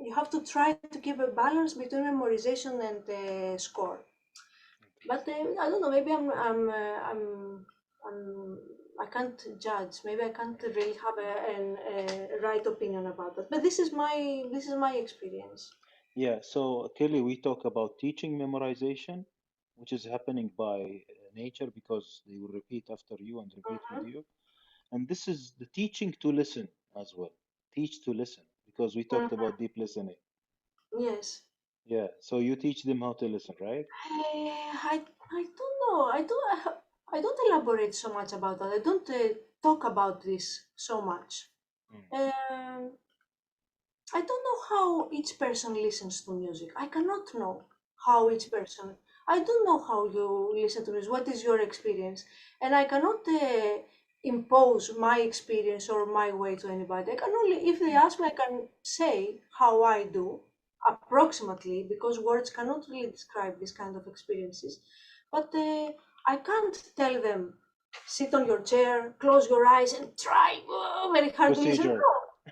You have to try to keep a balance between memorization and score. indeed. But I don't know. Maybe I'm I can't judge. Maybe I can't really have a right opinion about that. But this is my experience. Yeah, so Kelly, we talk about teaching memorization, which is happening by nature because they will repeat after you and repeat with Mhm. you. And this is the teaching to listen as well. Teach to listen because we talked Mhm. about deep listening. Yes. Yeah, so you teach them how to listen, right? I don't know. I don't elaborate so much about that. I don't talk about this so much. Mm, Um, I don't know how each person listens to music. I cannot know how mm, each person. I don't know how you listen to music. What is your experience? And I cannot impose my experience or my way to anybody. I can only, if they mm, ask me, I can say how I do approximately because words cannot really describe this kind of experiences. But I can't tell them sit on your chair, close your eyes, and try very hard to listen. procedure,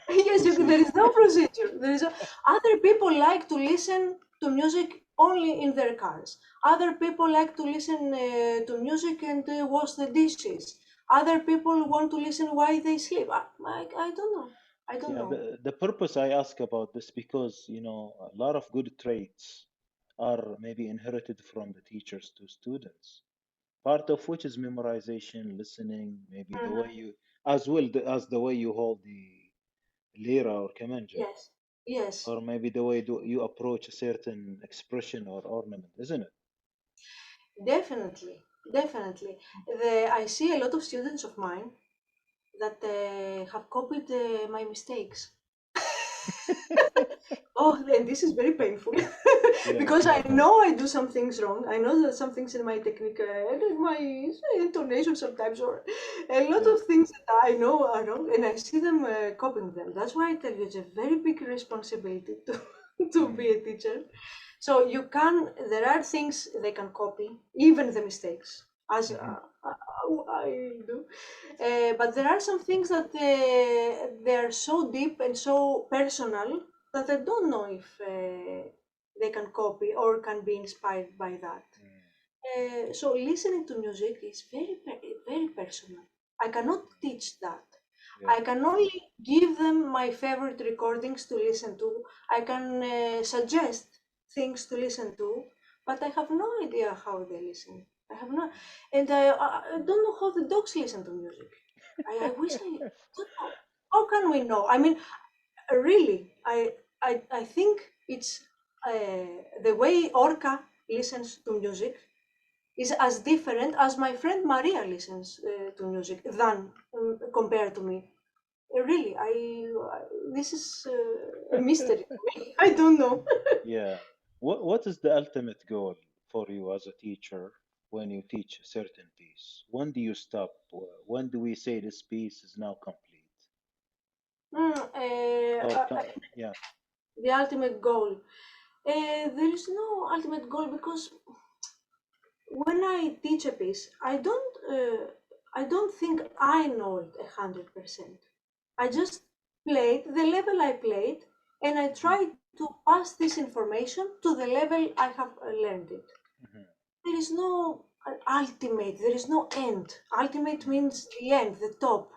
Yes, there procedure. is no procedure. Other people like to listen to music only in their cars. Other people like to listen to music and wash the dishes. Other people want to listen while they sleep. I don't know. I don't Yeah, know. the purpose I ask about this because, a lot of good traits are maybe inherited from the teachers to students. Part of which is memorization, listening, maybe the way Mhm. you, as well as the way you hold the lyra or kamanja, Yes, yes, or maybe the way you approach a certain expression or ornament, isn't it? definitely, definitely. I see a lot of students of mine that have copied my mistakes. Oh, and this is very painful Yeah. because I know I do some things wrong. I know that some things in my technique, in my intonation sometimes, or a lot Yeah. of things that I know are wrong, and I see them copying them. That's why I tell you it's a very big responsibility to to be Mm, a teacher. So you can. There are things they can copy, even the mistakes, as mhm, I do. But there are some things that they are so deep and so personal that I don't know if they can copy or can be inspired by that. mm, So listening to music is very personal. I cannot mm. teach that. Yeah. I can only give them my favorite recordings to listen to. I can suggest things to listen to, but I have no idea how they listen. I have no, and I don't know how the dogs listen to music. I wish I don't know. How can we know? I mean, really, I think it's the way Orca listens to music is as different as my friend Maria listens to music than compared to me. Really, this is a mystery to me. I don't know. Yeah. What is the ultimate goal for you as a teacher when you teach a certain piece? When do you stop? When do we say this piece is now complete? Yeah. The ultimate goal. There is no ultimate goal because when I teach a piece, I don't think I know it 100%. I just played the level I played, and I Mhm, try to pass this information to the level I have learned it. mhm, There is no ultimate, there is no end. Ultimate mhm. means the end, the top.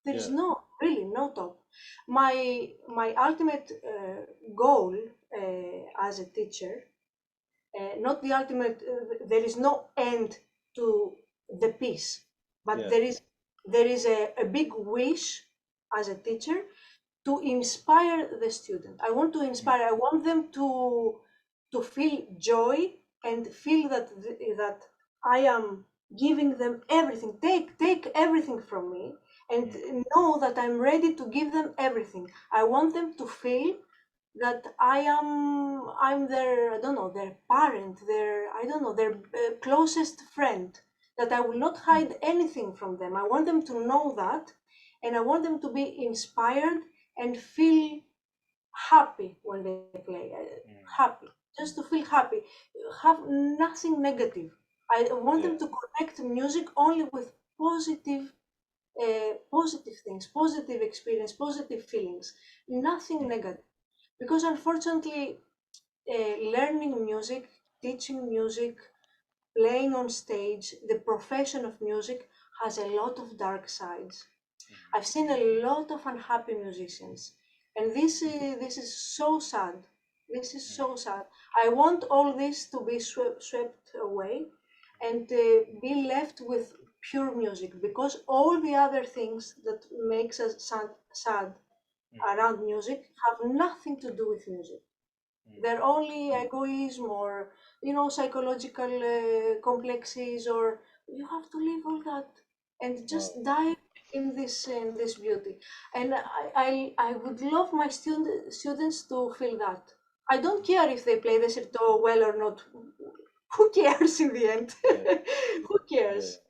There is Yeah, no, really no top. My ultimate goal as a teacher, not the ultimate, there is no end to the piece, but yeah. there is a big wish as a teacher to inspire the student. I want to Mm, inspire. I want them to feel joy and feel that I am giving them everything. Take everything from me, and mm, know that I'm ready to give them everything. I want them to feel that I'm their, I don't know, their parent, their, I don't know, their closest friend, that I will not mm, hide anything from them. I want them to know that, and I want them to be inspired and feel happy when they play. mm. Happy, just to feel happy, have nothing negative. I want Yeah. them to connect music only with positive things, positive experience, positive feelings, nothing Mm, negative. Because unfortunately, learning music, teaching music, playing on stage, the profession of music has a lot of dark sides. mhm, I've seen a lot of unhappy musicians, and this is so sad. This is mm, so sad. I want all this to be swept away, and be left with pure music, because all the other things that makes us sad mm, around music have nothing to do with music. mm. They're only egoism, or psychological complexes, or you have to leave all that and Wow. just dive in this beauty. And I would love my students to feel that. I don't care if they play the certo well or not. Who cares in the end? Yeah, Who yeah. cares?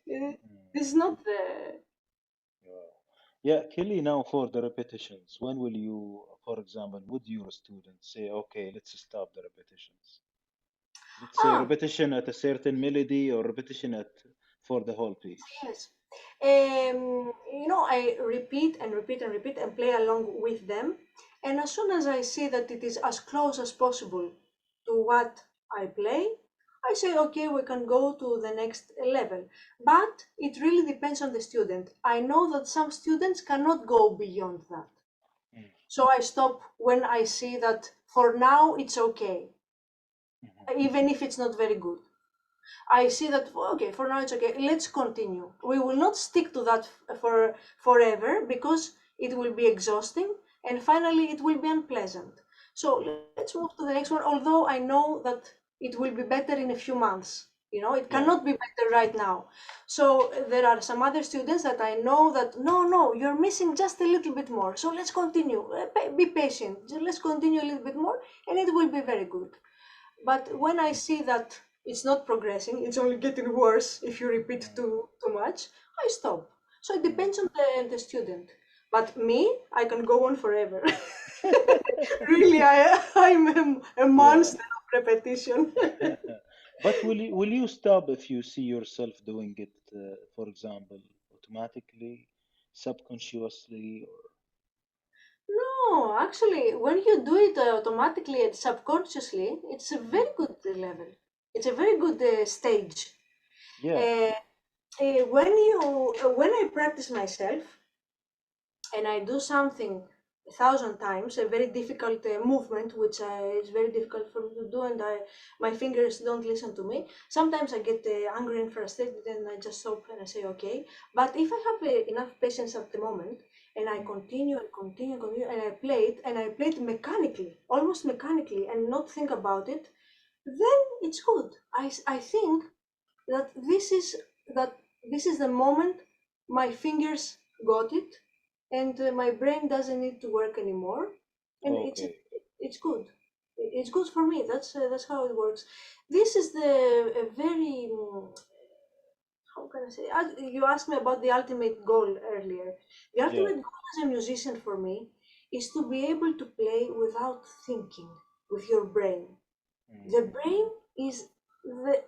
Mm, This is not the. wow. Yeah, Kelly, now for the repetitions, when will you, for example, would your students say, okay, let's stop the repetitions? Let's say Ah, repetition at a certain melody or repetition at for the whole piece. yes. I repeat and repeat and repeat and play along with them. And as soon as I see that it is as close as possible to what I play, I say, okay, we can go to the next level. But it really depends on the student. I know that some students cannot go beyond that. Mm, So I stop when I see that for now it's okay, mhm, even if it's not very good. I see that, okay, for now it's okay. Let's continue. We will not stick to that for forever, because it will be exhausting, and finally it will be unpleasant. So mm. let's move to the next one. Although I know that it will be better in a few months. It Yeah. cannot be better right now. So there are some other students that I know that no, you're missing just a little bit more. So let's continue. Be patient. Let's continue a little bit more, and it will be very good. But Mm, when I see that it's not progressing, it's only getting worse if you repeat mm, too much, I stop. So it mm. depends on the student. But me, I can go on forever. Really, I'm a Yeah. monster of repetition. But will you stop if you see yourself doing it, for example, automatically, subconsciously, or No, actually, when you do it automatically and subconsciously, it's a mm, very good level. It's a very good stage. yeah, Uh, when I practice myself, and I do something 1,000 times, a very difficult movement, which is very difficult for me to do, and my fingers don't listen to me. Sometimes I get angry and frustrated, and I just stop and I say, okay. But if I have enough patience at the moment, and I mm, continue and continue and continue, and I play it mechanically, almost mechanically, and not think about it, then it's good. I think that this is the moment my fingers got it, and my brain doesn't need to work anymore, and okay, it's good. It's good for me. That's how it works. This is the a very how can I say? You asked me about the ultimate goal earlier. The yeah, ultimate goal as a musician for me is to be able to play without thinking with your brain. mm, The brain is the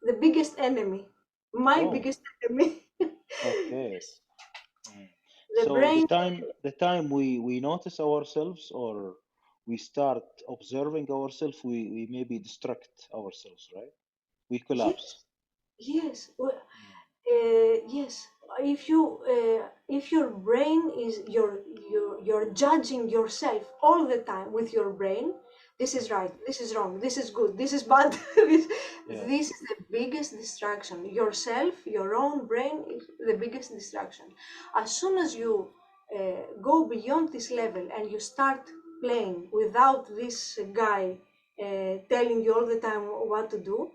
the biggest enemy, my Oh, biggest enemy. okay. Mm. The So brain. the time we notice ourselves or we start observing ourselves, we maybe distract ourselves, right? We Yes, collapse. yes. Mm. Yes, if your brain is you're judging yourself all the time with your brain. This is Mhm. right, this is wrong, this is good, this is bad. Yeah, This is the biggest distraction. Yourself, your own brain is the biggest distraction. As soon as you go beyond this level and you start playing without this guy telling you all the time what to do,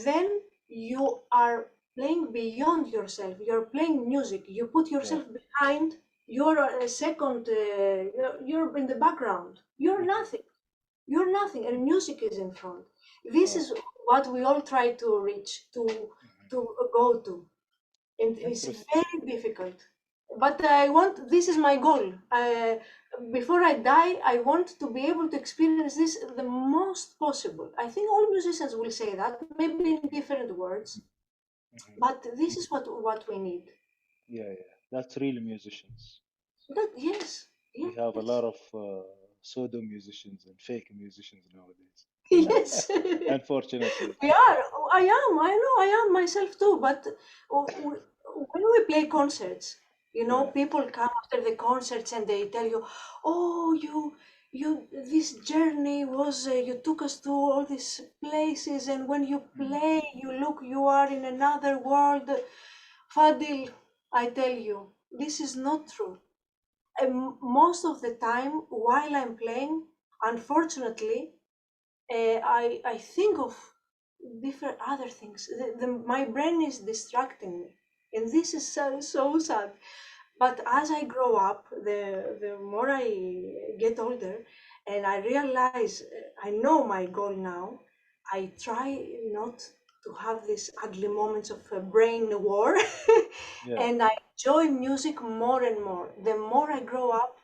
then you are playing beyond yourself. You're playing music. You put yeah. yourself behind. You're a second. You're in the background. You're Hmm. nothing. You're nothing, and music is in front. This Oh, is what we all try to reach, hmm. to go to, and it's Interesting. very difficult. But I want. This is my goal. Before I die, I want to be able to experience this the most possible. I think all musicians will say that, maybe in different words, Hmm. but this is what we need. Yeah, yeah. That's real musicians. That yes, We have a lot yes, of pseudo musicians and fake musicians nowadays. yes. Unfortunately. We are. I am. I know. I am myself too. But when we play concerts, Yeah. people come after the concerts and they tell you, "Oh, this journey was. You took us to all these places, and when you Mm. play, you are in another world." Fadil, I tell you, this is not true. Most of the time, while I'm playing, unfortunately, I think of different other things. My brain is distracting me, and this is so sad. But as I grow up, the more I get older, and I realize I know my goal now, I try not to have these ugly moments of brain war, Yeah. and I enjoy music more and more. The more I grow up,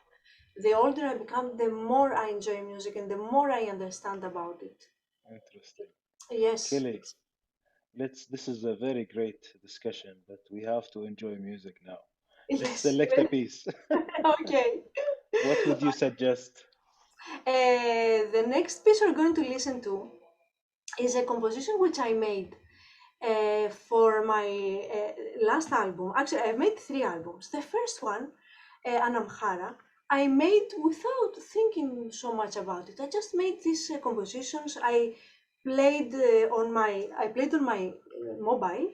the older I become, the more I enjoy music and the more I understand about it. Interesting. Yes, Kelly, this is a very great discussion, but we have to enjoy music now. Let's yes. select a piece. Okay. What would you suggest? The next piece we're going to listen to is a composition which I made for my last album. Actually, I've made three albums. The first one, Anamhara, I made without thinking so much about it. I just made these compositions. I played on my mobile,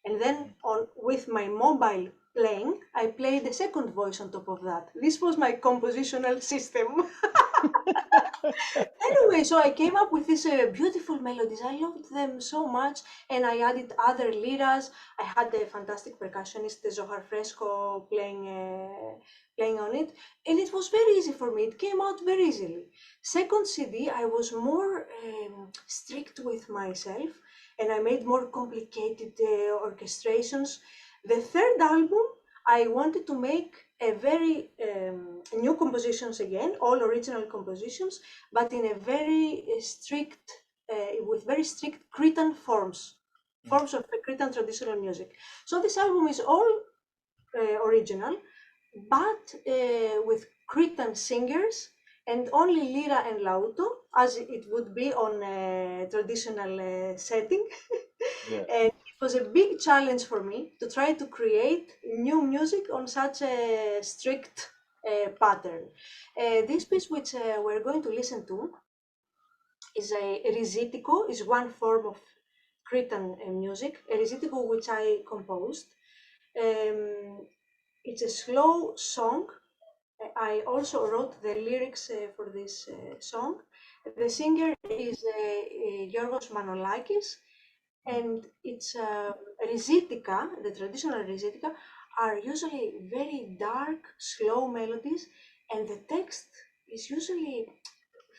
and then Mhm. on with my mobile playing, I played the second voice on top of that. This was my compositional system. Anyway, so I came up with these beautiful melodies. I loved them so much, and I added other lyras. I had a fantastic percussionist, Zohar Fresco, playing on it, and it was very easy for me. It came out very easily. Second CD, I was more strict with myself, and I made more complicated orchestrations. The third album, I wanted to make a very new compositions again, all original compositions, but in a very strict, with very strict Cretan Mm. forms of the Cretan traditional music. So this album is all original, but with Cretan singers and only lira and lauto, as it would be on a traditional setting. Yeah, And it was a big challenge for me to try to create new music on such a strict pattern. This piece, which we're going to listen to, is a risitico, is one form of Cretan music, a risitico which I composed. Um, it's a slow song. I also wrote the lyrics for this song. The singer is Yorgos Manolakis, and it's Risitica, the traditional Risitica, are usually very dark, slow melodies, and the text is usually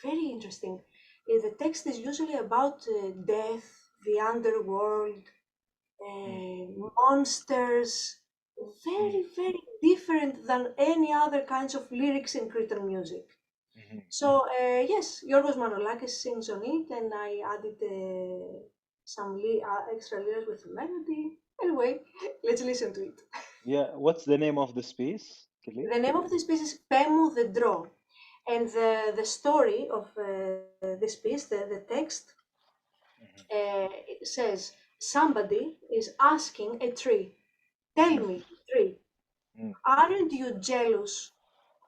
very interesting. The text is usually about death, the underworld, mm, monsters, mm, very, very different than any other kinds of lyrics in Cretan music. mhm. So, yes, Yorgos Manolakis sings on it, and I added some extra layers with melody. Anyway, let's listen to it. Yeah, what's the name of this piece, Kelly? The name of this piece is Pemu the Draw. And the story of this piece, the text, Mhm, it says, somebody is asking a tree, tell mhm, me, tree, mm, aren't you jealous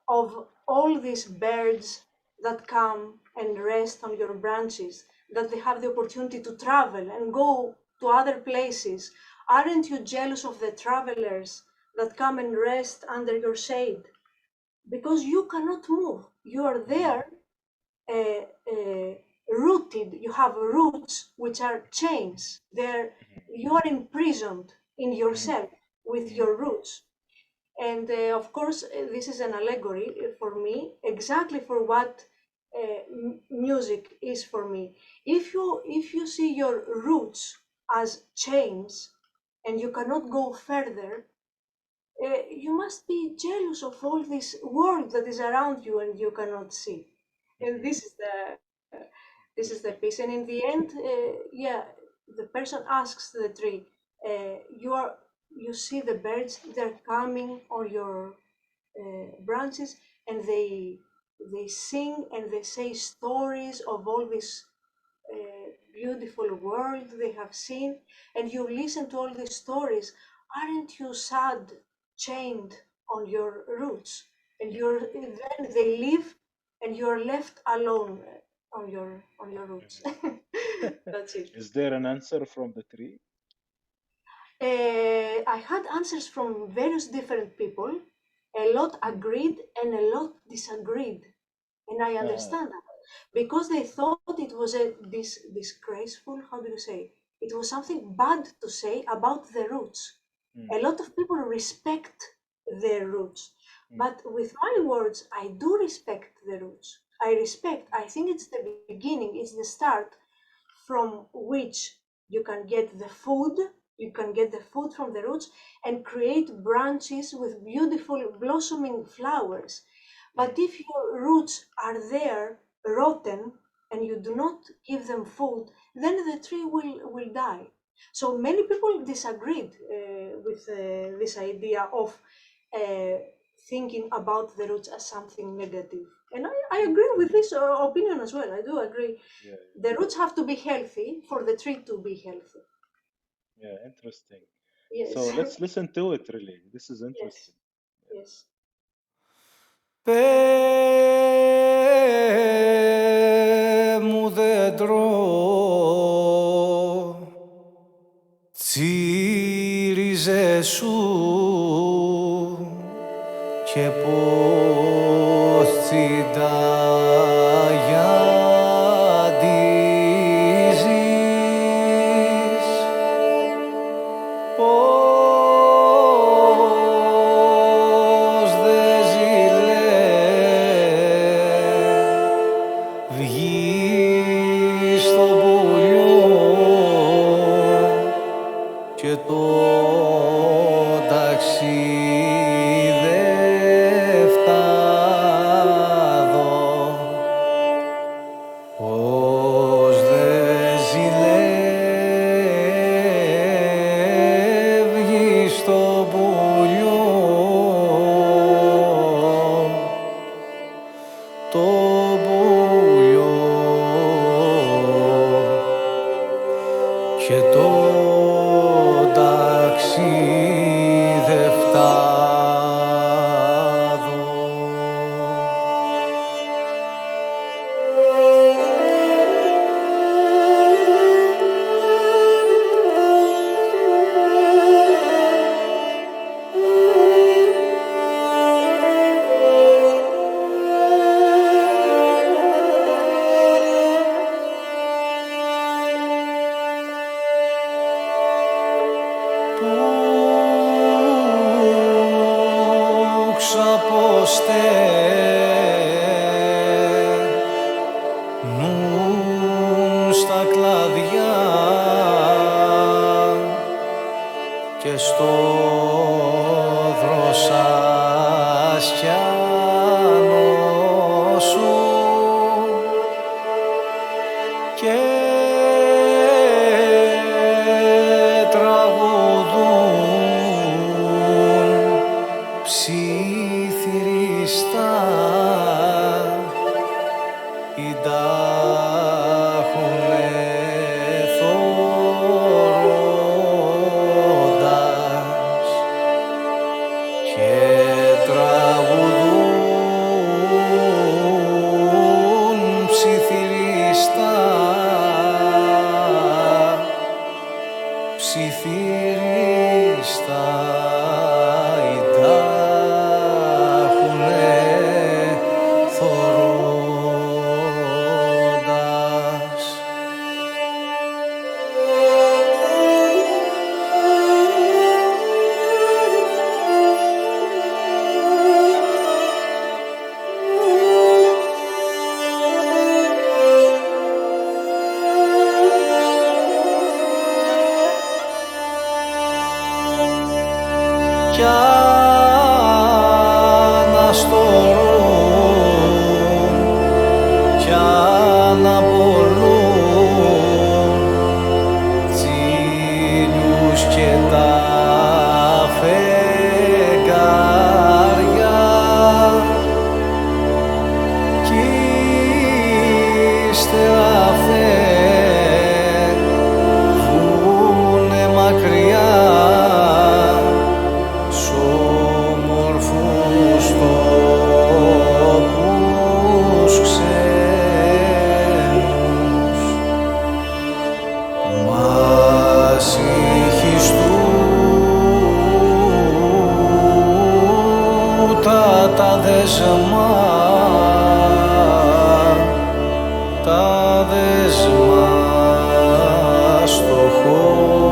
of all these birds that come and rest on your branches, that they have the opportunity to travel and go to other places? Aren't you jealous of the travelers that come and rest under your shade? Because you cannot move. You are mhm, there, uh, uh, rooted. You have roots which are chains. There, you are imprisoned in mhm, yourself with mhm, your roots. And of course, this is an allegory for me, exactly for what music is for me. If you see your roots as chains and you cannot go further, you must be jealous of all this world that is around you and you cannot see. And mhm. this is the Interesting. piece. And in the end, yeah, the person asks the tree, you see the birds, they're coming on your branches, and they sing and they say stories of all this beautiful world they have seen, and you listen to all these stories. Aren't you sad, chained on your roots? And Mhm, then they leave, and you're left alone on your roots. mhm. That's it. Is there an answer from the tree? I had answers from various different people. A lot Mm. agreed and a lot disagreed. And I Ah, understand that because they thought it was a disgraceful, how do you say? It was something bad to say about the roots. mm, A lot of people respect their roots. mm, But with my words, I do respect the roots. I think it's the beginning, it's the start from which you can get the food, you can get the food from the roots and create branches with beautiful blossoming flowers. mm, But if your roots are there, rotten, and you do not give them food, then the tree will die. So many people disagreed with this idea of uh, thinking about the roots as something negative. And I mm. agree with this opinion as well. I do agree. Yeah, The roots have to be healthy for the tree to be healthy. yeah, interesting. So Yes, let's listen to it really. This is yes, interesting. Yeah. yes. Μου δέντρο τσίριζε σου και πώς τσινταγιαντίζεις, πώς δε ζηλεύεις βγει στο πουλιό και το ταξιδεύταδο, πως δε ζηλεύει στο πουλιό το πουλιό και το ταξιδευτάδο. Που ξαποστέ νουν στα κλαδιά και στο δροσάσκιανο σου και ψιθύριστα ηντάχουνε θωρώντας. Κι αναστορούν κι αναπολούν τσίλιους και τα φεγγάρια κι ύστερα φεύγουνε μακριά σ' όμορφους τόπους ξένους. Μας ηχιστούτα τα δεσμά, τα δεσμά στο χώμα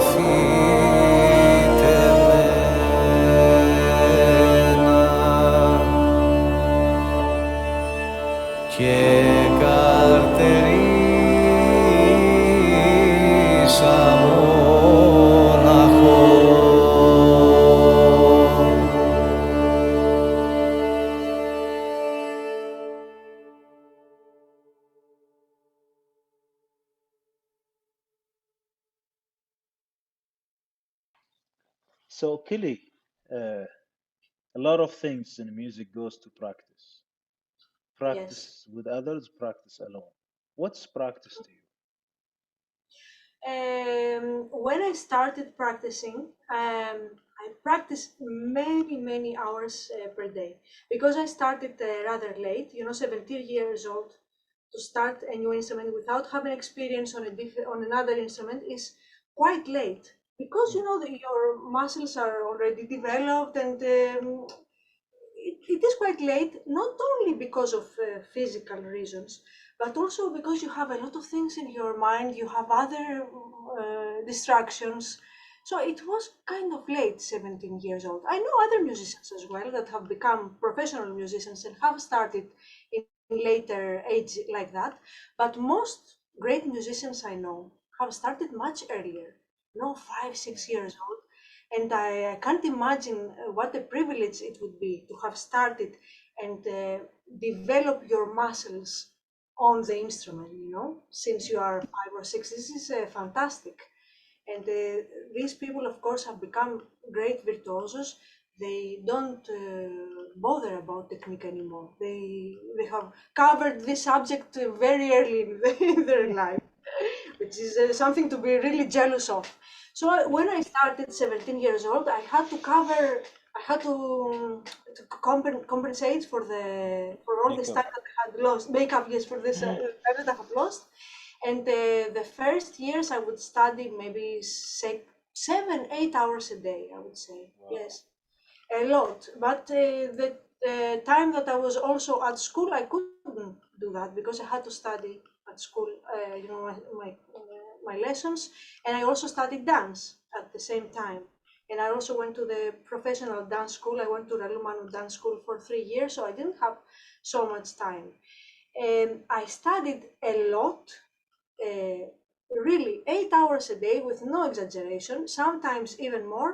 φυτεμένα και καρτερίσα μοναχό. So, Kelly, uh, a lot of things in music goes to practice. Yes. Practice with others, practice alone. What's practice to you? When I started practicing, I practiced many hours per day because I started rather late. 17 years old, to start a new instrument without having experience on on another instrument is quite late because Mm. that your muscles are already developed and it is quite late, not only because of physical reasons, but also because you have a lot of things in your mind, you have other distractions. So it was kind of late, 17 years old. I know other musicians as well that have become professional musicians and have started in later age like that. But most great musicians I know have started much earlier, 5, Yeah. 6 years old. And I can't imagine what a privilege it would be to have started and develop your muscles on the instrument, since you are 5 or 6. This is fantastic. And these people, of course, have become great virtuosos. They don't bother about technique anymore. They have covered this subject very early in their life, which is something to be really jealous of. So Yeah. when I started 17 years old, I had to cover, I had to compensate for all this Makeup. time that I had lost, make up, yes, for this time that I have lost. And the first years I would study maybe 7, 8 hours a day, I would say. Wow. Yes, a lot. But the time that I was also at school, I couldn't do that because I had to study at school, my lessons, and I also studied dance at the same time. And I also went to the professional dance school. I went to Ralumanu dance school for 3 years, so I didn't have so much time. And I studied a lot, uh, really 8 hours a day with no exaggeration, sometimes even more,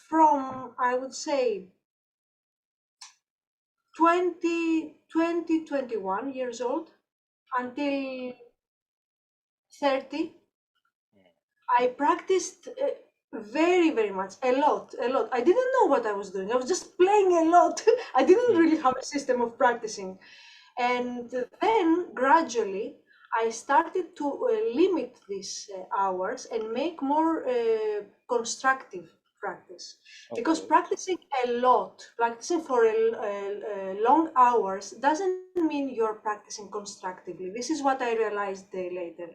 from I would say 21 years old until 30. I practiced very much, a lot. I didn't know what I was doing. I was just playing a lot. I didn't Mm. really have a system of practicing. And then gradually, I started to limit these hours and make more constructive practice. Because Okay. practicing a lot, practicing for long hours, doesn't mean you're practicing constructively. This is what I realized later.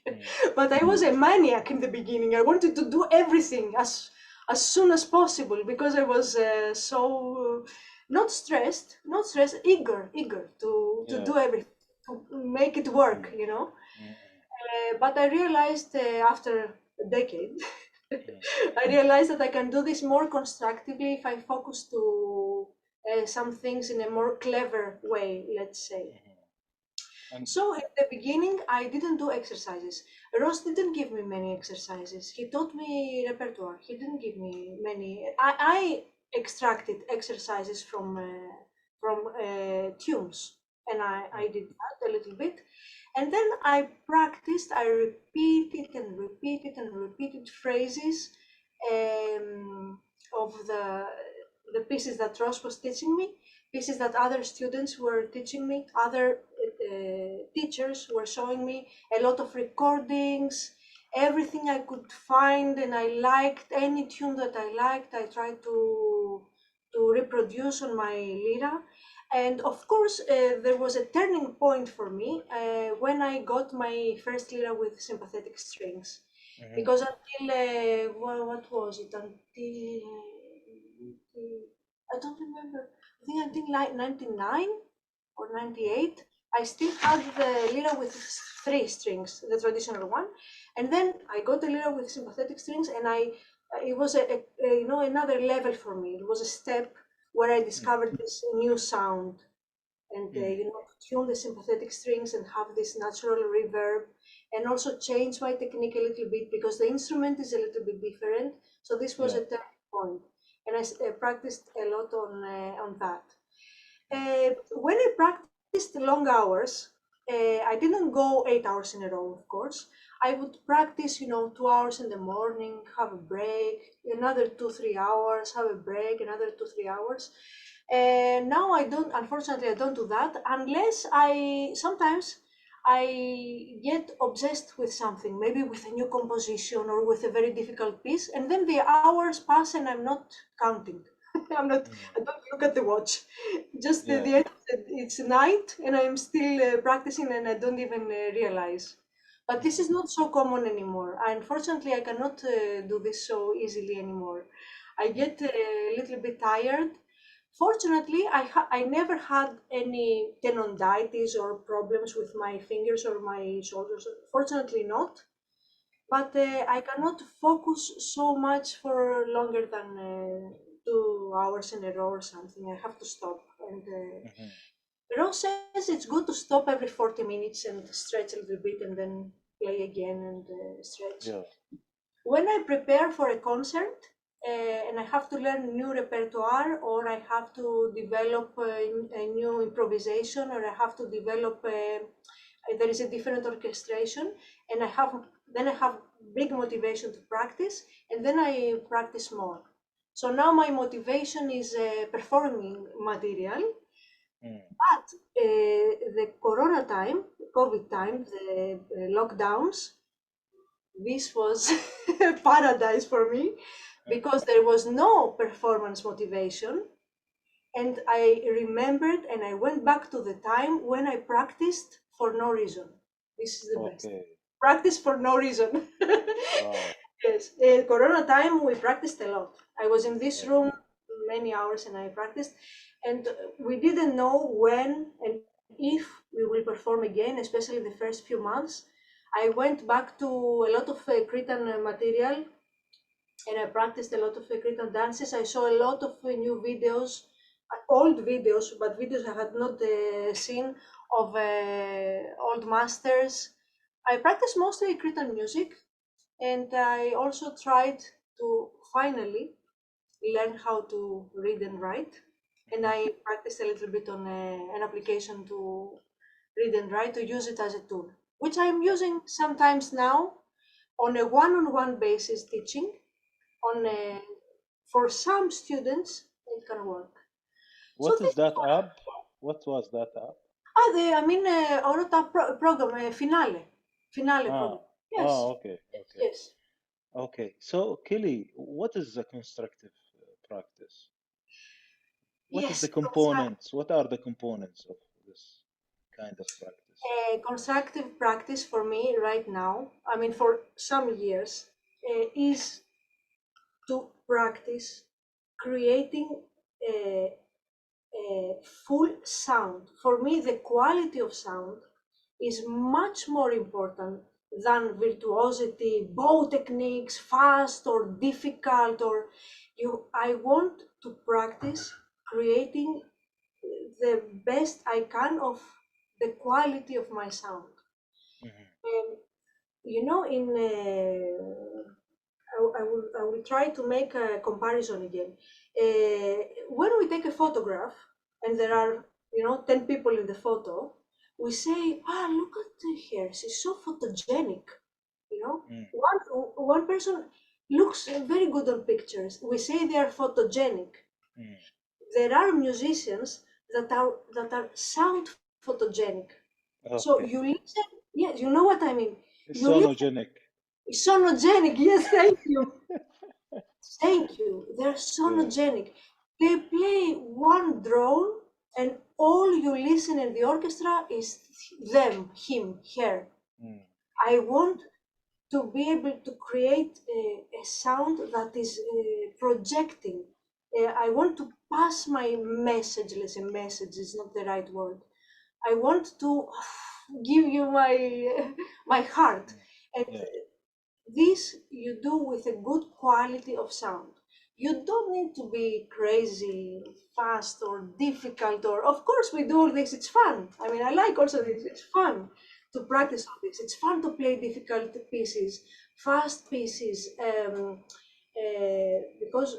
Mm, But I was a maniac in the beginning. I wanted to do everything as soon as possible because I was so not stressed, eager to yeah. do everything, to make it work, Mm, you know. mm, But I realized after a decade, mm, I realized that I can do this more constructively if I focus to some things in a more clever way, let's say. mhm. And So in the beginning, I didn't do exercises. Ross didn't give me many exercises. He taught me repertoire. He didn't give me many. I extracted exercises from tunes, and I mm, did that a little bit. And then I practiced. I repeated and repeated and repeated phrases um, of the pieces that Ross was teaching me, pieces that other students were teaching me, other teachers were showing me, a lot of recordings, everything I could find, and I liked any tune that I liked. I tried to reproduce on my lyra. And of course, there was a turning point for me when I got my first lyra with sympathetic strings. mhm, Because until, what was it? I don't remember. I think until 99 or mm, 98, I still had the lyra with three strings, the traditional one. And then I got the lyra with sympathetic strings, and it was another level for me. It was a step where I mm, discovered this new sound and mm. tune the sympathetic strings and have this natural reverb, and also change my technique a little bit because the instrument is a little bit different. So this was Yeah. a turning point, and I practiced a lot on that. Mm, When I practiced long hours, I didn't go 8 hours in a row, of course. I would practice, 2 hours in the morning, have a break, another 2, 3 hours, have a break, another 2, 3 hours. And now unfortunately, I don't do that unless sometimes I get obsessed with something, maybe with a new composition or with a very difficult piece, and then the hours pass and I'm not counting. I'm not, mm. I don't look at the watch. Just Yeah. the end, it's night and I'm still practicing and I don't even realize. But this Mhm, is not so common anymore. Unfortunately, I cannot do this so easily anymore. I mm, get a little bit tired. Fortunately, I never had any tendonitis or problems with my fingers or my shoulders. Fortunately, not. But I cannot focus so much for longer than 2 hours in a row or something. I have to stop. And mhm. Rose says it's good to stop every 40 minutes and stretch a little bit and then play again and stretch. Yeah. When I prepare for a concert and I have to learn new repertoire, or I have to develop a new improvisation, or I have to develop there is a different orchestration, and I have big motivation to practice, and then I practice more. So now my motivation is performing material, Mm, but the Corona time, COVID mhm. time, the lockdowns, this was paradise for me because there was no performance motivation. And I remembered and I went back to the time when I practiced for no reason. This is the best. Okay. Practice for no reason. Wow. Yes, Corona time we practiced a lot. I was in this Yeah. room many hours and I practiced, and we didn't know when and if we will perform again, especially the first few months. I went back to a lot of Cretan material and I practiced a lot of Cretan dances. I saw a lot of new videos, old videos, but videos I had not seen of old masters. I practiced mostly Cretan music, and I also tried to finally learn how to read and write. And Mhm. I practiced a little bit on an application to read and write to use it as a tool, which I'm using sometimes now on a one-on-one basis teaching. On Mhm. For some students, it can work. So What this is is that app? What was that app? I mean, Orota program, finale Ah, program. Yes, okay, yes, okay, yes. okay. So, Kelly, what is the constructive practice? What is the Yes, components? What are the components of this kind of practice? practice? Constructive practice for me right now, I mean, for some years, is to practice creating a, a full sound. For me, the quality of sound is much more important than virtuosity, bow techniques, fast or difficult, or you. I want to practice creating the best I can of the quality of my sound. Mhm. And in I will try to make a comparison again. When we take a photograph and there Mhm. are 10 people in the photo, we say, look at her, she's so photogenic. You know, Mm. one person looks very good on pictures. We say they are photogenic. Mm. There are musicians that are sound photogenic. So Okay. you listen, yes, you know what I mean. You listen, Sonogenic. sonogenic. Yes, thank you, thank you. They're Yeah. sonogenic. They play one drone, and all you listen in the orchestra is them, him, her. Mm. I want to be able to create a sound that is projecting. I want to pass my message. Listen, message is not the right word. I want to give you my my heart, Mm. and Yeah. this you do with a good quality of sound. You don't need to be crazy, fast, or difficult. Or of course we do all this. It's fun. I mean, I like also Mm. this. It's fun to practice all this. It's fun to play difficult pieces, fast pieces, because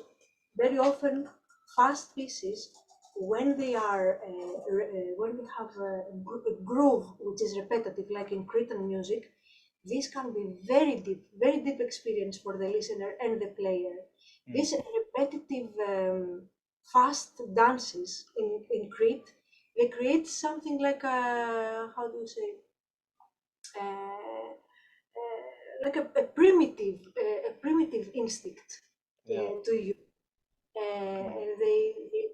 very often fast pieces, when they are when we have a groove which is repetitive, like in Cretan music, this can be very deep experience for the listener and the player. Mm. These repetitive fast dances in Crete, they create something like a, how do you say, uh, like a primitive instinct Yeah. to you. Mm. They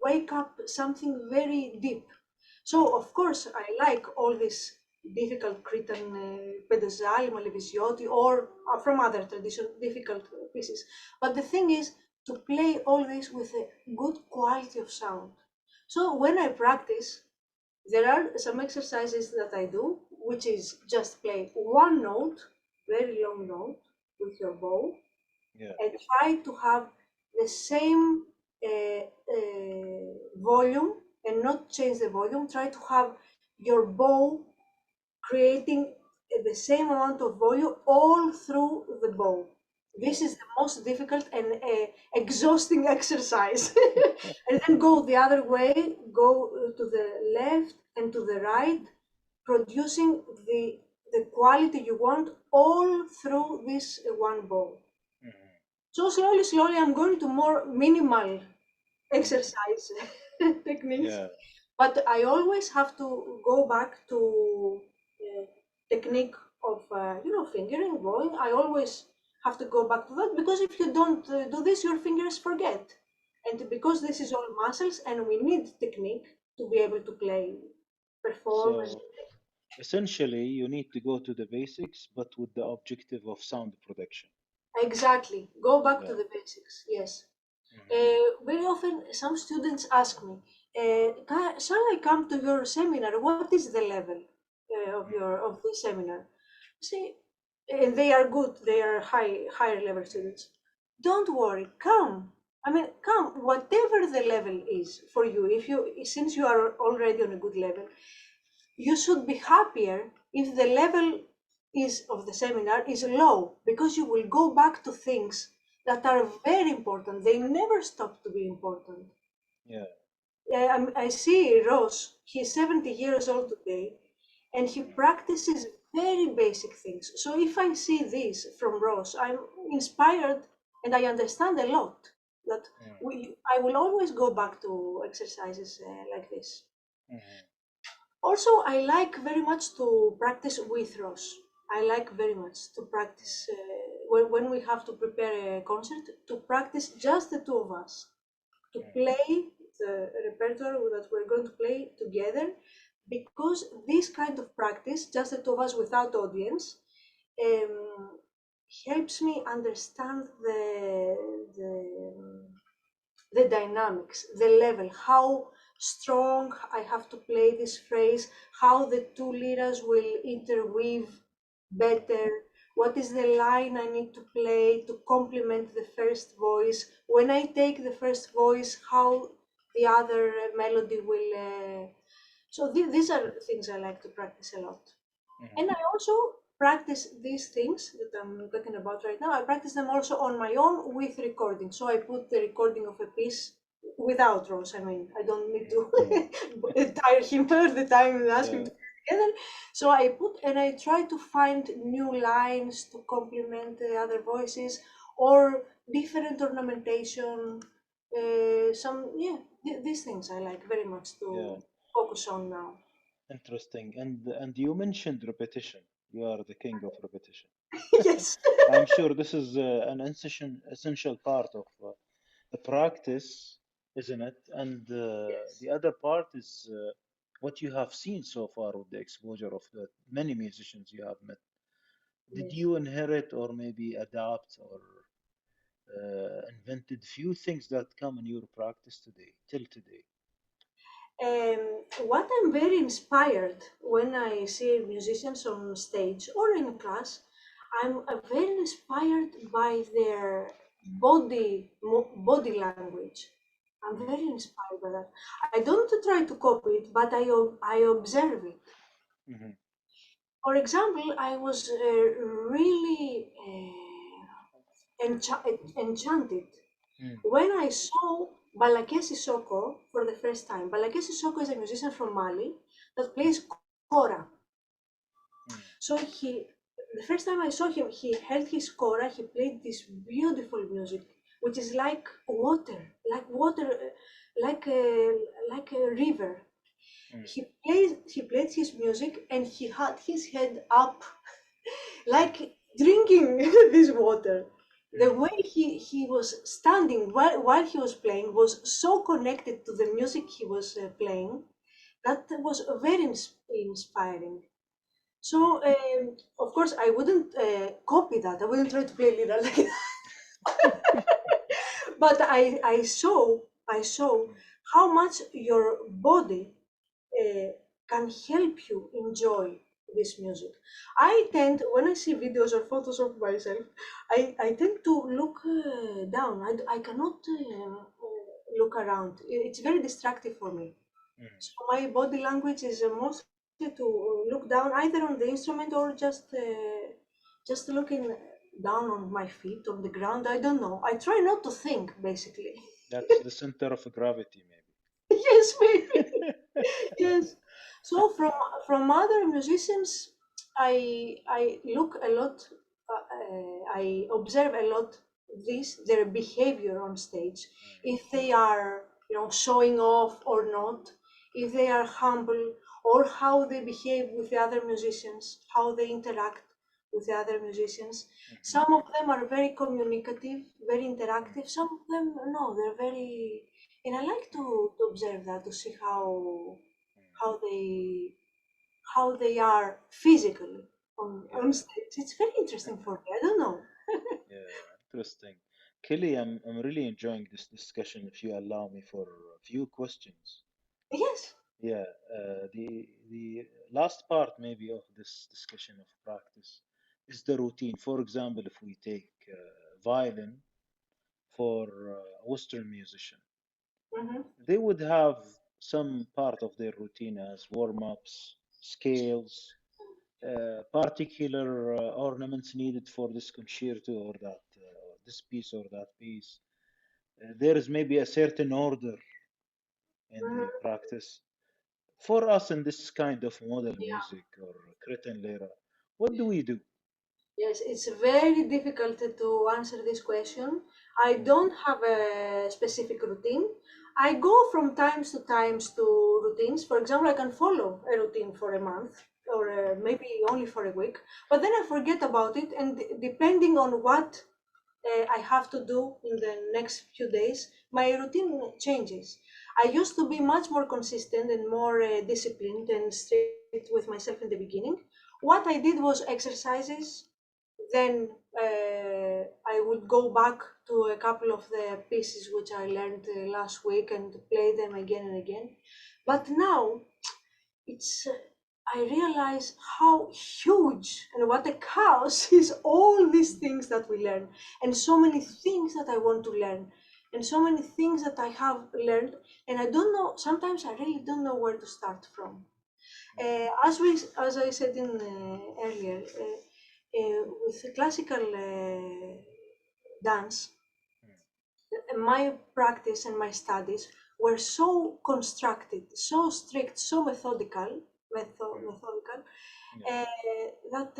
wake up something very deep. So Mm. of course I like all these difficult Cretan pedesali, malevisioti, or from other tradition difficult pieces. But the thing is to play all this with a good quality of sound. So when I practice, there are some exercises that I do, which is just play one note, very long note, with your bow, Yeah. and try to have the same volume and not change the volume. Try to have your bow creating the same amount of volume all through the bow. Yeah. This is the most difficult and exhausting exercise. And then go the other way, go to the left and to the right, producing the quality you want all through this one bow. Mhm. So slowly, I'm going to more minimal Mm. exercise techniques, Yeah. but I always have to go back to uh, technique of fingering, bowing. I always have to go back to that because if you don't do this, your fingers forget, and because this is all muscles, and we need technique to be able to play, perform, and So essentially, you need to go to the basics, but with the objective of sound production. exactly go back to Yeah. the basics. Yes. Mhm. Very often, some students ask me, "Shall I come to your seminar? What is the level of Mm. this seminar?" See, and they are good. They are higher level students. Don't worry, come. I mean, come. Whatever the level is for you, if you since you are already on a good level, you should be happier if the level is of the seminar is low, because you will go back to things that are very important. They never stop to be important. Yeah. I see Ross, he's 70 years old today, and he Mm. practices very basic things. So if I see this from Ross, I'm inspired and I understand a lot that Mm. I will always go back to exercises like this. Mhm. Also, I like very much to practice with Ross. I like very much to practice when we have to prepare a concert, to practice just the two of us, to Mm. play the repertoire that we're going to play together, because this kind of practice, just the two of us without audience, um, helps me understand the dynamics, the level, how strong I have to play this phrase, how the two lyras will interweave better, what is the line I need to play to complement the first voice. When I take the first voice, how the other melody will. So these are things I like to practice a lot. Mhm. And I also practice these things that I'm talking about right now. I practice them also on my own with recording. So I put the recording of a piece without Ross. I mean, I don't need to Mhm. tire him all the time and ask him Yeah, to put it together. So I put and I try to find new lines to complement the other voices or different ornamentation. These things I like very much yeah, to focus on now. interesting. And you mentioned repetition. You are the king of repetition. Yes. I'm sure this is an essential part of the practice, isn't it? And Yes. the other part is what you have seen so far with the exposure of the many musicians you have met. Did Yes. you inherit or maybe adapt or invented few things that come in your practice today, till today? What I'm very inspired when I see musicians on stage or in class, I'm very inspired by their body language. I'm Mm, very inspired by that. I don't try to copy it, but I observe it. mhm, For example, I was really enchanted mm, when I saw Balakes Sissoko for the first time. Balakes Sissoko is a musician from Mali that mm, plays kora. mm, So the first time I saw him, he held his kora. He played this beautiful music, which is like water, like a river. mm, He played his music, and he had his head up like drinking this water. The mm, way he was standing while he was playing was so connected to the music he was playing that was very inspiring. mm. So, of course, I wouldn't copy that. I wouldn't try to play lyra like that. But I saw Mm, how much your body uh, can help you enjoy this music. I tend, when I see videos or photos of myself, I tend to look down. I cannot look around. It's very distracting for me. mm. So my body language is mostly to look down either on the instrument or just looking down on my feet on the ground. I don't know. I try not to think basically. That's the center of gravity, Yes, maybe. maybe. Yes. So from other musicians, I look a lot. I observe a lot their behavior on stage. If they are showing off or not, if they are humble, or how they behave with the other musicians, how they interact with the other musicians. Mhm, Some of them are very communicative, very mm, interactive. Some of them no, they're very, and I like mm, to observe that, to see mm. how they how they are physically on Yeah, stage. It's very interesting for me. I don't know. yeah, interesting. Kelly, I'm really enjoying this discussion. If you allow me for a few questions. Yes. Yeah, the last part maybe of this discussion of practice is the routine. For example, if we take violin for Western musician, Mm-hmm. they would have some part of their routine as warm-ups, scales, particular ornaments needed for this concerto or that this piece or that piece. There is maybe a certain order in the Mm-hmm. practice. For us in this kind of modal Yeah. music or Cretan lyra, what do we do? Yes, it's very difficult to answer this question. I Mm, don't have a specific routine. I go from times to times to routines. For example, I can follow a routine for a month or maybe only for a week, but then I forget about it. And depending on what I have to do in the next few days, my routine changes. I used to be much more consistent and more disciplined and strict with myself in the beginning. What I did was exercises, then I would go back to a couple of the pieces which I learned last week and play them again and again. But now it's I realize how huge and what a chaos is all these things that we learn, and so many things that I want to learn, and so many things that I have learned, and I don't know. Sometimes I really don't know where to start from. As I said in earlier, with classical dance, my practice and my studies were so constructed, so strict, so methodical, uh, that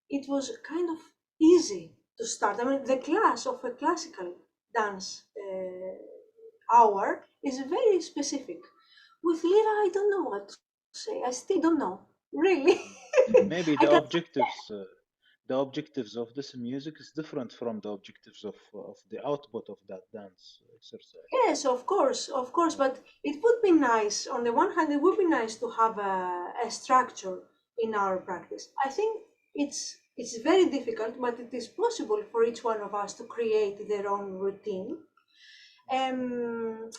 it was kind of easy to start. I mean, the class of a classical dance hour is very specific. With lyra, I don't know what to say. I still don't know, really. Maybe I can the objectives of this music is different from the objectives of the output of that dance exercise. Yes, of course, but it would be nice. On the one hand, it would be nice to have a structure in our practice. I think it's very difficult, but it is possible for each one of us to create their own routine. Um,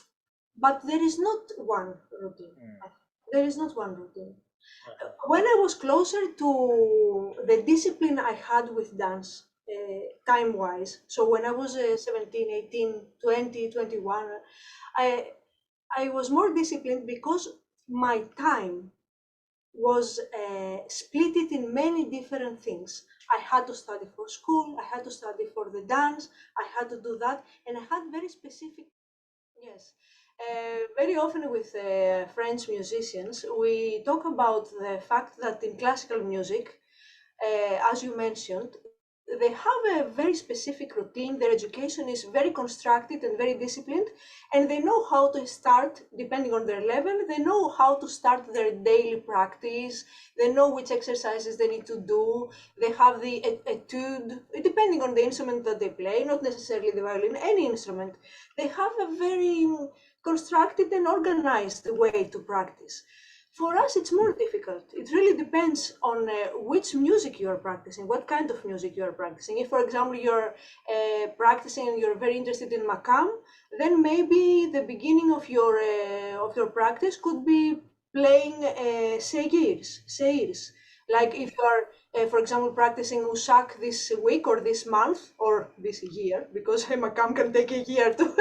but there is not one routine. Mm. There is not one routine. Uh-huh. When I was closer to the discipline I had with dance, time wise, so when I was 17, 18, 20, 21, I, I was more disciplined because my time was split it in many different things. I had to study for school, I had to study for the dance, I had to do that, and I had very specific. Yes. Very often with French musicians, we talk about the fact that in classical music, as you mentioned, they have a very specific routine. Their education is very constructed and very disciplined, and they know how to start, depending on their level, they know how to start their daily practice. They know which exercises they need to do. They have the etude, depending on the instrument that they play, not necessarily the violin, any instrument. They have a very constructed and organized way to practice. For us, it's more difficult. It really depends on which music you are practicing, what kind of music you are practicing. If, for example, you're practicing and you're very interested in makam, then maybe the beginning of your practice could be playing seirs. Like if you are, for example, practicing usak this week or this month or this year, because a makam can take a year to.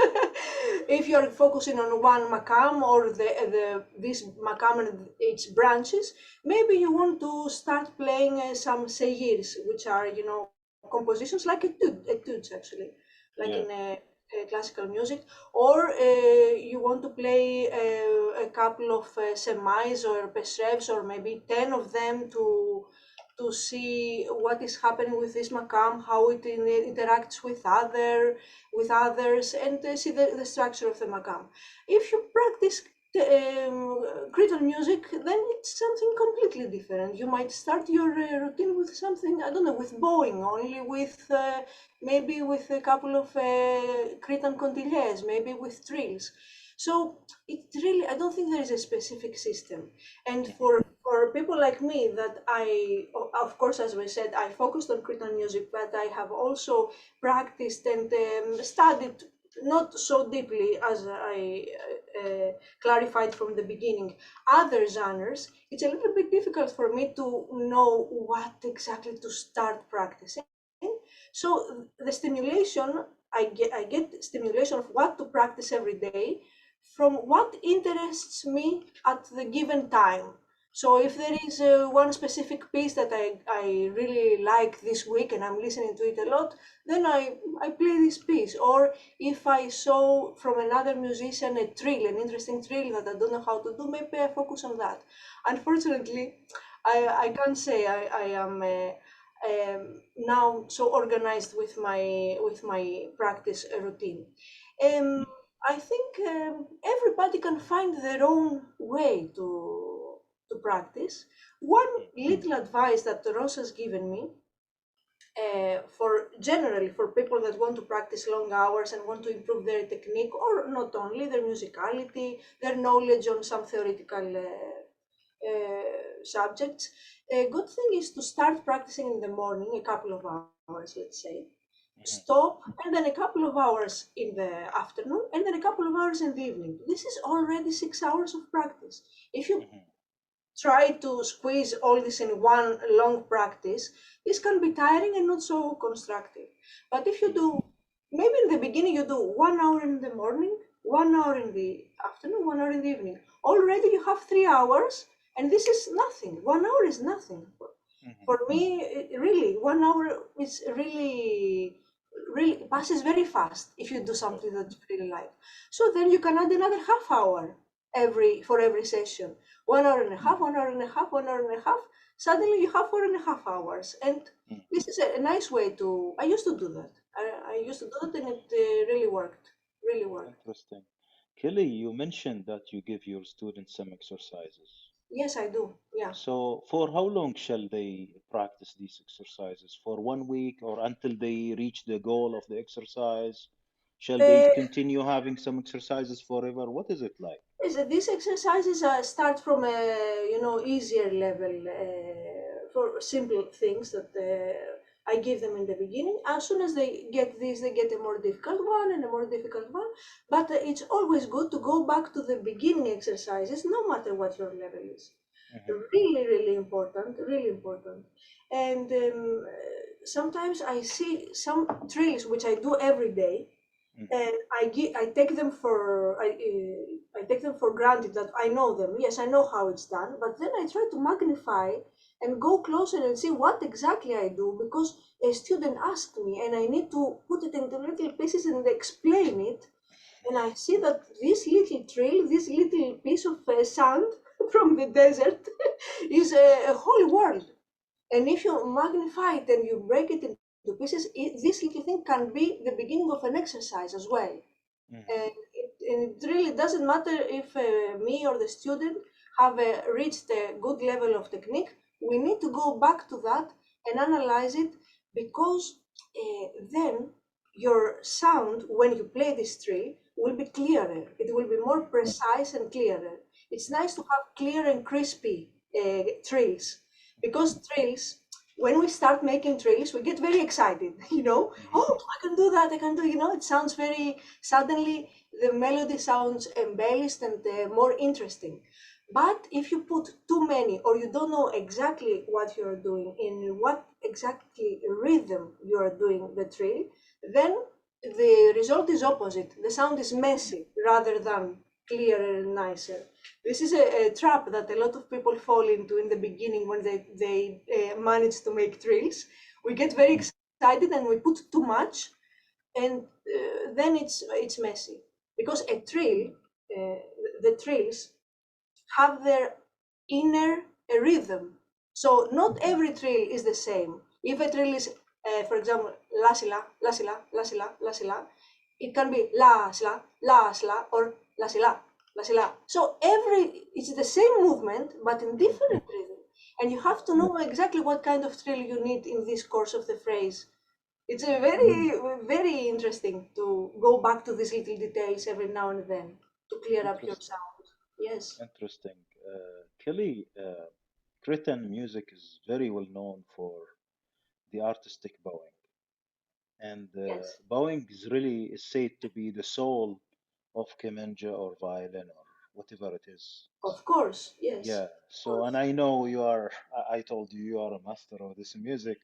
If you're focusing on one makam or this makam and its branches, maybe you want to start playing some seirs, which are compositions like etudes actually, like Yeah. in classical music, or you want to play a couple of semis or pesrevs, or maybe 10 of them to see what is happening with this makam, how it interacts with others, and see the structure of the makam. If you practice Cretan music, then it's something completely different. You might start your routine with something, I don't know, with bowing, only with maybe with a couple of Cretan contilles, maybe with trills. So it really, I don't think there is a specific system. And Mhm. for people like me, that of course, as we said, I focused on Cretan music, but I have also practiced and studied not so deeply as I clarified from the beginning other genres. It's a little bit difficult for me to know what exactly to start practicing. So the stimulation, I get stimulation of what to practice every day from what interests me at the given time. So if there is one specific piece that I really like this week and I'm listening to it a lot, then I play this piece. Or if I saw from another musician a trill, an interesting trill that I don't know how to do, maybe I focus on that. Unfortunately, I can't say I am now so organized with my practice routine. Um, I think everybody can find their own way to practice. One little advice that Ross has given me for generally for people that want to practice long hours and want to improve their technique, or not only their musicality, their knowledge on some theoretical subjects. A good thing is to start practicing in the morning, a couple of hours, let's say, Mhm, stop, and then a couple of hours in the afternoon, and then a couple of hours in the evening. This is already 6 hours of practice. If you mhm, try to squeeze all this in one long practice, this can be tiring and not so constructive. But if you do, maybe in the beginning you do 1 hour in the morning, 1 hour in the afternoon, 1 hour in the evening, already you have 3 hours, and this is nothing. 1 hour is nothing. mhm, For me, really, 1 hour is really passes very fast if you do oh, something that you really like. So then you can add another half hour for every session. 1 hour and a half, 1 hour and a half, 1 hour and a half. Suddenly you have 4.5 hours, and mhm. this is a nice way to. I used to do that. I used to do that, and it really worked. Really worked. Interesting. Kelly, you mentioned that you give your students some exercises. Yes, I do. Yeah. So, for how long shall they practice these exercises? For 1 week or until they reach the goal of the exercise? Shall they Uh, continue having some exercises forever? What is it like? These exercises start from a easier level for simple things that I give them in the beginning. As soon as they get this, they get a more difficult one and a more difficult one. But it's always good to go back to the beginning exercises, no matter what your level is. Mhm, Really, really important, really important. And sometimes I see some drills which I do every day, mhm, and I take them for I take them for granted that I know them. Yes, I know how it's done, but then I try to magnify and go closer and see what exactly I do, because a student asked me and I need to put it into little pieces and explain it. And I see that this little trail, this little piece of sand from the desert is a whole world. And if you magnify it and you break it into pieces, this little thing can be the beginning of an exercise as well. mhm, And it really doesn't matter if me or the student have reached a good level of technique. We need to go back to that and analyze it, because then your sound, when you play this drill, will be clearer. It will be more precise and clearer. It's nice to have clear and crispy trills, because trills, when we start making trills, we get very excited, mhm, oh, I can do that, I can do, it sounds very, suddenly the melody sounds embellished and more interesting. But if you put too many, or you don't know exactly what you're doing, in what exactly rhythm you're doing the trill, then the result is opposite. The sound is messy rather than clearer and nicer. This is a trap that a lot of people fall into in the beginning when they manage to make trills. We get very excited and we put too much, and then it's messy, because a trill, uh, the trills have their inner rhythm. So not every trill is the same. If a trill is, for example, la si la, la si la, la si la, la si la, it can be la si la, or la si la, la si la. So it's the same movement but in different rhythm, and you have to know exactly what kind of trill you need in this course of the phrase. It's a very, very interesting to go back to these little details every now and then to clear up your Interesting. sound. Yes, Interesting. Kelly, Cretan music is very well known for the artistic bowing. And yes, bowing is really said to be the soul of Kemenja or violin or whatever it is. of course, yes, Yeah. of So, and course. I know you are, I told you you are a master of this music.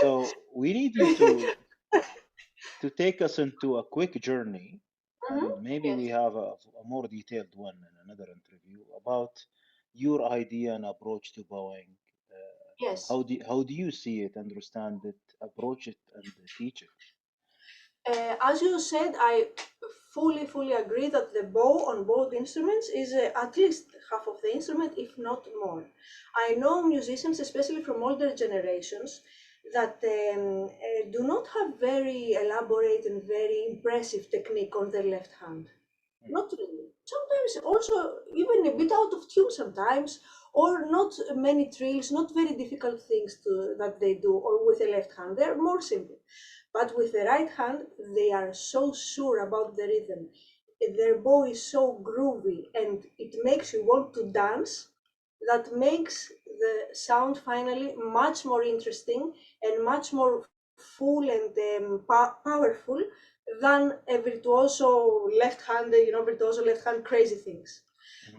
So we need you to take us into a quick journey, Mhm. and maybe we Yes, have a more detailed one in another interview about your idea and approach to bowing. yes. How do you see it, understand it, approach it, and teach it? As you said, I fully agree that the bow on both instruments is at least half of the instrument, if not more. I know musicians, especially from older generations, that do not have very elaborate and very impressive technique on their left hand. Mhm, Not really. Sometimes also even a bit out of tune sometimes, or not many trills, not very difficult things that they do, or with the left hand. They're more simple. But with the right hand, they are so sure about the rhythm. Their bow is so groovy, and it makes you want to dance. That makes the sound finally much more interesting and much more full and powerful than a virtuoso left-hand, virtuoso left-hand crazy things.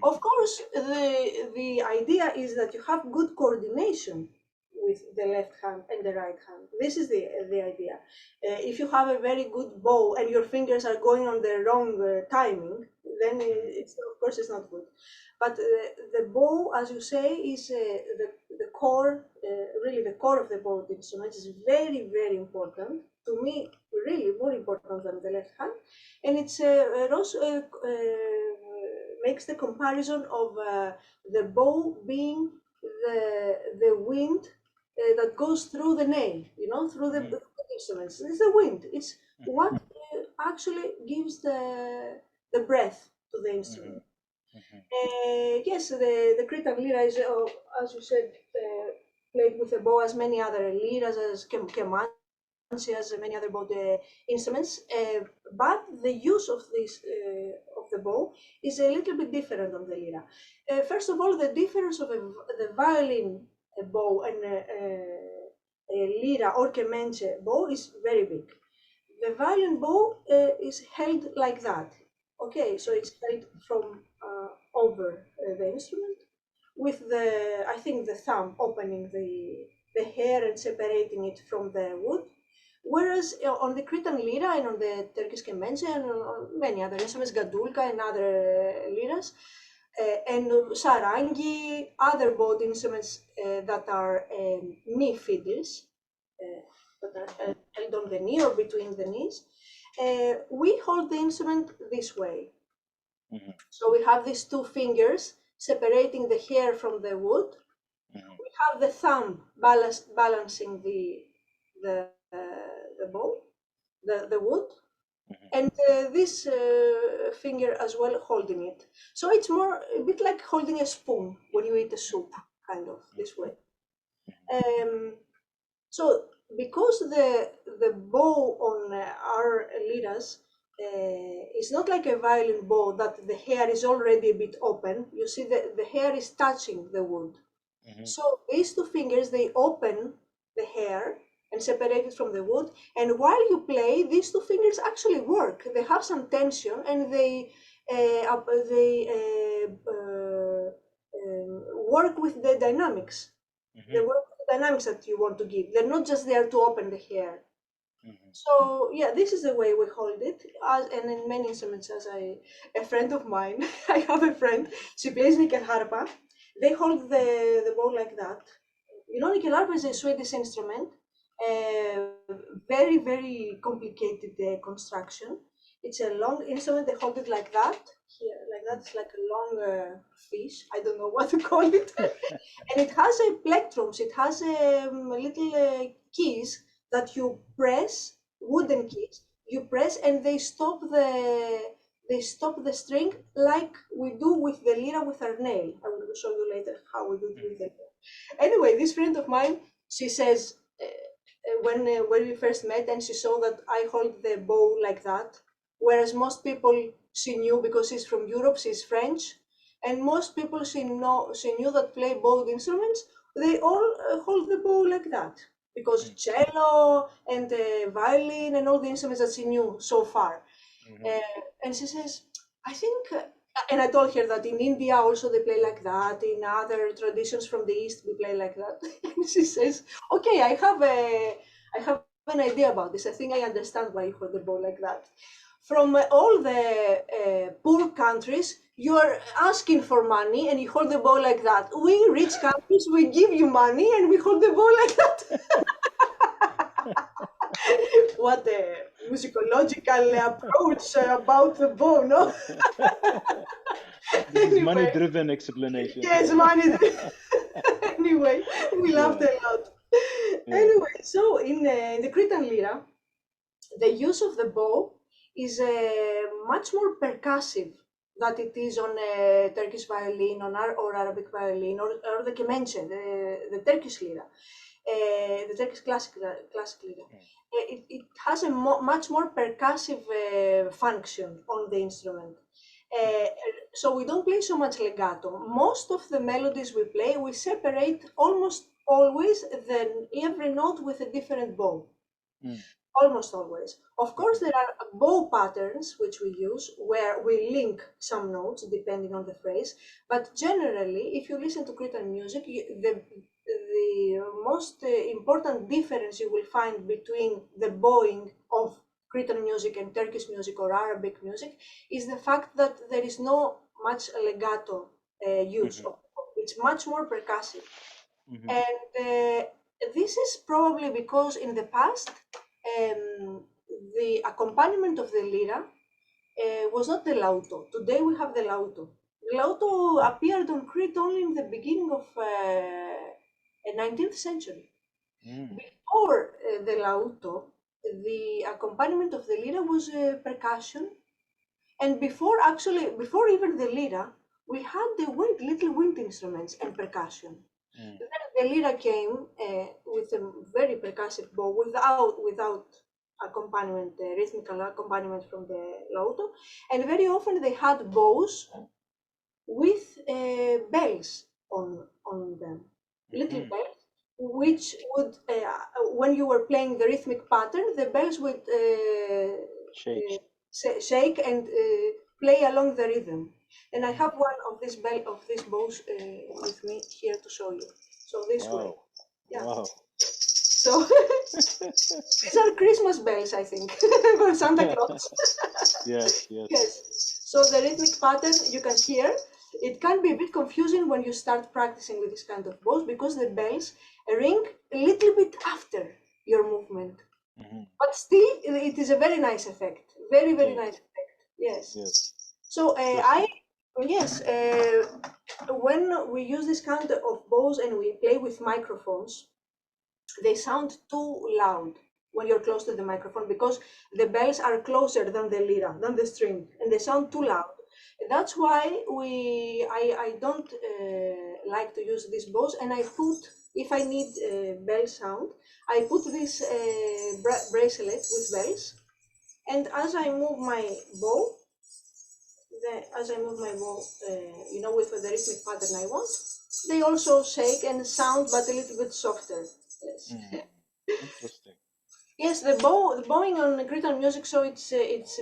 Of course, the idea is that you have good coordination with the left hand and the right hand. This is the idea. If you have a very good bow and your fingers are going on the wrong timing, then of course it's not good. But the bow, as you say, is the core, really the core of the bowed instrument is very, very important. To me, really more important than the left hand. And it's also makes the comparison of the bow being the wind that goes through the nail, through the instruments. It's the wind. It's what actually gives the breath to the instrument. Yes, the Cretan lyra is, as you said, played with a bow as many other lyras, as as many other bowed instruments, but the use of this of the bow is a little bit different on the lyra. First of all, the difference of the violin bow and a lyra or kemenche bow is very big. The violin bow is held like that. Okay, so it's held from over the instrument with I think the thumb opening the hair and separating it from the wood. Whereas on the Cretan lyra and on the Turkish kemenche and on many other instruments, gadulka and other lyras, and sarangi, other bowed instruments that are knee fiddles, that are held on the knee or between the knees, we hold the instrument this way. So we have these two fingers separating the hair from the wood. We have the thumb balancing the bow, the wood, and this finger as well holding it. So it's more a bit like holding a spoon when you eat a soup, kind of this way. So because the bow on our lyras is not like a violin bow that the hair is already a bit open. You see the hair is touching the wood. So these two fingers, they open the hair and separate it from the wood. And while you play, these two fingers actually work. They have some tension and they work with the dynamics. They work with the dynamics that you want to give. They're not just there to open the hair. So yeah, this is the way we hold it. And in many instruments, a friend of mine, I have a friend, she plays nyckelharpa. They hold the bow like that. Nyckelharpa is a Swedish instrument, very, very complicated construction. It's a long instrument, they hold it like that, here, like that. It's like a long fish, I don't know what to call it. And it has a plectrums, it has little keys that you press, wooden keys, you press and they stop the string like we do with the lyra with our nail. I will show you later how we do it with the nail. Anyway, this friend of mine, she says, when we first met and she saw that I hold the bow like that, whereas most people she knew because she's from Europe, she's French, and most people she knew that play bowed instruments, they all hold the bow like that. Because cello and violin and all the instruments that she knew so far. And she says, I think, and I told her that in India also they play like that, in other traditions from the East we play like that. And she says, okay, I have an idea about this. I think I understand why you hold the bow like that. From all the poor countries, you're asking for money and you hold the bow like that. We rich countries, we give you money and we hold the bow like that. What a musicological approach about the bow, no? This is money-driven explanation. Yes, money-driven. Anyway, we laughed a lot. Anyway, so in the Cretan lyra, the use of the bow is much more percussive that it is on a Turkish violin or Arabic violin or the kemençe, the Turkish lyra, the Turkish classic lyra. It has a much more percussive function on the instrument. So we don't play so much legato. Most of the melodies we play, we separate almost always every note with a different bow. Almost always. Of course, there are bow patterns which we use where we link some notes depending on the phrase. But generally, if you listen to Cretan music, the most important difference you will find between the bowing of Cretan music and Turkish music or Arabic music is the fact that there is no much legato use of the bow. It's much more percussive. And this is probably because in the past, the accompaniment of the lyra was not the lauto. Today we have the lauto. The lauto appeared on Crete only in the beginning of the 19th century. Before the lauto, the accompaniment of the lyra was percussion. And before even the lyra, we had the little wind instruments and percussion. Then the lyra came with a very percussive bow without accompaniment, rhythmical accompaniment from the lauto, and very often they had bows with bells on them, little bells, which would when you were playing the rhythmic pattern, the bells would shake and play along the rhythm. And I have one of these bows with me here to show you. So this way, yeah. Wow. So these are Christmas bells, I think, for Santa Claus. Yes. Yes. So the rhythmic pattern you can hear. It can be a bit confusing when you start practicing with this kind of bows because the bells ring a little bit after your movement. But still, it is a very nice effect. Very nice effect. Yes. So when we use this kind of bows and we play with microphones, they sound too loud when you're close to the microphone because the bells are closer than the lyra, than the string, and they sound too loud. That's why I don't like to use these bows, and I put, if I need bell sound, I put this bracelet with bells, and as I move my bow, with the rhythmic pattern I want, they also shake and sound, but a little bit softer. Yes. Interesting. Yes, the bowing on Cretan music, so it's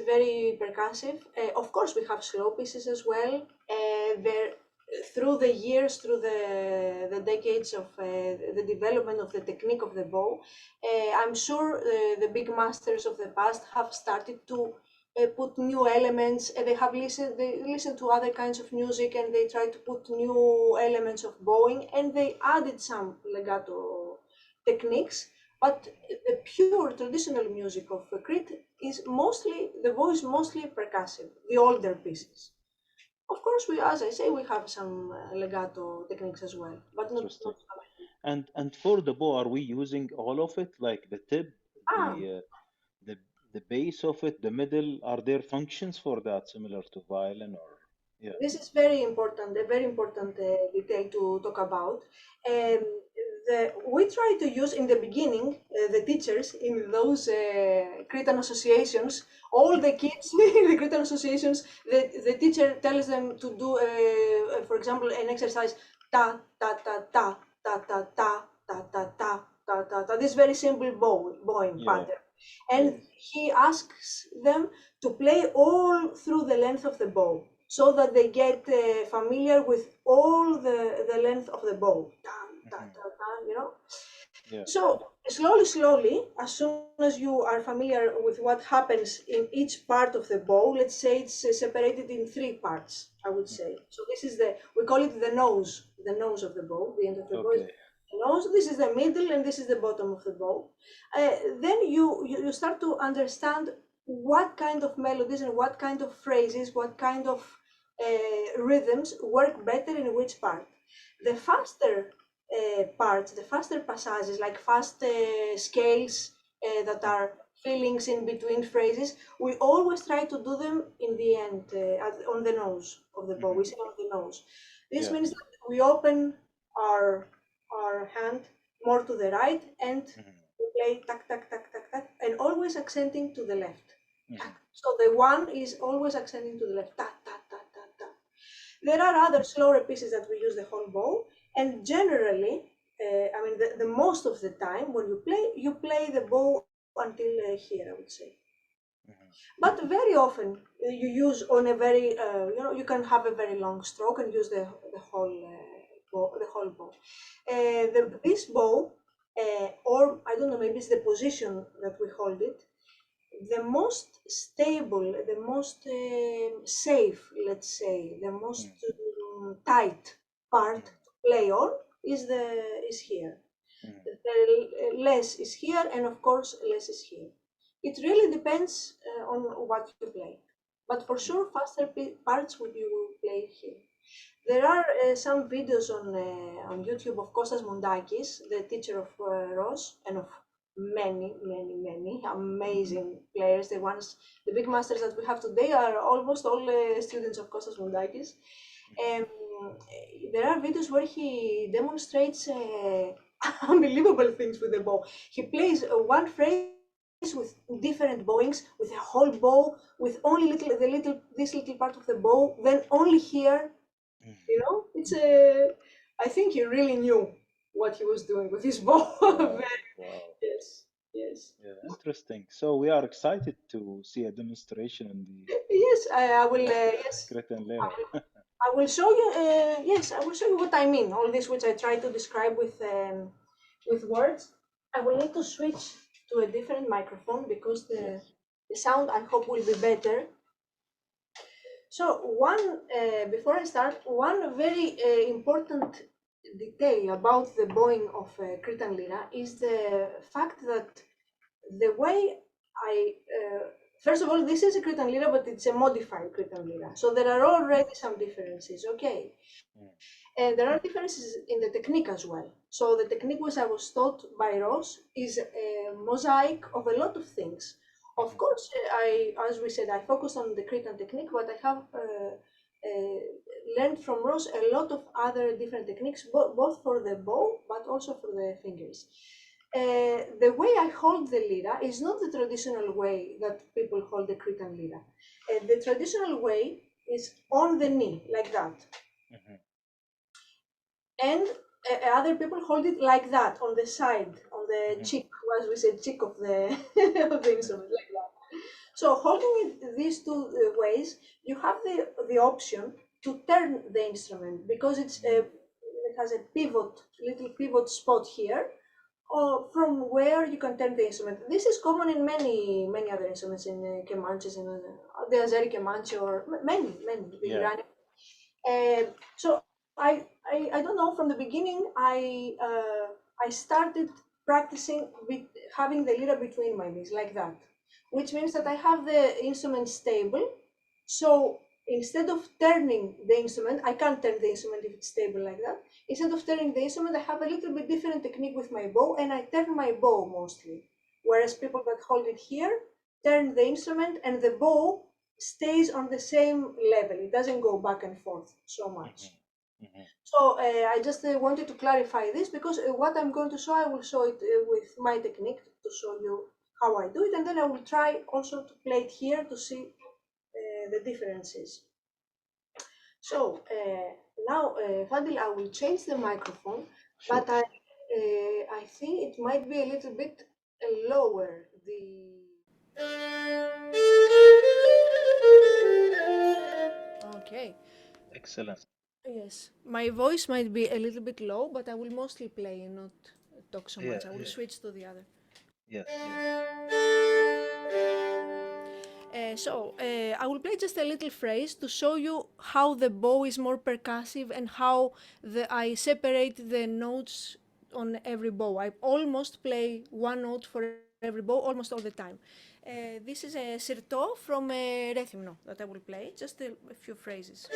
very percussive. Of course, we have slow pieces as well. Through the years, through the decades of the development of the technique of the bow, I'm sure the big masters of the past have started to put new elements. They listen to other kinds of music and they try to put new elements of bowing, and they added some legato techniques. But the pure traditional music of Crete is mostly, the bow is mostly percussive, the older pieces. Of course, as I say, we have some legato techniques as well, but not so many. And for the bow, are we using all of it, like the tip, the the base of it, the middle? Are there functions for that similar to violin or? Yeah. This is very important, a very important detail to talk about. We try to use in the beginning, the teachers in those Cretan associations, all the kids in the Cretan associations, the teacher tells them to do, for example, an exercise, ta, ta, ta, ta, ta, ta, ta, ta, ta, ta, ta, ta, ta, this very simple bowing pattern. And he asks them to play all through the length of the bow, so that they get familiar with all the length of the bow. So slowly, as soon as you are familiar with what happens in each part of the bow, let's say it's separated in 3 parts, I would say. So this is we call it the nose of the bow, the end of the bow is the nose, this is the middle, and this is the bottom of the bow. Then you start to understand what kind of melodies and what kind of phrases, what kind of rhythms work better in which part. The faster parts, the faster passages, like fast scales that are fillings in between phrases. We always try to do them in the end, on the nose of the bow. We Mhm. say on the nose. This Yeah. means that we open our our hand more to the right and Mhm. we play tac tac tac tac tac, and always accenting to the left. Mhm. So the one is always accenting to the left. Ta ta ta ta ta. There are other slower pieces that we use the whole bow, and generally, I mean, the most of the time when you play the bow until here, I would say. Mhm. But very often you use on a very, you can have a very long stroke and use the whole the whole bow. This bow, or I don't know, maybe it's the position that we hold it. The most stable, the most safe, let's say, the most Mhm. tight part Mhm. to play on is here. Mhm. The less is here, and of course, less is here. It really depends on what you play. But for Yeah. sure, faster parts would you will play here. There are some videos on YouTube of Kostas Mondakis, the teacher of Ross, and of many amazing players. The big masters that we have today are almost all students of Kostas Mondakis. Mhm. Um, there are videos where he demonstrates unbelievable things with the bow. He plays one phrase with different bowings, with a whole bow, with only this little part of the bow, then only here. Mhm. It's a. I think he really knew what he was doing with his bow. Wow. Wow. Yes, yes, Yeah, interesting. So we are excited to see a demonstration in the yes. I will. Yes, Cretan I lyra. will. I will show you. Yes, I will show you what I mean. All this, which I try to describe with words. I will need to switch to a different microphone because Yes. the sound I hope will be better. So before I start, one very important detail about the bowing of Cretan lyra is the fact that the way first of all, this is a Cretan lyra, but it's a modified Cretan lyra. So there are already some differences, okay? Mhm. And there are differences in the technique as well. So the technique which I was taught by Ross is a mosaic of a lot of things. Of Mhm. course, as we said, I focused on the Cretan technique, but I have learned from Ross a lot of other different techniques, both for the bow, but also for the fingers. The way I hold the lyra is not the traditional way that people hold the Cretan lyra. The traditional way is on the knee, like that, Mhm. and other people hold it like that on the side, on the Mhm. cheek, as we say, cheek of the of the instrument, like that. So holding it these two ways, you have the option to turn the instrument because Mhm. it has a little pivot spot here, or from where you can turn the instrument. This is common in many other instruments, in kemanches, in the Azeri kemanche, or many, the Yeah. Iranian. So I don't know. From the beginning, I started practicing with having the lyra between my knees like that, which means that I have the instrument stable. So instead of turning the instrument, I can't turn the instrument if it's stable like that. Instead of turning the instrument, I have a little bit different technique with my bow, and I turn my bow mostly. Whereas people that hold it here turn the instrument, and the bow stays on the same level. It doesn't go back and forth so Mhm. much. Mhm. So I just wanted to clarify this because what I'm going to show, I will show it with my technique to show you how I do it, and then I will try also to play it here to see the differences. So now, Fadil, I will change the microphone, Sure. but I think it might be a little bit lower. Okay. Excellent. Yes, my voice might be a little bit low, but I will mostly play and not talk so Yeah. much. I will switch to the other. Yes. I will play just a little phrase to show you how the bow is more percussive and how I separate the notes on every bow. I almost play one note for every bow almost all the time. This is a Sirto from Rethymno that I will play, just a few phrases.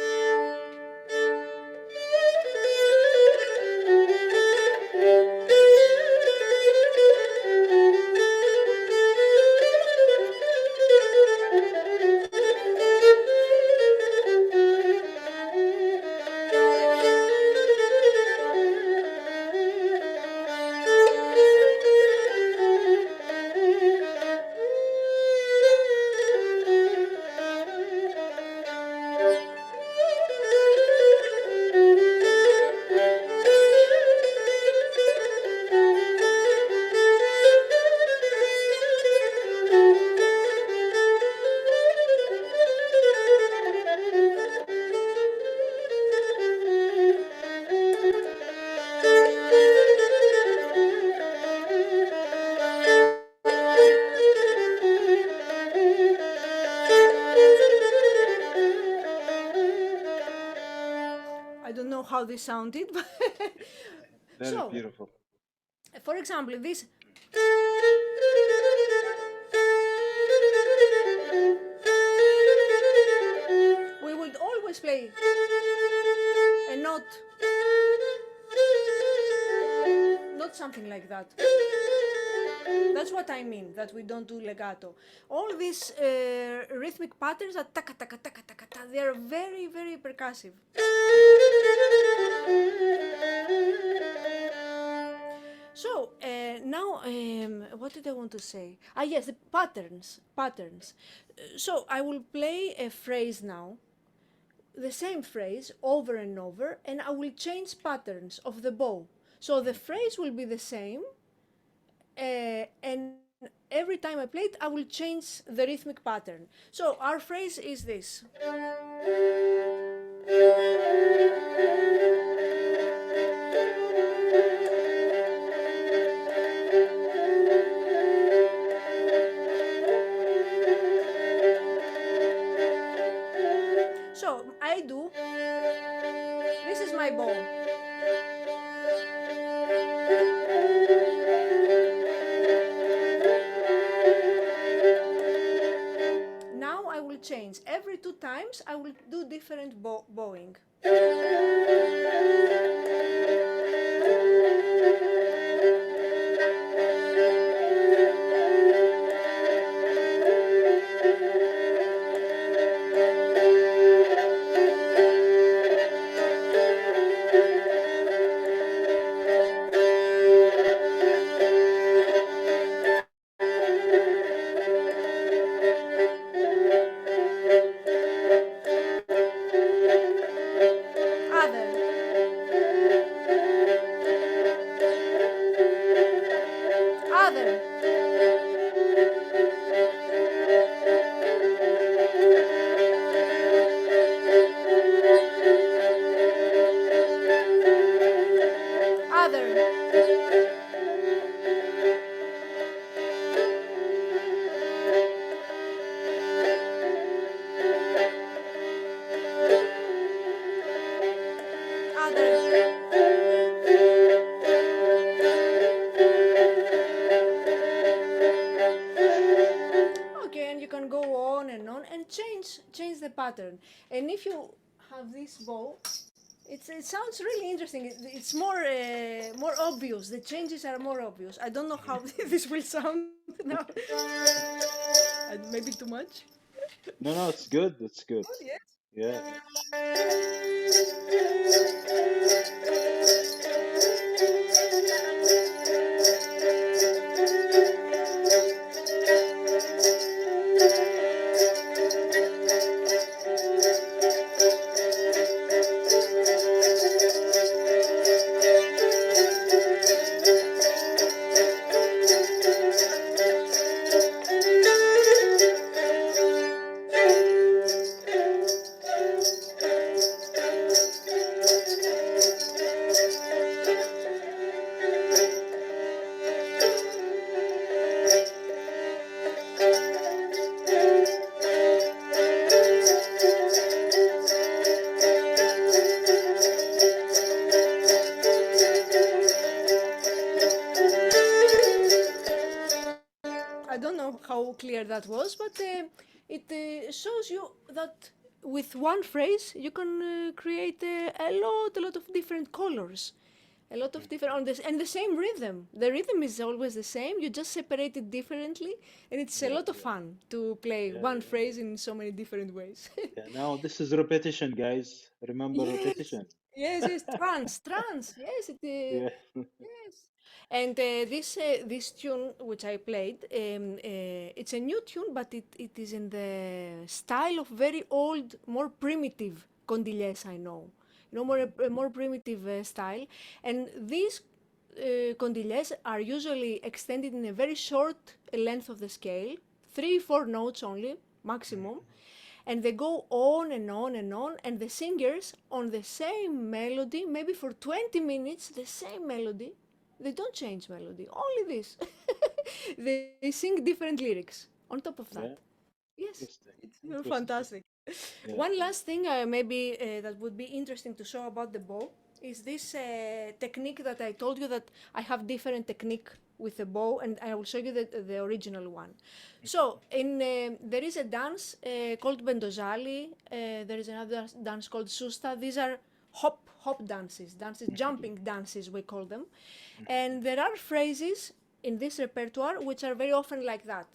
how this sounded. Very So, beautiful. for example, this. We would always play and not something like that. That's what I mean, that we don't do legato. All these rhythmic patterns are taka taka taka taka taka. They are very, very percussive. So now, what did I want to say? Ah, yes, the patterns. Patterns. So I will play a phrase now, the same phrase over and over, and I will change patterns of the bow. So the phrase will be the same, and every time I play it, I will change the rhythmic pattern. So our phrase is this. So I do. This is my bow. Now I will change. Every 2 times I will do different bowing. Other. Other. Other. Okay, and you can go on and change the pattern. And if you have this bow, it sounds really interesting. It's more obvious. The changes are more obvious. I don't know how this will sound now. Maybe too much. No, no, it's good. It's good. Oh, yes. Yeah. I don't know how clear that was, but it shows you that with one phrase you can create a lot of different colors, a lot of different on this and the same rhythm. The rhythm is always the same. You just separate it differently, and it's a Yeah. lot of fun to play Yeah. one phrase in so many different ways. Yeah. Now this is repetition, guys. Remember Yes, repetition. yes, trance. Yes, Yeah. yes. And this tune which I played, it's a new tune, but it is in the style of very old, more primitive condiles I know. More a more primitive style, and these condiles are usually extended in a very short length of the scale, 3 4 notes only maximum, and they go on and on and on, and the singers on the same melody, maybe for 20 minutes, the same melody, they don't change melody, only this. They sing different lyrics on top of that. Yeah. Yes, Interesting. it's Interesting. fantastic. Yeah. One last thing, maybe that would be interesting to show about the bow. is this technique that I told you that I have different technique with the bow, and I will show you the original one. So there is a dance called bendozali. There is another dance called susta. These are hop dances, jumping dances we call them, and there are phrases in this repertoire which are very often like that.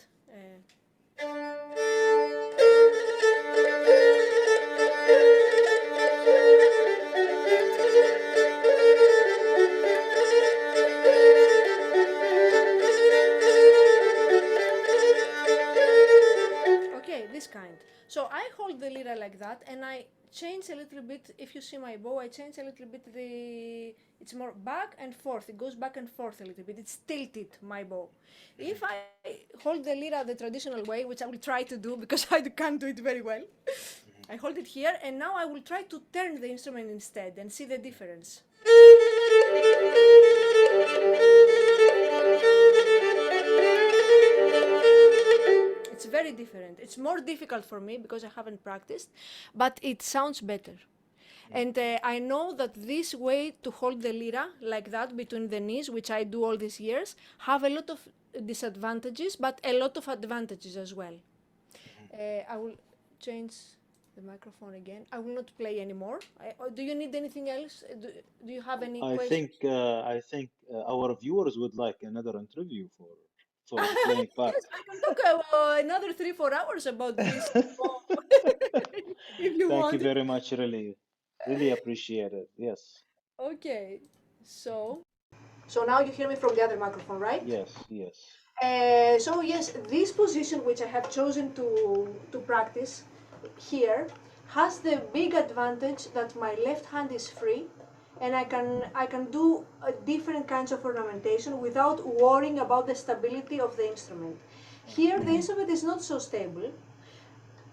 Okay, this kind. So I hold the lyra like that, and I change a little bit. If you see my bow, I change a little bit the. It's more back and forth. It goes back and forth a little bit. It's tilted, my bow. If I hold the lyra the traditional way, which I will try to do because I can't do it very well, I hold it here, and now I will try to turn the instrument instead and see the difference. It's very different. It's more difficult for me because I haven't practiced, but it sounds better. And I know that this way to hold the lyra like that between the knees, which I do all these years, have a lot of disadvantages, but a lot of advantages as well. I will change the microphone again. I will not play anymore. Do you need anything else? Do you have any questions? I think our viewers would like another interview for the playing part. Yes, I can talk another 3, 4 hours about this if you Thank you want. very much, really, really appreciate it. Yes, Okay, so now you hear me from the other microphone, right? yes, yes. So yes, this position which I have chosen to practice here has the big advantage that my left hand is free, and I can do different kinds of ornamentation without worrying about the stability of the instrument. Here the instrument is not so stable,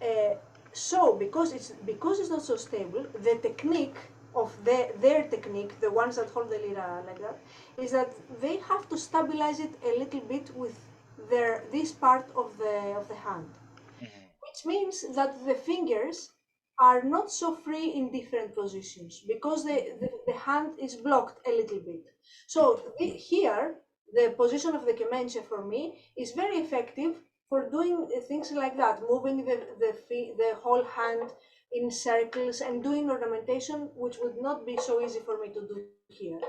uh, so because it's not so stable, the technique of their technique, the ones that hold the lyra like that, is that they have to stabilize it a little bit with this part of the hand, which means that the fingers are not so free in different positions because the hand is blocked a little bit. So here, the position of the kemenche for me is very effective for doing things like that, moving the whole hand in circles and doing ornamentation, which would not be so easy for me to do here.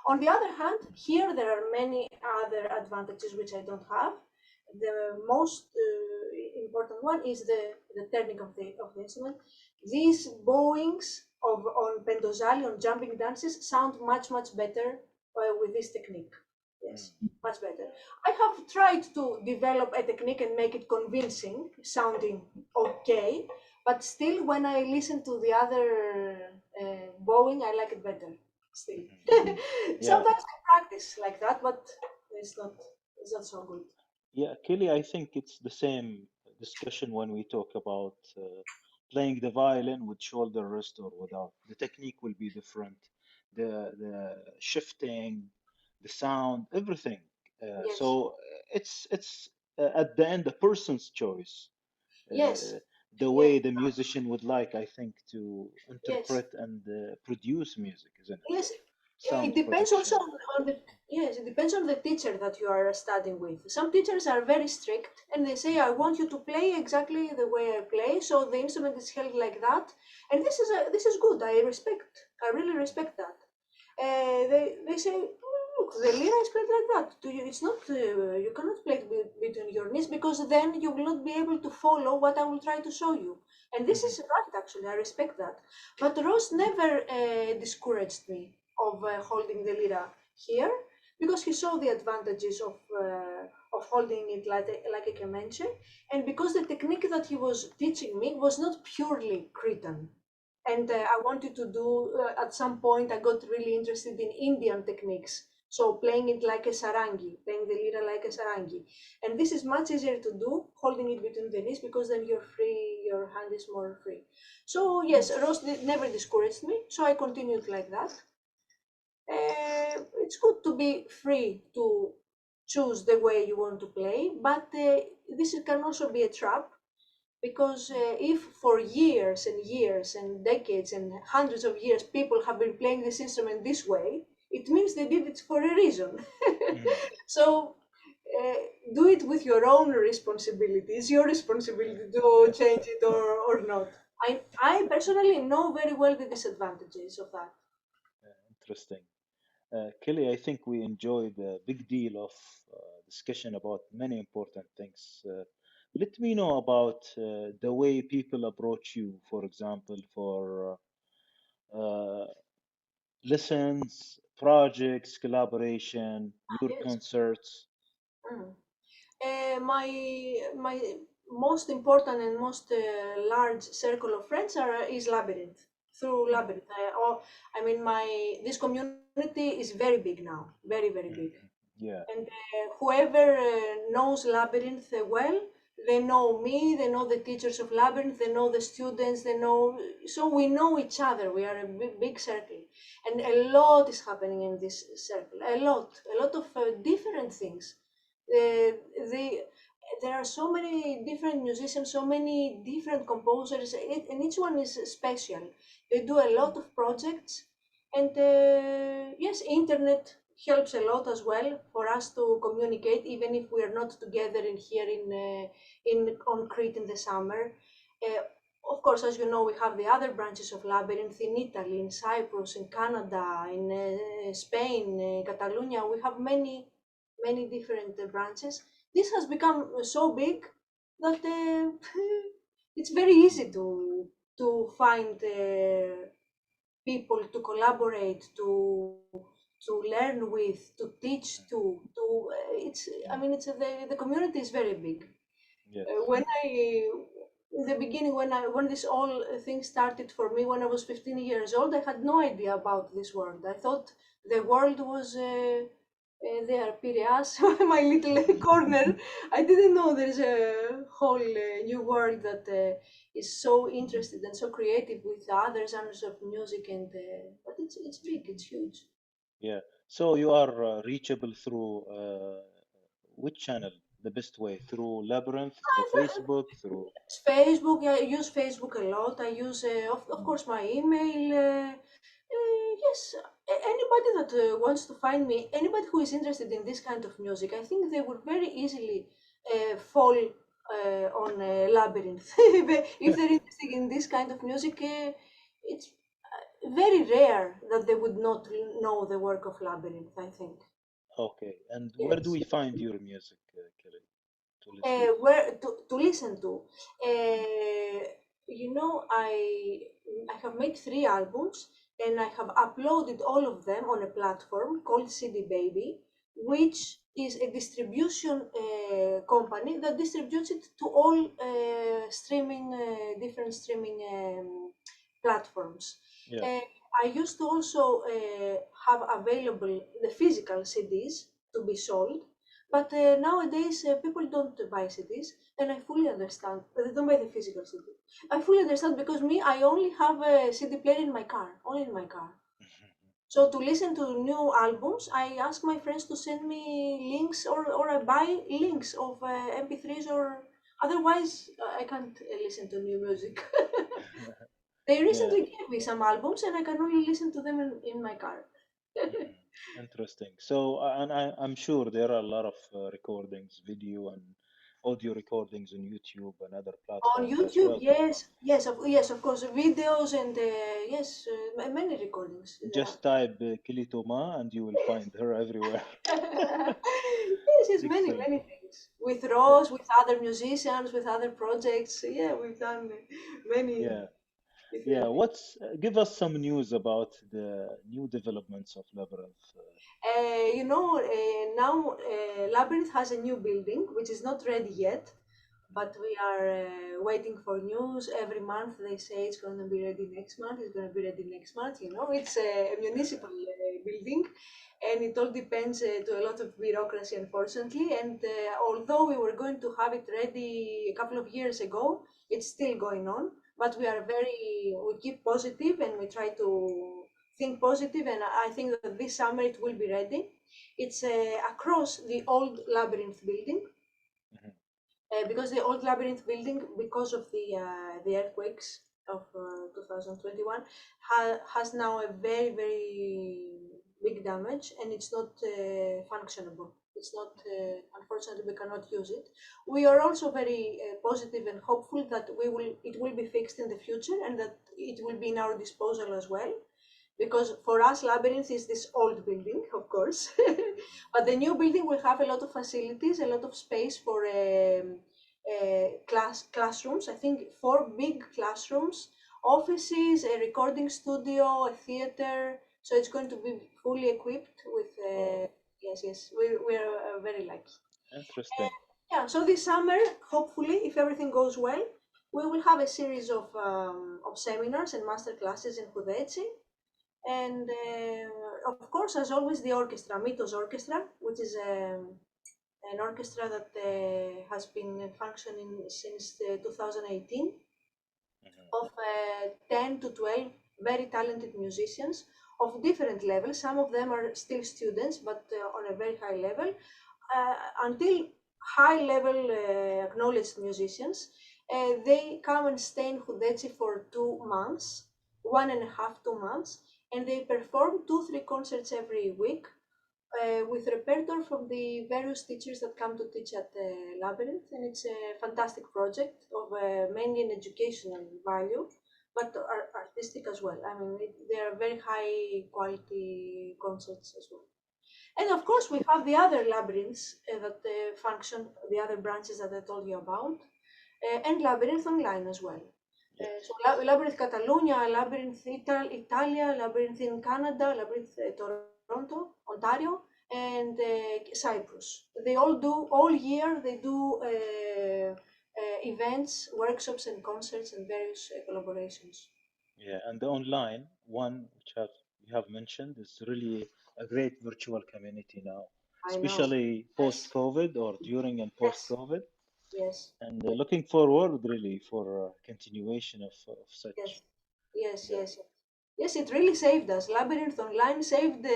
On the other hand, here there are many other advantages which I don't have. The most important one is the turning of the instrument. These bowings on pendozali, on jumping dances, sound much better with this technique. Yes, much better. I have tried to develop a technique and make it convincing, sounding okay, but still, when I listen to the other bowing, I like it better. Still, Yeah, sometimes I practice like that, but it's not it's not so good. yeah, Kelly, I think it's the same discussion when we talk about playing the violin with shoulder rest or without. The technique will be different. The shifting, the sound, everything. Yes. So it's at the end a person's choice. Yes, Uh, the yes, way the musician would like, I think, to yes, interpret and produce music, isn't it? yes. It Sound depends also production. on the yes. It depends on the teacher that you are studying with. Some teachers are very strict, and they say, "I want you to play exactly the way I play, so the instrument is held like that." And this is good. I respect. I really respect that. They say, look, the lyra is played like that. Do you? It's not. You cannot play it between your knees because then you will not be able to follow what I will try to show you. And this is right, actually. I respect that. But Ross never discouraged me of holding the lyra here because he saw the advantages of holding it like a kemenche, and because the technique that he was teaching me was not purely Cretan. And I wanted to do, at some point, I got really interested in Indian techniques. So playing it like a sarangi, playing the lira like a sarangi. And this is much easier to do, holding it between the knees, because then you're free, your hand is more free. So yes, Ross never discouraged me, so I continued like that. It's good to be free to choose the way you want to play, but this can also be a trap Because if for years and years and decades and hundreds of years people have been playing this instrument this way, it means they did it for a reason. Mm. So uh, do it with your own responsibility. It's your responsibility to change it or not. I personally know very well the disadvantages of that. Interesting. Kelly, I think we enjoyed a big deal of discussion about many important things. Let me know about the way people approach you, for example, for lessons, projects, collaboration, your Yes. concerts. Mm. My most important and most large circle of friends is Labyrinth. Through Mm, Labyrinth, I mean, my this community is very big now, very big. mm, yeah. And whoever knows Labyrinth well, they know me, they know the teachers of Labyrinth, they know the students, they know, so we know each other. We are a big circle. And a lot is happening in this circle, a lot of different things. Uh, they, there are so many different musicians, so many different composers, and each one is special. They do a lot of projects, and yes, internet helps a lot as well for us to communicate, even if we are not together in here in on Crete in the summer. Uh, of course, as you know, we have the other branches of Labyrinth in Italy, in Cyprus, in Canada, in Spain, Catalonia. We have many different branches. This has become so big that it's very easy to find people to collaborate, to learn with, to teach to it's I Mm, mean it's the community is very big. yes. When I in the beginning when this all thing started for me when I was 15 years old, I had no idea about this world. I thought the world was there, Piraeus, my little corner. I didn't know there's a whole new world that is so interested and so creative with other genres of music, and but it's big, it's huge. Yeah. So you are reachable through which channel? The best way? Through Labyrinth, through Facebook, through. Facebook, yeah, I use Facebook a lot. I use, of Mm, course, my email. Yes, anybody that wants to find me, anybody who is interested in this kind of music, I think they would very easily fall on Labyrinth. If they're interested in this kind of music, it's very rare that they would not know the work of Labyrinth, I think. okay. And where do Yes. we find your music, Kelly, to listen? Where to listen to. Mm, You know, I have made 3 albums and I have uploaded all of them on a platform called CD Baby, which is a distribution company that distributes it to all streaming different streaming platforms. yeah. Uh, I used to also have available the physical CDs to be sold, but nowadays, people don't buy CDs, and I fully understand. They don't buy the physical CD. I fully understand because me, I only have a CD player in my car, only in my car. So to listen to new albums, I ask my friends to send me links, or I buy links of MP3s, or otherwise I can't listen to new music. They Yeah. recently gave me some albums, and I can only listen to them in my car. Mhm. Interesting. So, and I'm sure there are a lot of recordings, video and audio recordings on YouTube and other On platforms as YouTube, well. yes, of course, videos and yes, many recordings there are. Just type Kelly Thoma and you will find her everywhere. Yes, yes, Excellent. many things with Yeah. Rose, with other musicians, with other projects. Yeah, we've done many Yeah. Yeah. different things. What's give us some news about the new developments of Labyrinth? Now Labyrinth has a new building which is not ready yet, but we are waiting for news. Every month they say it's going to be ready next month, it's going to be ready next month. You know, it's a municipal building, and it all depends to a lot of bureaucracy, unfortunately. And although we were going to have it ready a couple of years ago, it's still going on. But we keep positive and we try to think positive, and I think that this summer it will be ready. It's across the old Labyrinth building, Mhm. because the old labyrinth building, because of the earthquakes of 2021, has now a very big damage, and it's not functionable. It's not, unfortunately, we cannot use it. We are also very positive and hopeful that it will be fixed in the future, and that it will be in our disposal as well. Because for us, labyrinth is this old building, of course, but the new building will have a lot of facilities, a lot of space for classrooms. I think 4 big classrooms, offices, a recording studio, a theater. So it's going to be fully equipped with. Oh, Yes, we're very lucky. interesting. Yeah, so this summer, hopefully, if everything goes well, we will have a series of seminars and master classes in Kudetsi. And of course, as always, the orchestra, Mythos Orchestra, which is an orchestra that has been functioning since 2018, Mhm. of 10 to 12 very talented musicians of different levels. Some of them are still students, but on a very high level, until high level acknowledged musicians. They come and stay in Hudetsi for 2 months, 1.5, 2 months, and they perform 2, 3 concerts every week with repertoire from the various teachers that come to teach at the Labyrinth. And it's a fantastic project of mainly an educational value, but artistic as well. I mean, they are very high quality concerts as well. And of course, we have the other labyrinths that function, the other branches that I told you about, and Labyrinth Online as well. Yes. So Labyrinth Catalonia, Labyrinth Italia, Labyrinth in Canada, Labyrinth Toronto, Ontario, and Cyprus. They all do, all year, they do events, workshops, and concerts, and various collaborations. Yeah, and the online one, which have you have mentioned, is really a great virtual community now, I know. especially Yes, post-COVID or during and yes, post-COVID, yes, and looking forward really for continuation of yes, such. yes, Yeah. yes. Yes, it really saved us. Labyrinth Online saved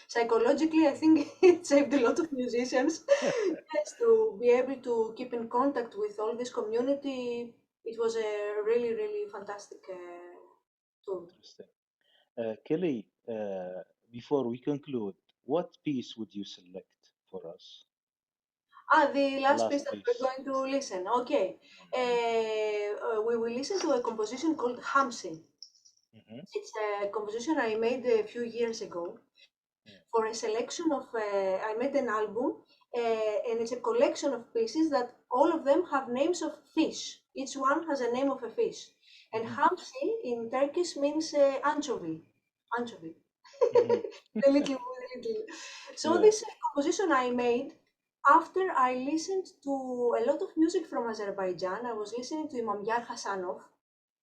psychologically. I think it saved a lot of musicians. Yes, to be able to keep in contact with all this community, it was a really fantastic tool. Interesting. Kelly, before we conclude, what piece would you select for us? The The last piece last that we're piece. going to listen. Okay, we will listen to a composition called Hamsi. Mm-hmm. It's a composition I made a few years ago for a selection of, I made an album, and it's a collection of pieces that all of them have names of fish. Each one has a name of a fish. And Mm-hmm. hamsi in Turkish means anchovy. Anchovy. Mm-hmm. The little. So Yeah. this composition I made after I listened to a lot of music from Azerbaijan. I was listening to Imamyar Hassanov.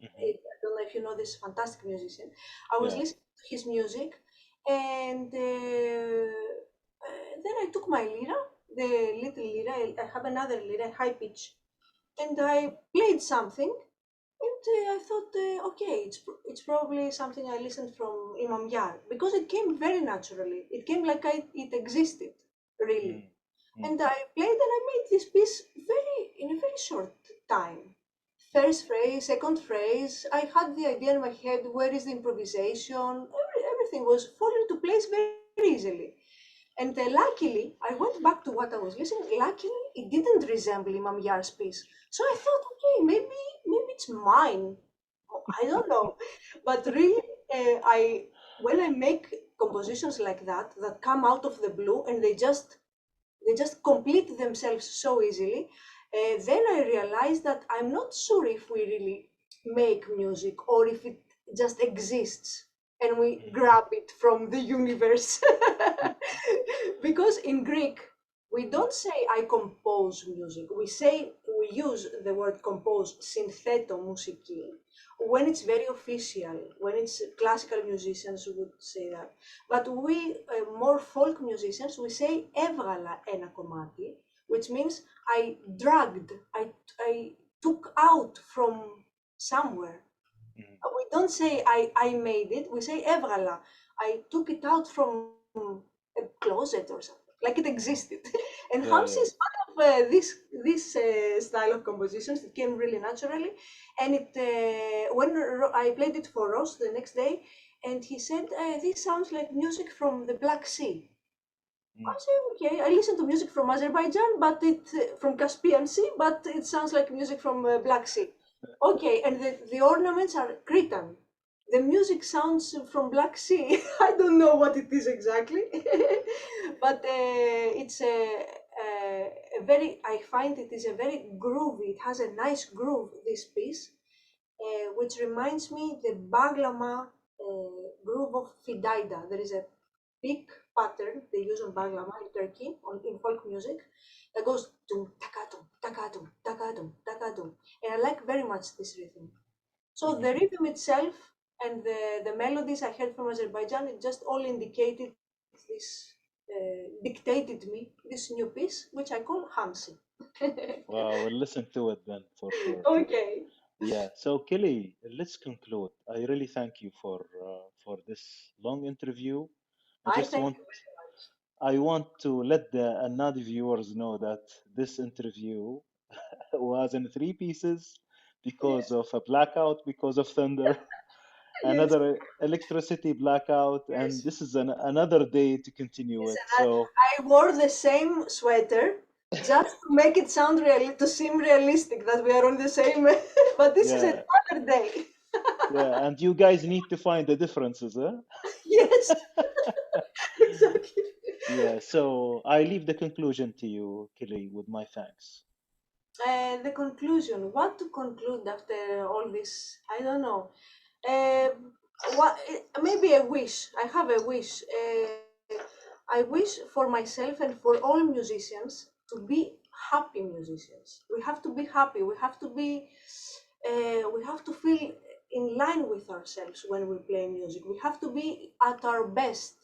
Mm-hmm. I don't know if you know this fantastic musician. I was Yeah. listening to his music, and then I took my lira, the little lira. I have another lira, high pitch, and I played something. And I thought, okay, it's probably something I listened from Imam Yar because it came very naturally. It came like it existed, really. Mm-hmm. And I played and I made this piece in a very short time. First phrase, second phrase, I had the idea in my head, where is the improvisation? Everything was falling into place very easily. And luckily, I went back to what I was listening. Luckily, it didn't resemble Imam Yar's piece. So I thought, okay, maybe it's mine. I don't know. But really, I when I make compositions like that come out of the blue and they just complete themselves so easily. Then I realized that I'm not sure if we really make music or if it just exists and we grab it from the universe. Because in Greek, we Yeah. don't say I compose music. We use the word compose, syntheto musiki, when it's very official, when it's classical musicians would say that. But we, more folk musicians, we say έβγαλα ένα κομμάτι, which means I took out from somewhere. Mm-hmm. We don't say I made it, we say έβγαλα. I took it out from a closet or something, like it existed. And Yeah. Hams Yeah. is part of this style of compositions. It came really naturally, and it when I played it for Ross the next day, and he said, "This sounds like music from the Black Sea." I Mm. say, okay. I listen to music from Azerbaijan, but it from Caspian Sea, but it sounds like music from Black Sea. Okay, and the ornaments are Cretan. The music sounds from Black Sea. I don't know what it is exactly, but it's a very. I find it is a very groovy. It has a nice groove. This piece, which reminds me the Baglama groove of Fidaida. There is a big pattern they use on Baglama in Turkey, in folk music, that goes dum takadum takadum takadum takadum, and I like very much this rhythm. So Mhm. the rhythm itself and the melodies I heard from Azerbaijan, it just all indicated this, dictated me this new piece, which I call Hamsi. Well, we'll listen to it then for sure. Okay, Yeah. So Kelly, let's conclude. I really thank you for this long interview. I I just thank want you very much. I want to let the Alnadi viewers know that this interview was in three pieces because Yes, of a blackout, because of thunder, yes, another electricity blackout, and yes. this is another day to continue Yes, it. and So I wore the same sweater just to make it sound real, to seem realistic that we are on the same. But this is yeah, another day. yeah, and you guys need to find the differences, huh? Yes, exactly. Yeah. So I leave the conclusion to you, Kelly, with my thanks. The conclusion. What to conclude after all this? I don't know. Uh, what? Maybe a wish. I have a wish. I wish for myself and for all musicians to be happy musicians. We have to be happy. We have to be. We have to feel in line with ourselves when we play music. We have to be at our best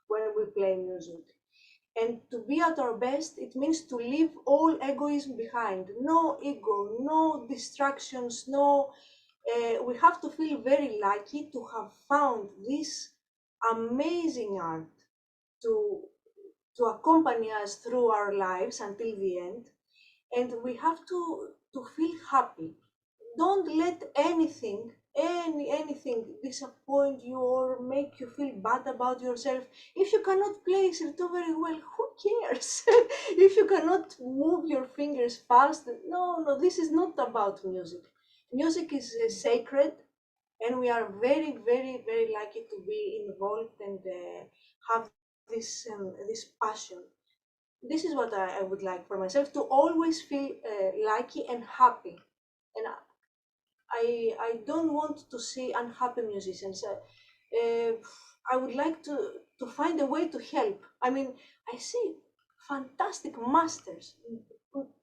when we play music. And to be at our best, it means to leave all egoism behind. No ego, no distractions, no. We have to feel very lucky to have found this amazing art to to accompany us through our lives until the end, and we have to feel happy. Don't let anything disappoint you or make you feel bad about yourself. If you cannot play Sirto very well, who cares? If you cannot move your fingers fast, no, this is not about music. Music is sacred, and we are very lucky to be involved and have this passion. This is what I would like for myself, to always feel lucky and happy. And I don't want to see unhappy musicians. Uh, I would like to find a way to help. I mean, I see fantastic masters,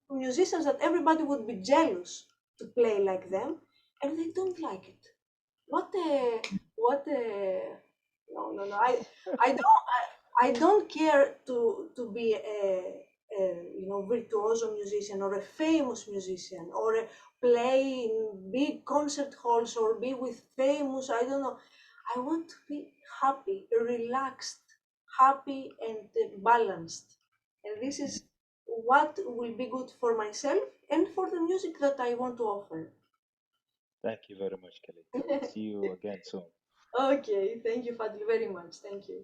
musicians that everybody would be jealous to play like them, and they don't like it. What no. I don't care to be a virtuoso musician or a famous musician or play in big concert halls or be with famous. I don't know. I want to be happy, relaxed, happy and balanced, and this is what will be good for myself and for the music that I want to offer. Thank you very much, Kelly. See you again soon. Okay, thank you, Fadil, very much. Thank you.